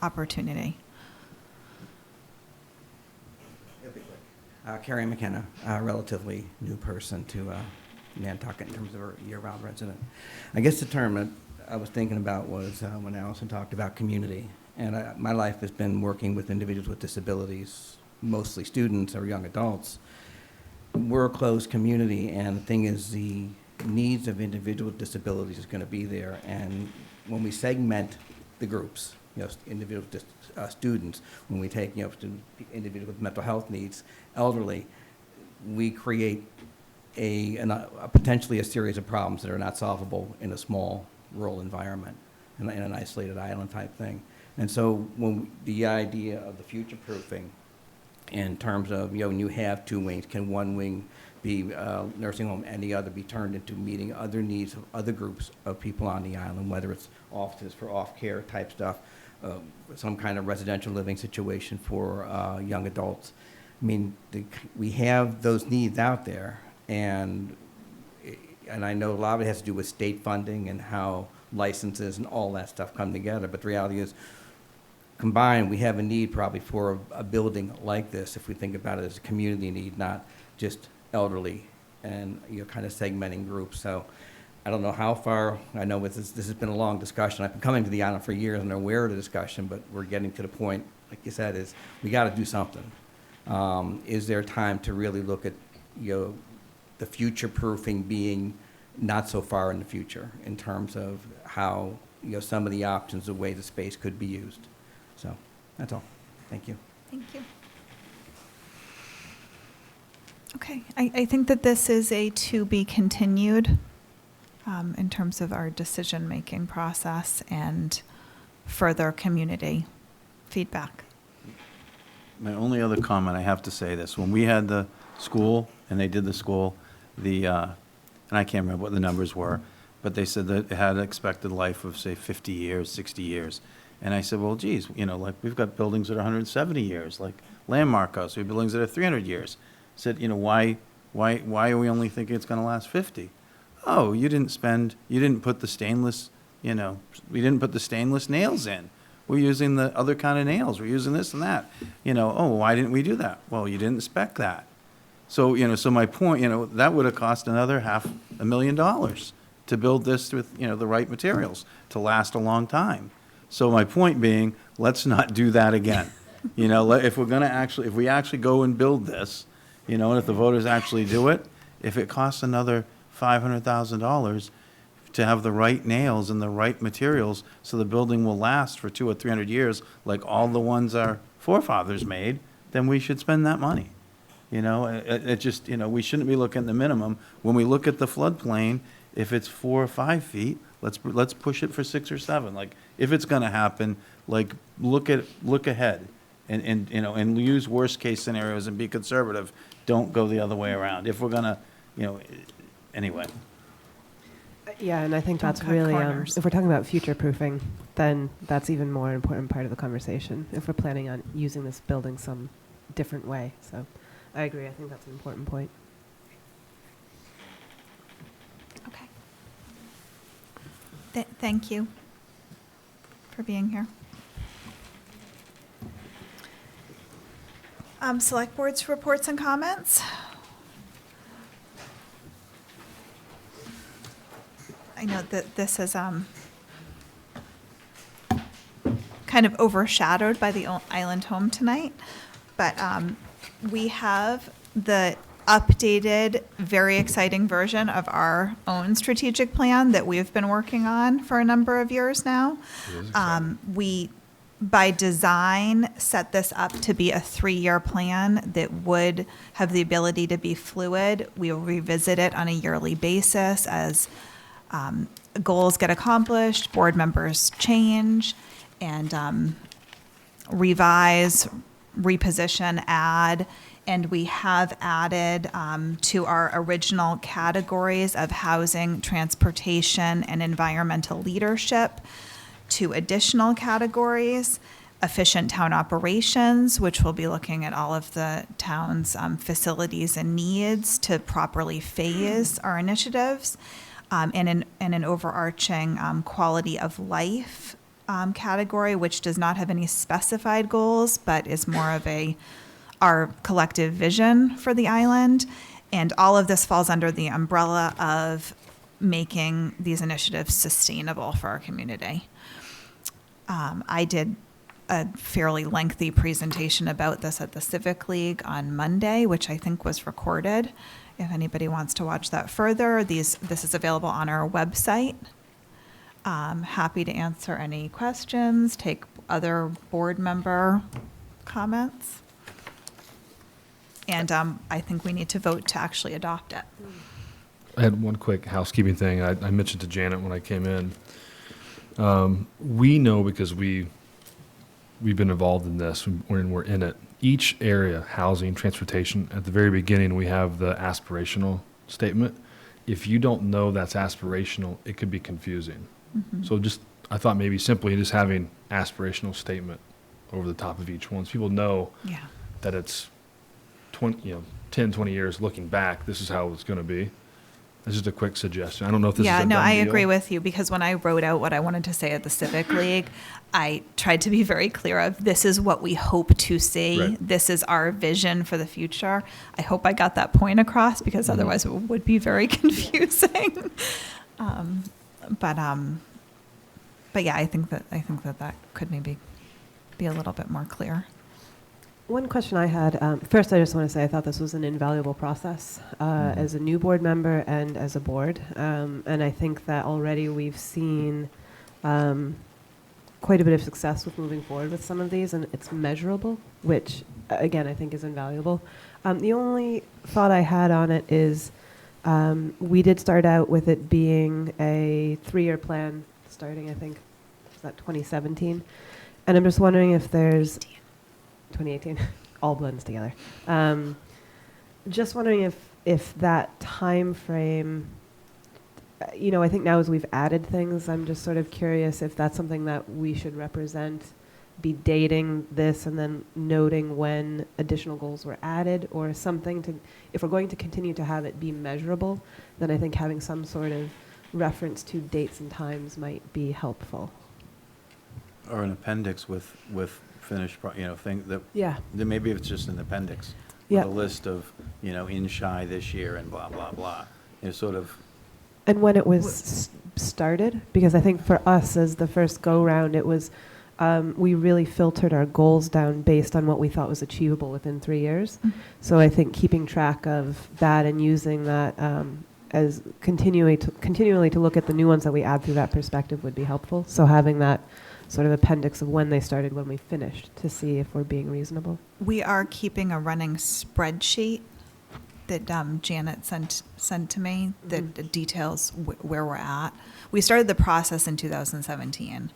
opportunity. Carrie McKenna, a relatively new person to Nantucket in terms of a year-round resident. I guess the term that I was thinking about was when Allison talked about community. And my life has been working with individuals with disabilities, mostly students or young adults. We're a closed community, and the thing is, the needs of individuals with disabilities is going to be there. And when we segment the groups, individual students, when we take individuals with mental health needs, elderly, we create a potentially a series of problems that are not solvable in a small rural environment, in an isolated island type thing. And so when the idea of the future proofing in terms of, when you have two wings, can one wing be nursing home and the other be turned into meeting other needs of other groups of people on the island, whether it's offices for off-care type stuff, some kind of residential living situation for young adults. I mean, we have those needs out there, and I know a lot of it has to do with state funding and how licenses and all that stuff come together, but the reality is, combined, we have a need probably for a building like this, if we think about it as a community need, not just elderly and kind of segmenting groups. So I don't know how far, I know this has been a long discussion. I've been coming to the island for years and aware of the discussion, but we're getting to the point, like you said, is we got to do something. Is there time to really look at the future proofing being not so far in the future in terms of how some of the options, the way the space could be used? So that's all. Thank you. Thank you. Okay, I think that this is a to be continued in terms of our decision-making process and further community feedback. my only other comment, I have to say this, when we had the school, and they did the school, and I can't remember what the numbers were, but they said that it had an expected life of, say, 50 years, 60 years. And I said, well, geez, like, we've got buildings that are 170 years, like Landmark House, we have buildings that are 300 years. I said, why are we only thinking it's gonna last 50? Oh, you didn't put the stainless, we didn't put the stainless nails in. We're using the other kind of nails, we're using this and that. Oh, why didn't we do that? Well, you didn't spec that. So, so my point, that would have cost another $500,000 to build this with, the right materials to last a long time. So my point being, let's not do that again. If we actually go and build this, and if the voters actually do it, if it costs another $500,000 to have the right nails and the right materials so the building will last for 200 or 300 years, like all the ones our forefathers made, then we should spend that money. It just, we shouldn't be looking at the minimum. When we look at the floodplain, if it's 4 or 5 feet, let's push it for 6 or 7. Like, if it's going to happen, like, look ahead, and use worst case scenarios and be conservative. Don't go the other way around. If we're gonna, anyway. Yeah, and I think Don't that's cut really, corners. if we're talking about future proofing, then that's even more important part of the conversation. If we're planning on using this building some different way, so I agree. I think that's an important point. Okay. Thank you for being here. Select Board's reports and comments. I know that this is kind of overshadowed by the Island Home tonight, but we have the updated, very exciting version of our own strategic plan that we've been working on for a number of years now. We, by design, set this up to be a 3-year plan that would have the ability to be fluid. We will revisit it on a yearly basis as goals get accomplished, board members change, and revise, reposition, add, and we have added to our original categories of housing, transportation, and environmental leadership 2 additional categories: efficient town operations, which will be looking at all of the town's facilities and needs to properly phase our initiatives, and an overarching quality of life category, which does not have any specified goals, but is more of our collective vision for the island. And all of this falls under the umbrella of making these initiatives sustainable for our community. I did a fairly lengthy presentation about this at the Civic League on Monday, which I think was recorded. If anybody wants to watch that further, this is available on our website. Happy to answer any questions, take other board member comments. And I think we need to vote to actually adopt it. I had one quick housekeeping thing. I mentioned to Janet when I came in. We know, because we've been involved in this when we're in it. Each area, housing, transportation, at the very beginning, we have the aspirational statement. If you don't know that's aspirational, it could be confusing. Mm-hmm. So I thought maybe simply just having aspirational statement over the top of each one, so people know that it's 10, 20 years looking back, this is how it's going to be. It's just a quick suggestion. I don't know if this is a done deal. I agree with you, because when I wrote out what I wanted to say at the Civic League, I tried to be very clear of this is what we hope to see. Right. This is our vision for the future. I hope I got that point across, because otherwise it would be very confusing. But yeah, I think that could maybe be a little bit more clear. One question I had, first I just want to say I thought this was an invaluable process as a new board member and as a board. And I think that already we've seen quite a bit of success with moving forward with some of these, and it's measurable, which again I think is invaluable. The only thought I had on it is we did start out with it being a 3-year plan starting, I think, was that 2017? And I'm just wondering if there's 2018, all blends together. Just wondering if that time frame, I think now as we've added things, I'm just sort of curious if that's something that we should represent, be dating this and then noting when additional goals were added, or something if we're going to continue to have it be measurable, then I think having some sort of reference to dates and times might be helpful. Or an appendix with finished, thing that. Yeah. Then maybe it's just an appendix. With a list of, in Shy this year and blah, blah, blah. Sort of. And when it was started, because I think for us as the first go-round, it was, we really filtered our goals down based on what we thought was achievable within 3 years. Mm-hmm. So I think keeping track of that and using that as continually to look at the new ones that we add through that perspective would be helpful. So having that sort of appendix of when they started, when we finished, to see if we're being reasonable. We are keeping a running spreadsheet that Janet sent to me that details where we're at. We started the process in 2017,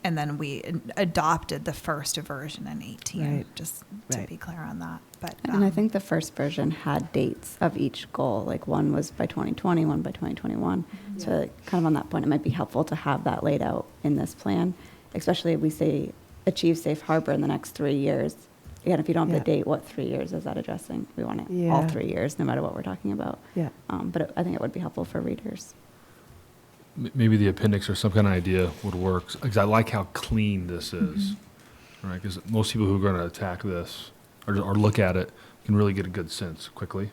and then we adopted the first version in 18, just to be clear on that. But and I think the first version had dates of each goal, like one was by 2020, one by 2021. So kind of on that point, it might be helpful to have that laid out in this plan, especially if we say achieve safe harbor in the next 3 years. Again, if you don't have the date, what 3 years is that addressing? We want it all 3 years, no matter what we're talking about. Yeah. But I think it would be helpful for readers. Maybe the appendix or some kind of idea would work, because I like how clean this is, right? Because most people who are going to attack this or look at it can really get a good sense quickly.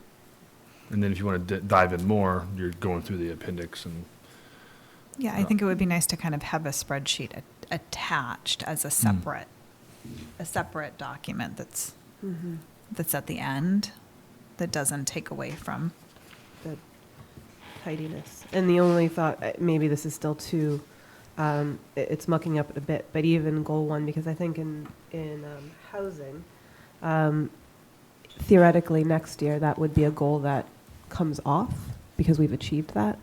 And then if you want to dive in more, you're going through the appendix. And I think it would be nice to kind of have a spreadsheet attached as a separate document that's at the end, that doesn't take away from the tidiness. And the only thought, maybe this is still too, it's mucking up a bit, but even goal 1, because I think in housing, theoretically next year that would be a goal that comes off because we've achieved that.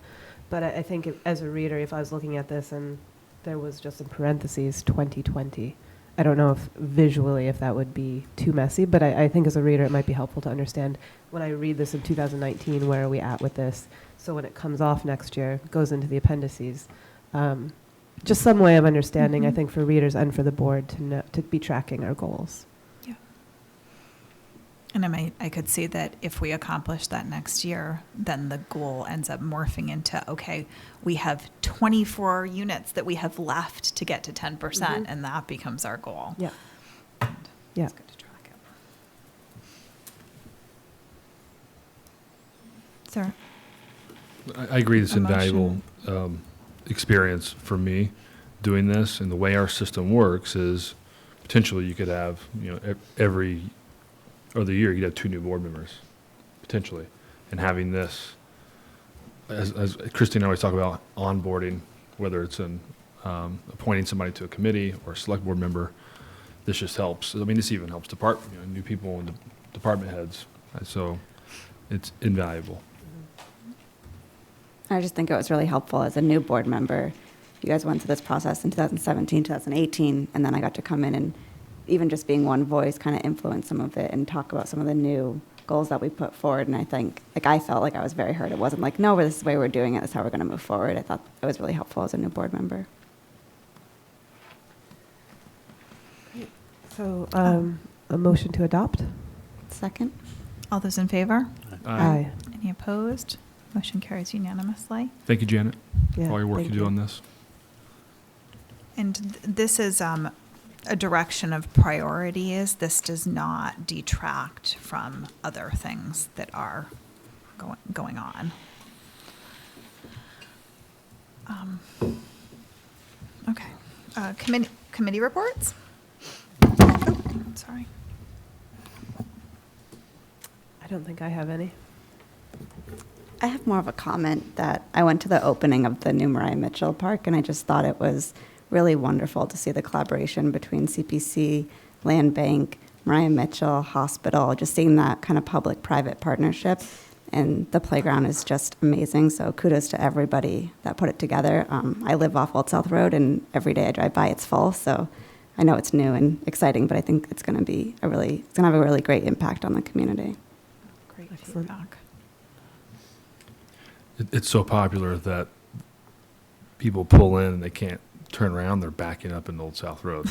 But I think as a reader, if I was looking at this and there was just in parentheses 2020, I don't know if visually if that would be too messy, but I think as a reader it might be helpful to understand when I read this in 2019, where are we at with this? So when it comes off next year, goes into the appendices. Just some way of understanding, I think, for readers and for the board to know, to be tracking our goals. Yeah. And I could see that if we accomplish that next year, then the goal ends up morphing into, okay, we have 24 units that we have left to get to 10%, and that becomes our goal. Yeah. And Yeah. it's good to track it. Sir? I agree, it's A invaluable experience for me doing this, and the way our system works is potentially you could have, every other year you'd have 2 new board members, potentially, and having this, as Christine always talk about onboarding, whether it's in appointing somebody to a committee or a select board member, this just helps. I mean, this even helps new people and department heads, so it's invaluable. I just think it was really helpful as a new board member. You guys went through this process in 2017, 2018, and then I got to come in and even just being one voice kind of influence some of it and talk about some of the new goals that we put forward. And I think, I felt like I was very heard. It wasn't like, no, this is the way we're doing it. This is how we're going to move forward. I thought it was really helpful as a new board member. So a motion to adopt? Second. All those in favor? Aye. Any opposed? Motion carries unanimously. Thank you, Janet, Yeah, for all your work thank you do on this. And this is a direction of priorities. This does not detract from other things that are going on. Okay. Committee reports? Oh, sorry. I don't think I have any. I have more of a comment that I went to the opening of the new Mariah Mitchell Park, and I just thought it was really wonderful to see the collaboration between CPC, Land Bank, Mariah Mitchell, Hospital, just seeing that kind of public-private partnership. And the playground is just amazing, so kudos to everybody that put it together. I live off Old South Road, and every day I drive by, it's full, so I know it's new and exciting, but I think it's going to have a really great impact on the community. Great Excellent. feedback. It's so popular that people pull in and they can't turn around, they're backing up in Old South Road.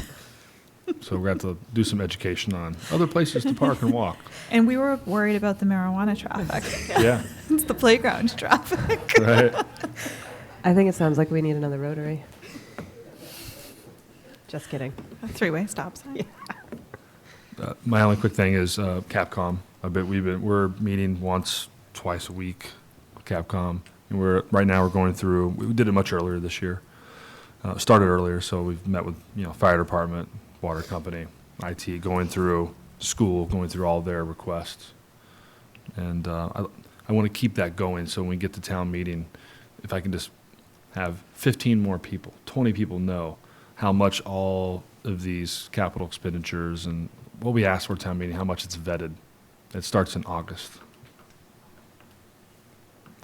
So we're going to have to do some education on other places to park and walk. And we were worried about the marijuana traffic. Yeah. It's the playground traffic. Right. I think it sounds like we need another rotary. Just kidding. A 3-way stop sign. My only quick thing is Capcom. We're meeting once, twice a week with Capcom. And right now we're going through, we did it much earlier this year. Started earlier, so we've met with fire department, water company, IT, going through school, going through all their requests. And I want to keep that going, so when we get to town meeting, if I can just have 15 more people, 20 people know how much all of these capital expenditures and what we asked for town meeting, how much it's vetted. It starts in August.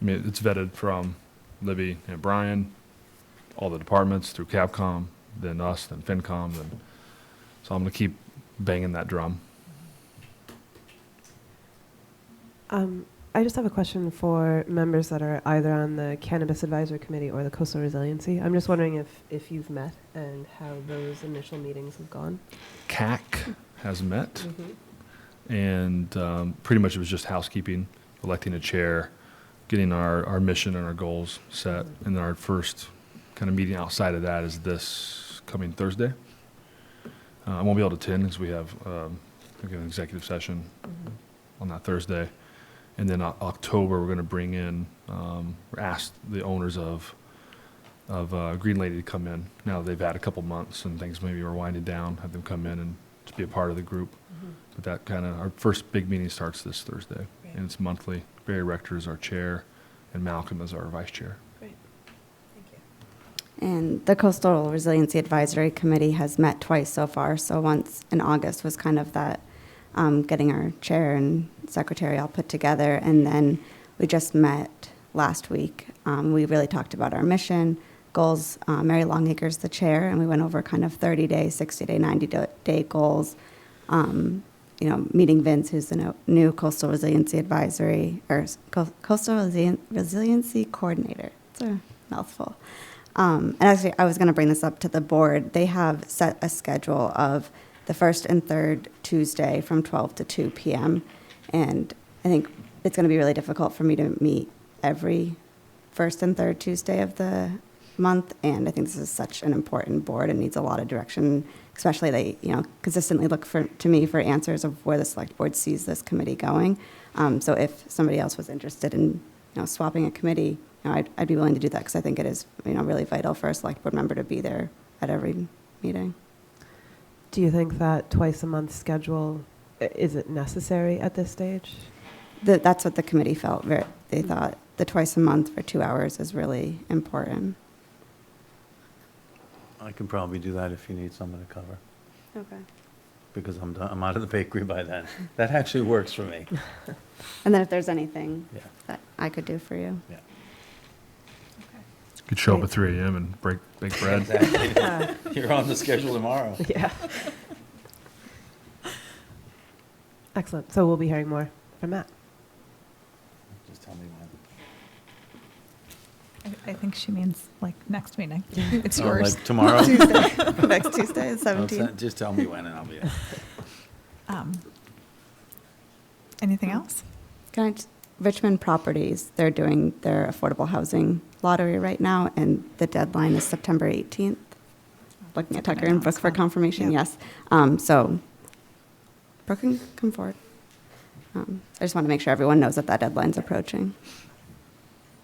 I mean, it's vetted from Libby and Brian, all the departments through Capcom, then us, then FinCom, so I'm going to keep banging that drum. I just have a question for members that are either on the Cannabis Advisory Committee or the Coastal Resiliency. I'm just wondering if you've met and how those initial meetings have gone. CAC has met, and pretty much it was just housekeeping, electing a chair, getting our mission and our goals set, and then our first kind of meeting outside of that is this coming Thursday. I won't be able to attend because we have an executive session on that Thursday. And then October, we're going to bring in, ask the owners of Green Lady to come in. Now they've had a couple months and things maybe are winding down, have them come in and just be a part of the group. But that kind of, our first big meeting starts this Thursday. And it's monthly. Barry Rector is our chair, and Malcolm is our vice chair. And the Coastal Resiliency Advisory Committee has met twice so far. So once in August was kind of that getting our chair and secretary all put together. And then we just met last week. We really talked about our mission, goals. Mary Longacre's the chair, and we went over kind of 30-day, 60-day, 90-day goals. Meeting Vince, who's the new Coastal Resiliency Advisory, or Coastal Resiliency Coordinator. It's a mouthful. And actually, I was going to bring this up to the board. They have set a schedule of the first and third Tuesday from 12 to 2 p.m. And I think it's going to be really difficult for me to meet every first and third Tuesday of the month. And I think this is such an important board and needs a lot of direction. Especially they, consistently look to me for answers of where the select board sees this committee going. So if somebody else was interested in, swapping a committee, I'd be willing to do that because I think it is, really vital for a select board member to be there at every meeting. Do you think that twice a month schedule, is it necessary at this stage? That's what the committee felt. They thought the twice a month for 2 hours is really important. I can probably do that if you need someone to cover, Okay. because I'm done, I'm out of the bakery by then. That actually works for me. And then if there's anything Yeah. that I could do for you. Yeah. Could show up at 3 a.m. and bake bread. Exactly. You're on the schedule tomorrow. Yeah. Excellent. So we'll be hearing more from Matt. Just tell me when. I think she means like next meeting. It's Oh, yours. like tomorrow? Tuesday. Next Tuesday is Well, 17th. just tell me when and I'll be there. Anything else? Richmond Properties, they're doing their affordable housing lottery right now, and the deadline is September 18th. Looking at That's a good Tucker and Brooke for announcement. confirmation, Yeah. yes. So Brooke can come forward. I just want to make sure everyone knows that deadline's approaching.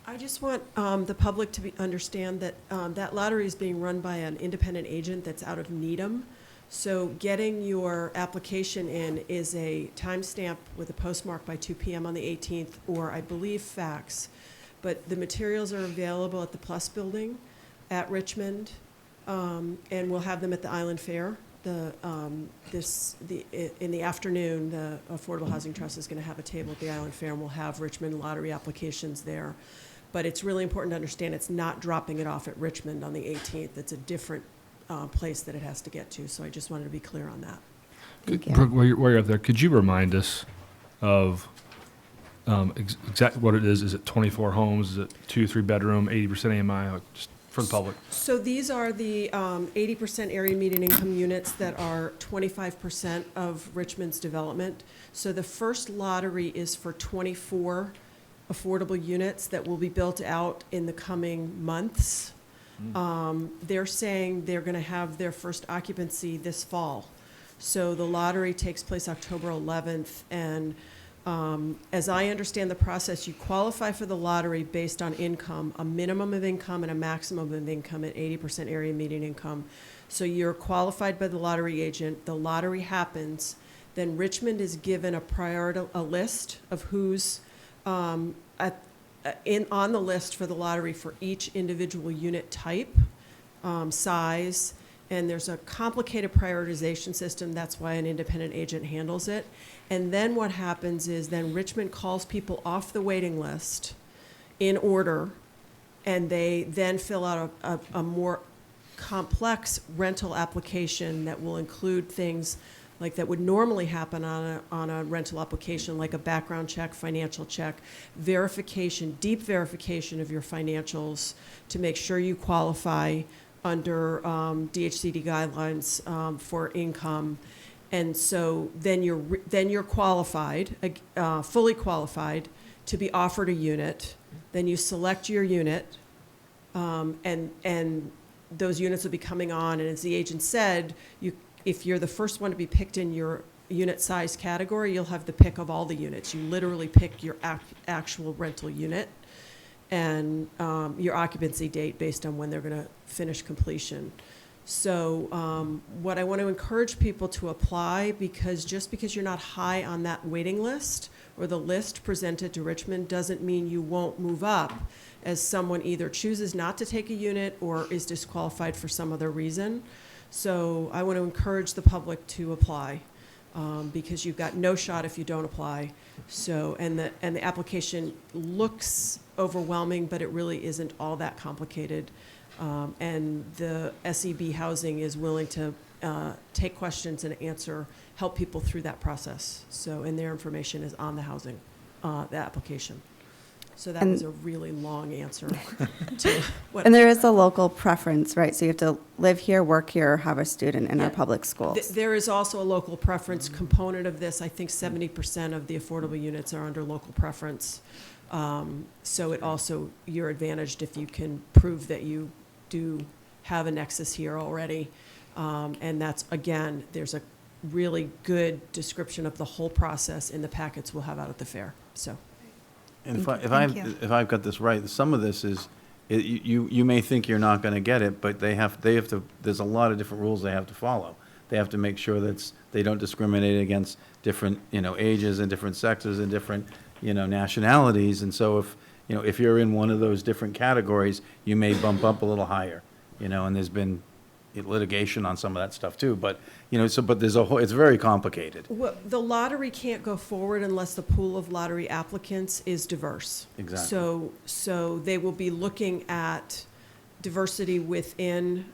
I just want the public to understand that that lottery is being run by an independent agent that's out of Needham. So getting your application in is a timestamp with a postmark by 2 p.m. on the 18th, or I believe fax. But the materials are available at the Plus Building at Richmond, and we'll have them at the Island Fair. In the afternoon, the Affordable Housing Trust is going to have a table at the Island Fair, and we'll have Richmond lottery applications there. But it's really important to understand it's not dropping it off at Richmond on the 18th. It's a different place that it has to get to. So I just wanted to be clear on that. Thank you. Brooke, while you're up there, could you remind us of exactly what it is? Is it 24 homes? Is it 2-3 bedroom, 80% AMI? Just for the public. So these are the 80% area median income units that are 25% of Richmond's development. So the first lottery is for 24 affordable units that will be built out in the coming months. They're saying they're going to have their first occupancy this fall. So the lottery takes place October 11th, and as I understand the process, you qualify for the lottery based on income, a minimum of income and a maximum of income at 80% area median income. So you're qualified by the lottery agent. The lottery happens. Then Richmond is given a list of who's on the list for the lottery for each individual unit type, size, and there's a complicated prioritization system. That's why an independent agent handles it. And then what happens is then Richmond calls people off the waiting list in order, and they then fill out a more complex rental application that will include things like that would normally happen on a rental application, like a background check, financial check, verification, deep verification of your financials to make sure you qualify under DHCD guidelines for income. And so then you're qualified, fully qualified to be offered a unit. Then you select your unit, and those units will be coming on. And as the agent said, if you're the first one to be picked in your unit size category, you'll have the pick of all the units. You literally pick your actual rental unit and your occupancy date based on when they're going to finish completion. So what I want to encourage people to apply, because just because you're not high on that waiting list or the list presented to Richmond doesn't mean you won't move up as someone either chooses not to take a unit or is disqualified for some other reason. So I want to encourage the public to apply. because you've got no shot if you don't apply. So, and the application looks overwhelming, but it really isn't all that complicated. And the SEB Housing is willing to take questions and help people through that process. So, and their information is on the housing, the application. So that was a really long answer to what. And there is a local preference, right? So you have to live here, work here, or have a student in our public schools. There is also a local preference component of this. I think 70% of the affordable units are under local preference. So it also, you're advantaged if you can prove that you do have a nexus here already. And that's, again, there's a really good description of the whole process in the packets we'll have out at the fair, so. And if I've got this right, some of this is, you may think you're not going to get it, but they have to, there's a lot of different rules they have to follow. They have to make sure that they don't discriminate against different, ages and different sexes and different, nationalities. And so if you're in one of those different categories, you may bump up a little higher, and there's been litigation on some of that stuff too, but, but there's it's very complicated. Well, the lottery can't go forward unless the pool of lottery applicants is diverse. Exactly. So they will be looking at diversity within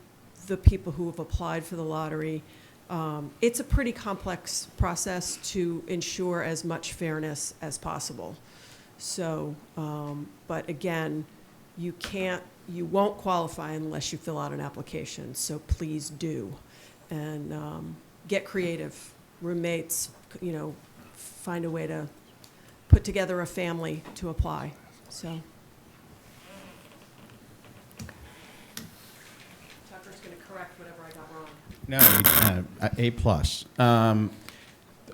the people who have applied for the lottery. It's a pretty complex process to ensure as much fairness as possible. So, but again, you won't qualify unless you fill out an application, so please do. And get creative. Roommates, find a way to put together a family to apply, so. Tucker's going to correct whatever I got wrong. No, A+.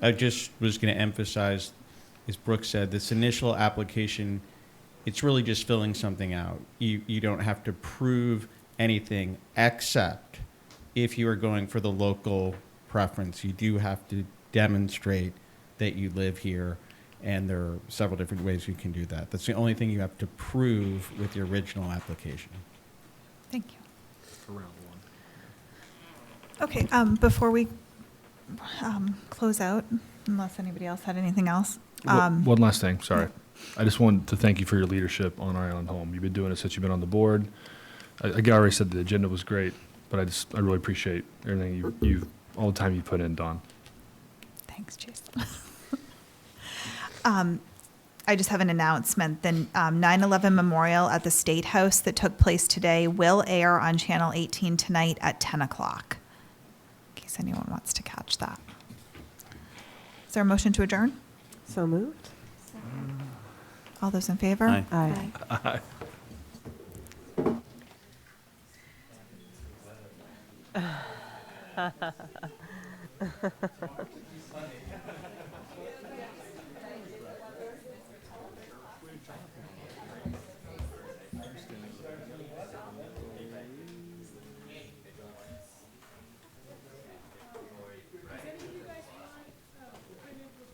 I just was going to emphasize, as Brooke said, this initial application, it's really just filling something out. You don't have to prove anything except if you are going for the local preference. You do have to demonstrate that you live here, and there are several different ways you can do that. That's the only thing you have to prove with your original application. Thank you. Okay, before we close out, unless anybody else had anything else. One last thing, sorry. I just wanted to thank you for your leadership on our Island Home. You've been doing it since you've been on the board. I already said the agenda was great, but I really appreciate everything you've all the time you put in, Dawn. Thanks, Jason. I just have an announcement. The 9/11 memorial at the State House that took place today will air on Channel 18 tonight at 10 o'clock, in case anyone wants to catch that. Is there a motion to adjourn? So moved. All those in favor? Aye. Aye. Aye.